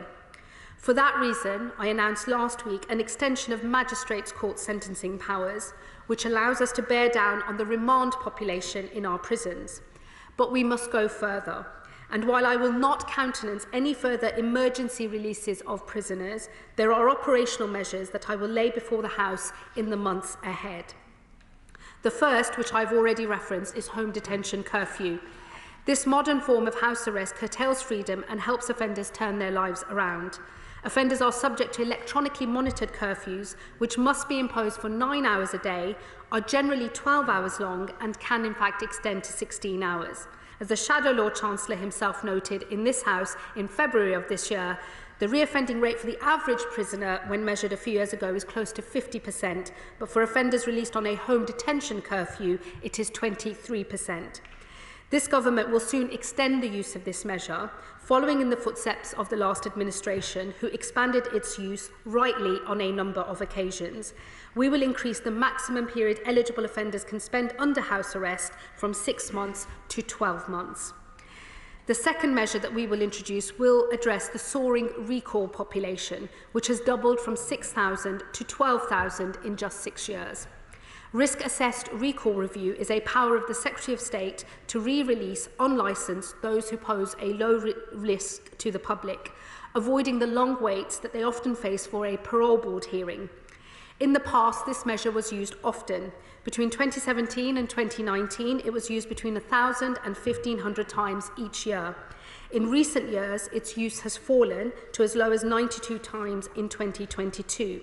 For that reason, I announced last week an extension of magistrates' court sentencing powers, which allows us to bear down on the remand population in our prisons. But we must go further. And while I will not countenance any further emergency releases of prisoners, there are operational measures that I will lay before the House in the months ahead. The first, which I've already referenced, is home detention curfew. This modern form of house arrest curtails freedom and helps offenders turn their lives around. Offenders are subject to electronically monitored curfews, which must be imposed for 9 hours a day, are generally 12 hours long, and can in fact extend to 16 hours. As the Shadow Lord Chancellor himself noted in this House in February of this year, the reoffending rate for the average prisoner, when measured a few years ago, is close to 50%, but for offenders released on a home detention curfew, it is 23%. This government will soon extend the use of this measure, following in the footsteps of the last administration, who expanded its use rightly on a number of occasions. We will increase the maximum period eligible offenders can spend under house arrest from 6 months to 12 months. The second measure that we will introduce will address the soaring recall population, which has doubled from 6,000 to 12,000 in just 6 years. Risk-assessed recall review is a power of the Secretary of State to re-release on licence those who pose a low risk to the public, avoiding the long waits that they often face for a parole board hearing. In the past, this measure was used often. Between 2017 and 2019, it was used between 1,000 and 1,500 times each year. In recent years, its use has fallen to as low as 92 times in 2022.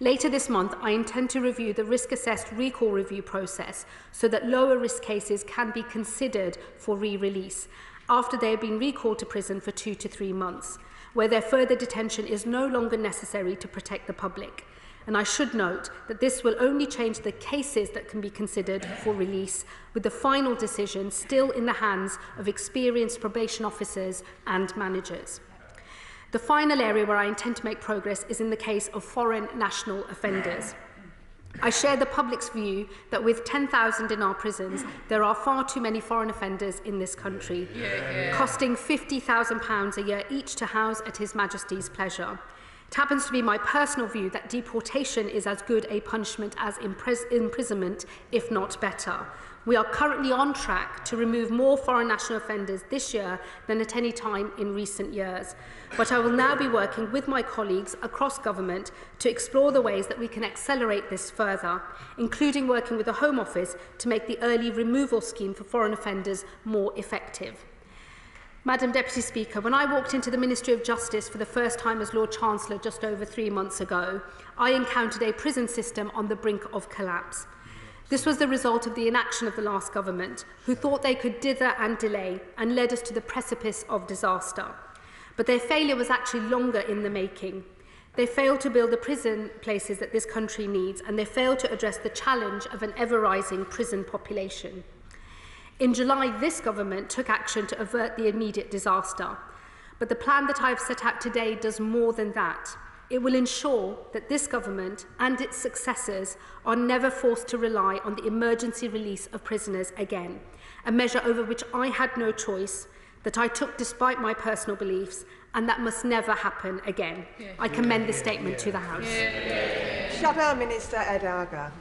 Later this month, I intend to review the risk-assessed recall review process so that lower-risk cases can be considered for re-release after they have been recalled to prison for 2 to 3 months, where their further detention is no longer necessary to protect the public. And I should note that this will only change the cases that can be considered for release, with the final decision still in the hands of experienced probation officers and managers. The final area where I intend to make progress is in the case of foreign national offenders. I share the public's view that with 10,000 in our prisons, there are far too many foreign offenders in this country, costing £50,000 a year each to house at His Majesty's pleasure. It happens to be my personal view that deportation is as good a punishment as imprisonment, if not better. We are currently on track to remove more foreign national offenders this year than at any time in recent years. But I will now be working with my colleagues across government to explore the ways that we can accelerate this further, including working with the Home Office to make the early removal scheme for foreign offenders more effective. Madam Deputy Speaker, when I walked into the Ministry of Justice for the first time as Lord Chancellor just over 3 months ago, I encountered a prison system on the brink of collapse. This was the result of the inaction of the last government, who thought they could dither and delay and led us to the precipice of disaster. But their failure was actually longer in the making. They failed to build the prison places that this country needs, and they failed to address the challenge of an ever-rising prison population. In July, this government took action to avert the immediate disaster. But the plan that I have set out today does more than that. It will ensure that this government and its successors are never forced to rely on the emergency release of prisoners again, a measure over which I had no choice, that I took despite my personal beliefs, and that must never happen again. I commend this statement to the House. Shadow Minister Ed Argar.